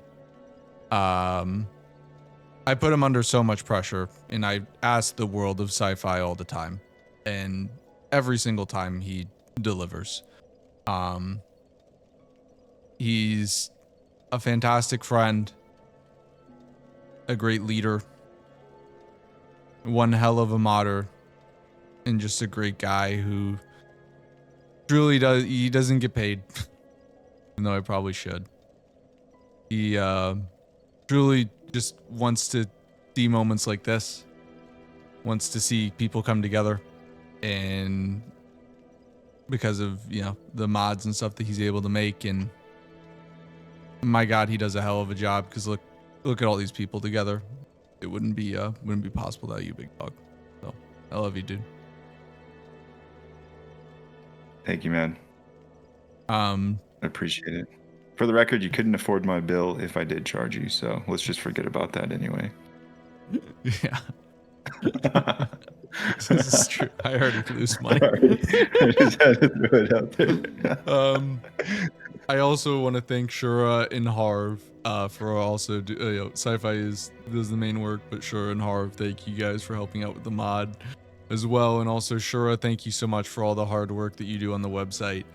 I put him under so much pressure, and I ask the world of sci-fi all the time, and every single time he delivers. He's a fantastic friend, a great leader, one hell of a modder, and just a great guy who truly doesn't get paid. even though I probably should. He truly just wants to see moments like this, wants to see people come together, and because of, you know, the mods and stuff that he's able to make, and my God, he does a hell of a job, because look at all these people together. It wouldn't be possible without you, big dog. So I love you, dude. Thank you, man. I appreciate it. For the record, you couldn't afford my bill if I did charge you, so let's just forget about that anyway. Yeah. This is true. I already lose money. I just had to throw it out there. I also want to thank Shura and Harv for also Sci-Fi does the main work, but Shura and Harv, thank you guys for helping out with the mod as well. And also Shura, thank you so much for all the hard work that you do on the website.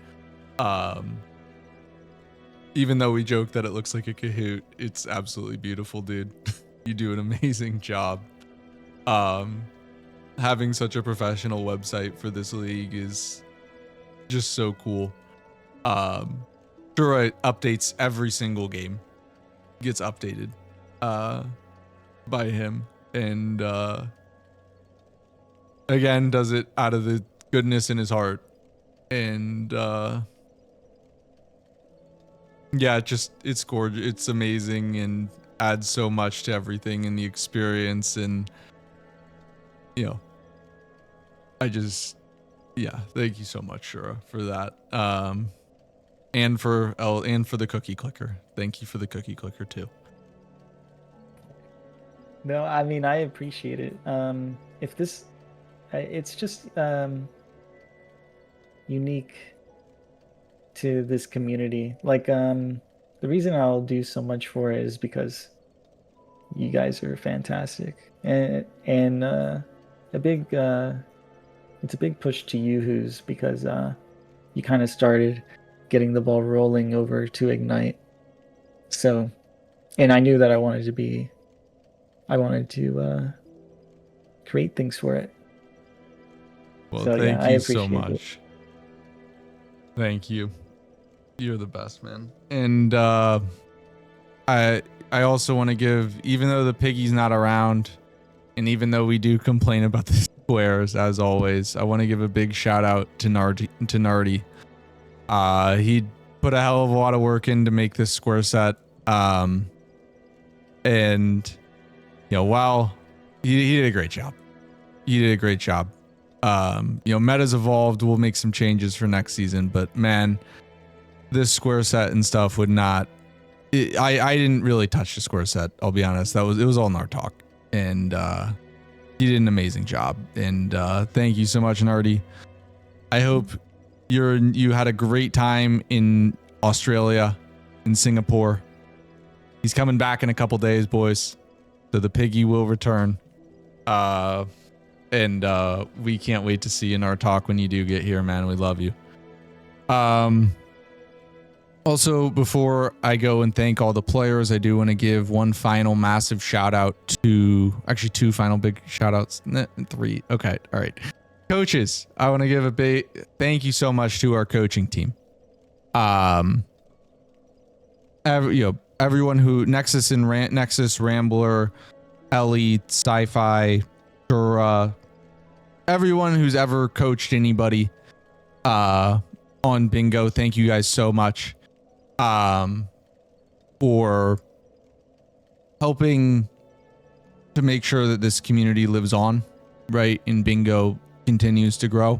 Even though we joke that it looks like a Kahoot, it's absolutely beautiful, dude. You do an amazing job. Having such a professional website for this league is just so cool. Shura updates every single game. Gets updated by him. And again, does it out of the goodness in his heart. And yeah, it's gorgeous. It's amazing and adds so much to everything in the experience. And, you know, thank you so much, Shura, for that. And for the cookie clicker. Thank you for the cookie clicker too. No, I mean, I appreciate it. It's just unique to this community. Like, the reason I'll do so much for it is because you guys are fantastic, and it's a big push to Yoo-Hoos because you kind of started getting the ball rolling over to Ignite. So, and I knew that I wanted to create things for it. Well, so, thank you so much. It. Thank you. You're the best, man. And I also want to give, even though the piggy's not around, and even though we do complain about the squares as always, I want to give a big shout out to Nardi. He put a hell of a lot of work in to make this square set. And you know, while he did a great job. You know, meta's evolved. We'll make some changes for next season, but man, this square set and stuff would not. I didn't really touch the square set. I'll be honest. It was all Nartalk, and he did an amazing job. And thank you so much, Nardi. I hope you had a great time in Australia, in Singapore. He's coming back in a couple days, boys. So the piggy will return. And we can't wait to see you in our talk when you do get here, man. We love you. Also, before I go and thank all the players, I do want to give one final massive shout out to, actually two final big shout outs. Three. Okay. All right. Coaches, I want to give a big thank you so much to our coaching team. Everyone who Nexus, Rambler, Ellie, Sci-Fi, Shura, everyone who's ever coached anybody on Bingo, thank you guys so much for helping to make sure that this community lives on, right? And Bingo continues to grow.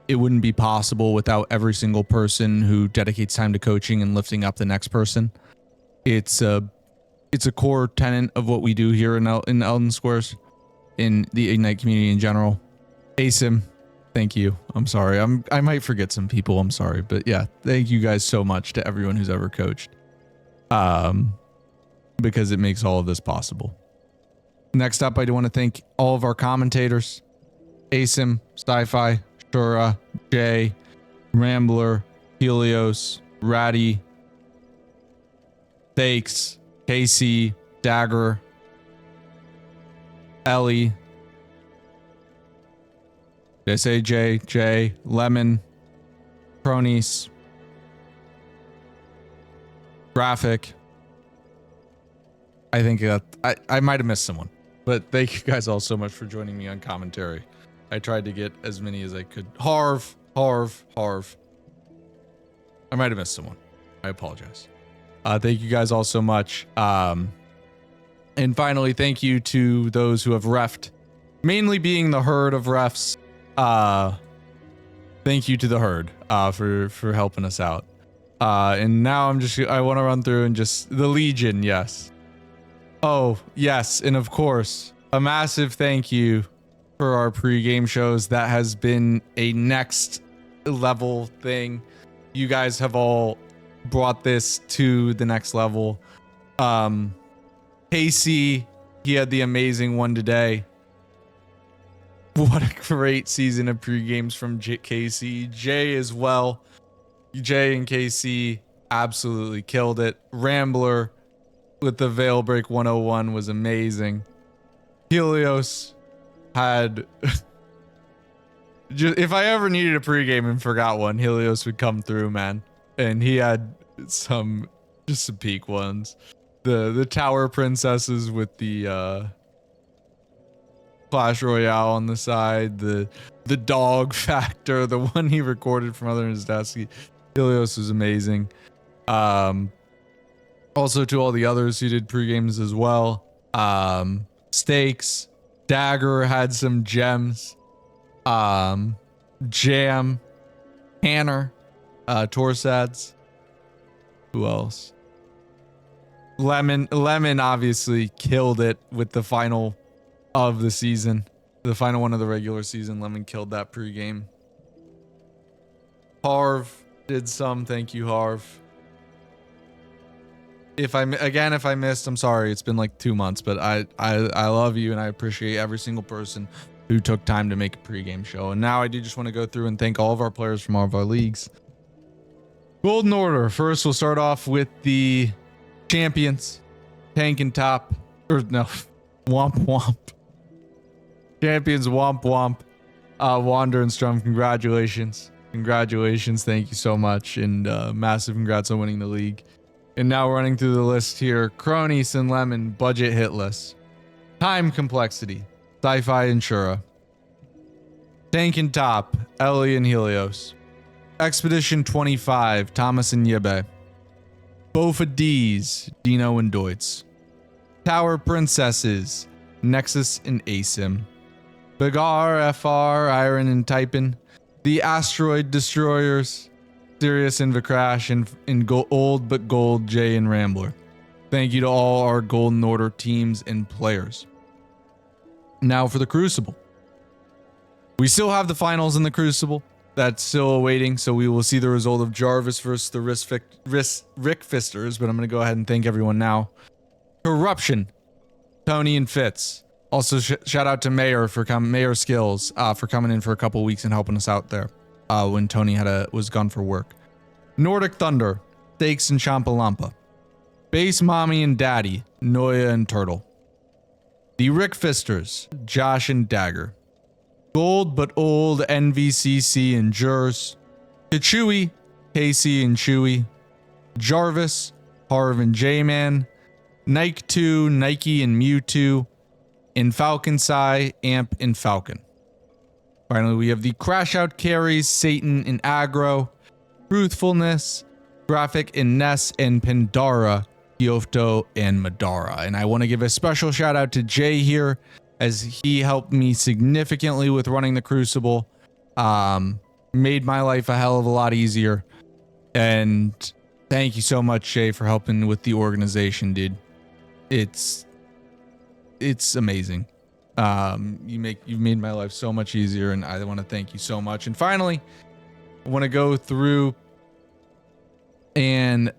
It wouldn't be possible without every single person who dedicates time to coaching and lifting up the next person. It's a core tenet of what we do here in Elden Squares, in the Ignite community in general. Asim, thank you. I'm sorry. I might forget some people. I'm sorry, but yeah, thank you guys so much to everyone who's ever coached, because it makes all of this possible. Next up, I do want to thank all of our commentators: Asim, Sci-Fi, Shura, Jay, Rambler, Helios, Ratty, Thanks, Casey, Dagger, Ellie. Did I say Jay, Lemon, Cronies, Graphic. I think I might have missed someone, but thank you guys all so much for joining me on commentary. I tried to get as many as I could. Harv. I might have missed someone. I apologize. Thank you guys all so much. And finally, thank you to those who have refed, mainly being the herd of refs. Thank you to the herd for helping us out. And now I want to run through and just the Legion, yes. Oh, yes, and of course, a massive thank you for our pre-game shows. That has been a next level thing. You guys have all brought this to the next level. KC, he had the amazing one today. What a great season of pre-games from KC. Jay as well. Jay and KC absolutely killed it. Rambler with the Veil Break 101 was amazing. Helios had... if I ever needed a pregame and forgot one, Helios would come through, man. And he had some peak ones. The Tower Princesses with the Clash Royale on the side, the dog factor, the one he recorded from other his desk. Helios was amazing. Also to all the others who did pre-games as well. Stakes, Dagger had some gems. Jam, Hanner, Torsads. Who else? Lemon obviously killed it with the final of the season. The final one of the regular season. Lemon killed that pre-game. Harv did some. Thank you, Harv. If I missed, I'm sorry. It's been like 2 months, but I love you and I appreciate every single person who took time to make a pregame show. And now I do just want to go through and thank all of our players from all of our leagues. Golden Order. First, we'll start off with the champions. Tank and Top. Or no, Wamp. Champions Wamp. Wander and Strum, congratulations. Thank you so much. And massive congrats on winning the league. And now running through the list here. Cronies and Lemon, Budget Hitless. Time Complexity, Sci-Fi and Shura. Tank and Top, Ellie and Helios. Expedition 25, Thomas and Yebe. Bofa D's, Dino and Deutz. Tower Princesses, Nexus and Asim. Bagar, FR, Iron and Typin. The Asteroid Destroyers, Sirius and Vikrash, and Old But Gold, Jay and Rambler. Thank you to all our Golden Order teams and players. Now for the Crucible. We still have the finals in the Crucible. That's still awaiting, so we will see the result of Jarvis versus the Rick Fisters, but I'm going to go ahead and thank everyone now. Corruption, Tony and Fitz. Also, shout out to Mayor Mayor Skills for coming in for a couple weeks and helping us out there when Tony was gone for work. Nordic Thunder, Stakes and Champalampa. Base Mommy and Daddy, Noya and Turtle. The Rick Fisters, Josh and Dagger. Gold But Old, NVCC and Jurs. Kachui, Casey and Chewy. Jarvis, Harv and J-Man. Nike 2, Nike and Mewtwo. And Falcon Sai, Amp and Falcon. Finally, we have the Crash Out Carries, Satan and Aggro. Truthfulness, Graphic and Ness, and Pandara, Kyofto and Madara. And I want to give a special shout out to Jay here, as he helped me significantly with running the Crucible. Made my life a hell of a lot easier. And thank you so much, Jay, for helping with the organization, dude. It's amazing. You've made my life so much easier, and I want to thank you so much. And finally, I want to go through and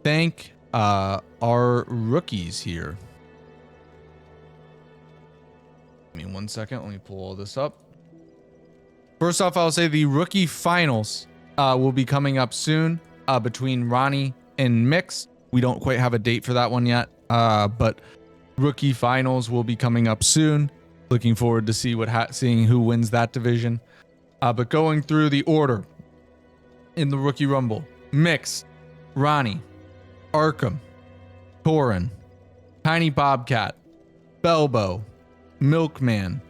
thank our rookies here. Give me 1 second. Let me pull all this up. First off, I'll say the rookie finals will be coming up soon between Ronnie and Mix. We don't quite have a date for that one yet, but rookie finals will be coming up soon. Looking forward to seeing who wins that division. But going through the order in the rookie rumble: Mix, Ronnie, Arkham, Torin, Tiny Bobcat, Belbo, Milkman,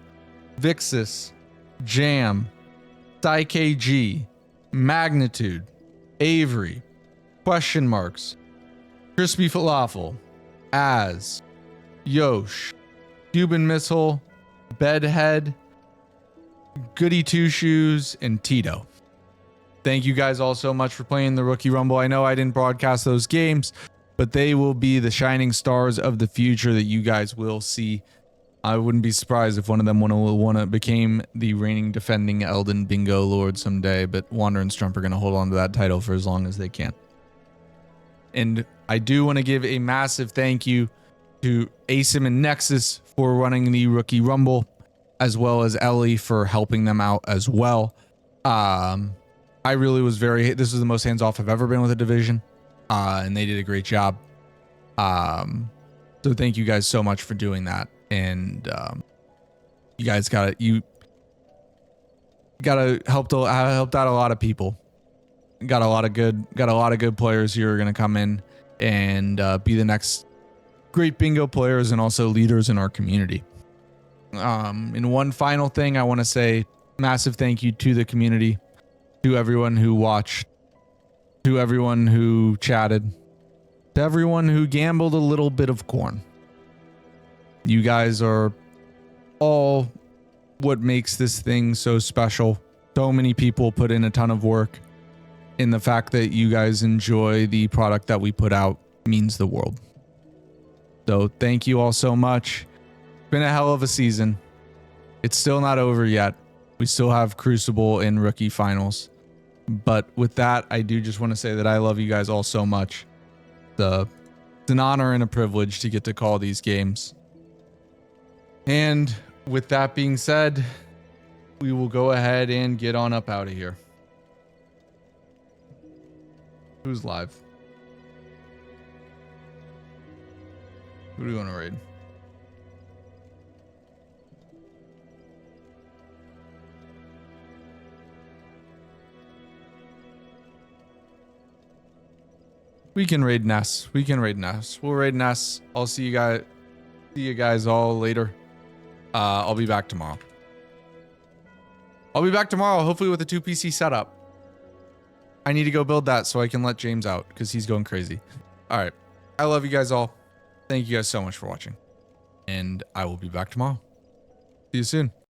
Vixis, Jam, PsyKG, Magnitude, Avery, Question Marks, Crispy Falafel, Az, Yosh, Cuban Missile, Bedhead, Goody Two Shoes, and Tito. Thank you guys all so much for playing the Rookie Rumble. I know I didn't broadcast those games, but they will be the shining stars of the future that you guys will see. I wouldn't be surprised if one of them became the reigning defending Elden Bingo Lord someday, but Wander and Strump are going to hold on to that title for as long as they can. And I do want to give a massive thank you to Asim and Nexus for running the Rookie Rumble, as well as Ellie for helping them out as well. I really was this was the most hands-off I've ever been with a division, and they did a great job. So thank you guys so much for doing that. And you guys helped out a lot of people. Got a lot of good players who are going to come in and be the next great bingo players and also leaders in our community. And one final thing, I want to say massive thank you to the community, to everyone who watched, to everyone who chatted, to everyone who gambled a little bit of corn. You guys are all what makes this thing so special. So many people put in a ton of work, and the fact that you guys enjoy the product that we put out means the world. So thank you all so much. It's been a hell of a season. It's still not over yet. We still have Crucible and Rookie Finals. But with that, I do just want to say that I love you guys all so much. It's an honor and a privilege to get to call these games. And with that being said, we will go ahead and get on up out of here. Who's live? Who do we want to raid? We can raid Ness. We'll raid Ness. I'll see you guys all later. I'll be back tomorrow. Hopefully with a 2 PC setup. I need to go build that so I can let James out because he's going crazy. All right. I love you guys all. Thank you guys so much for watching. And I will be back tomorrow. See you soon.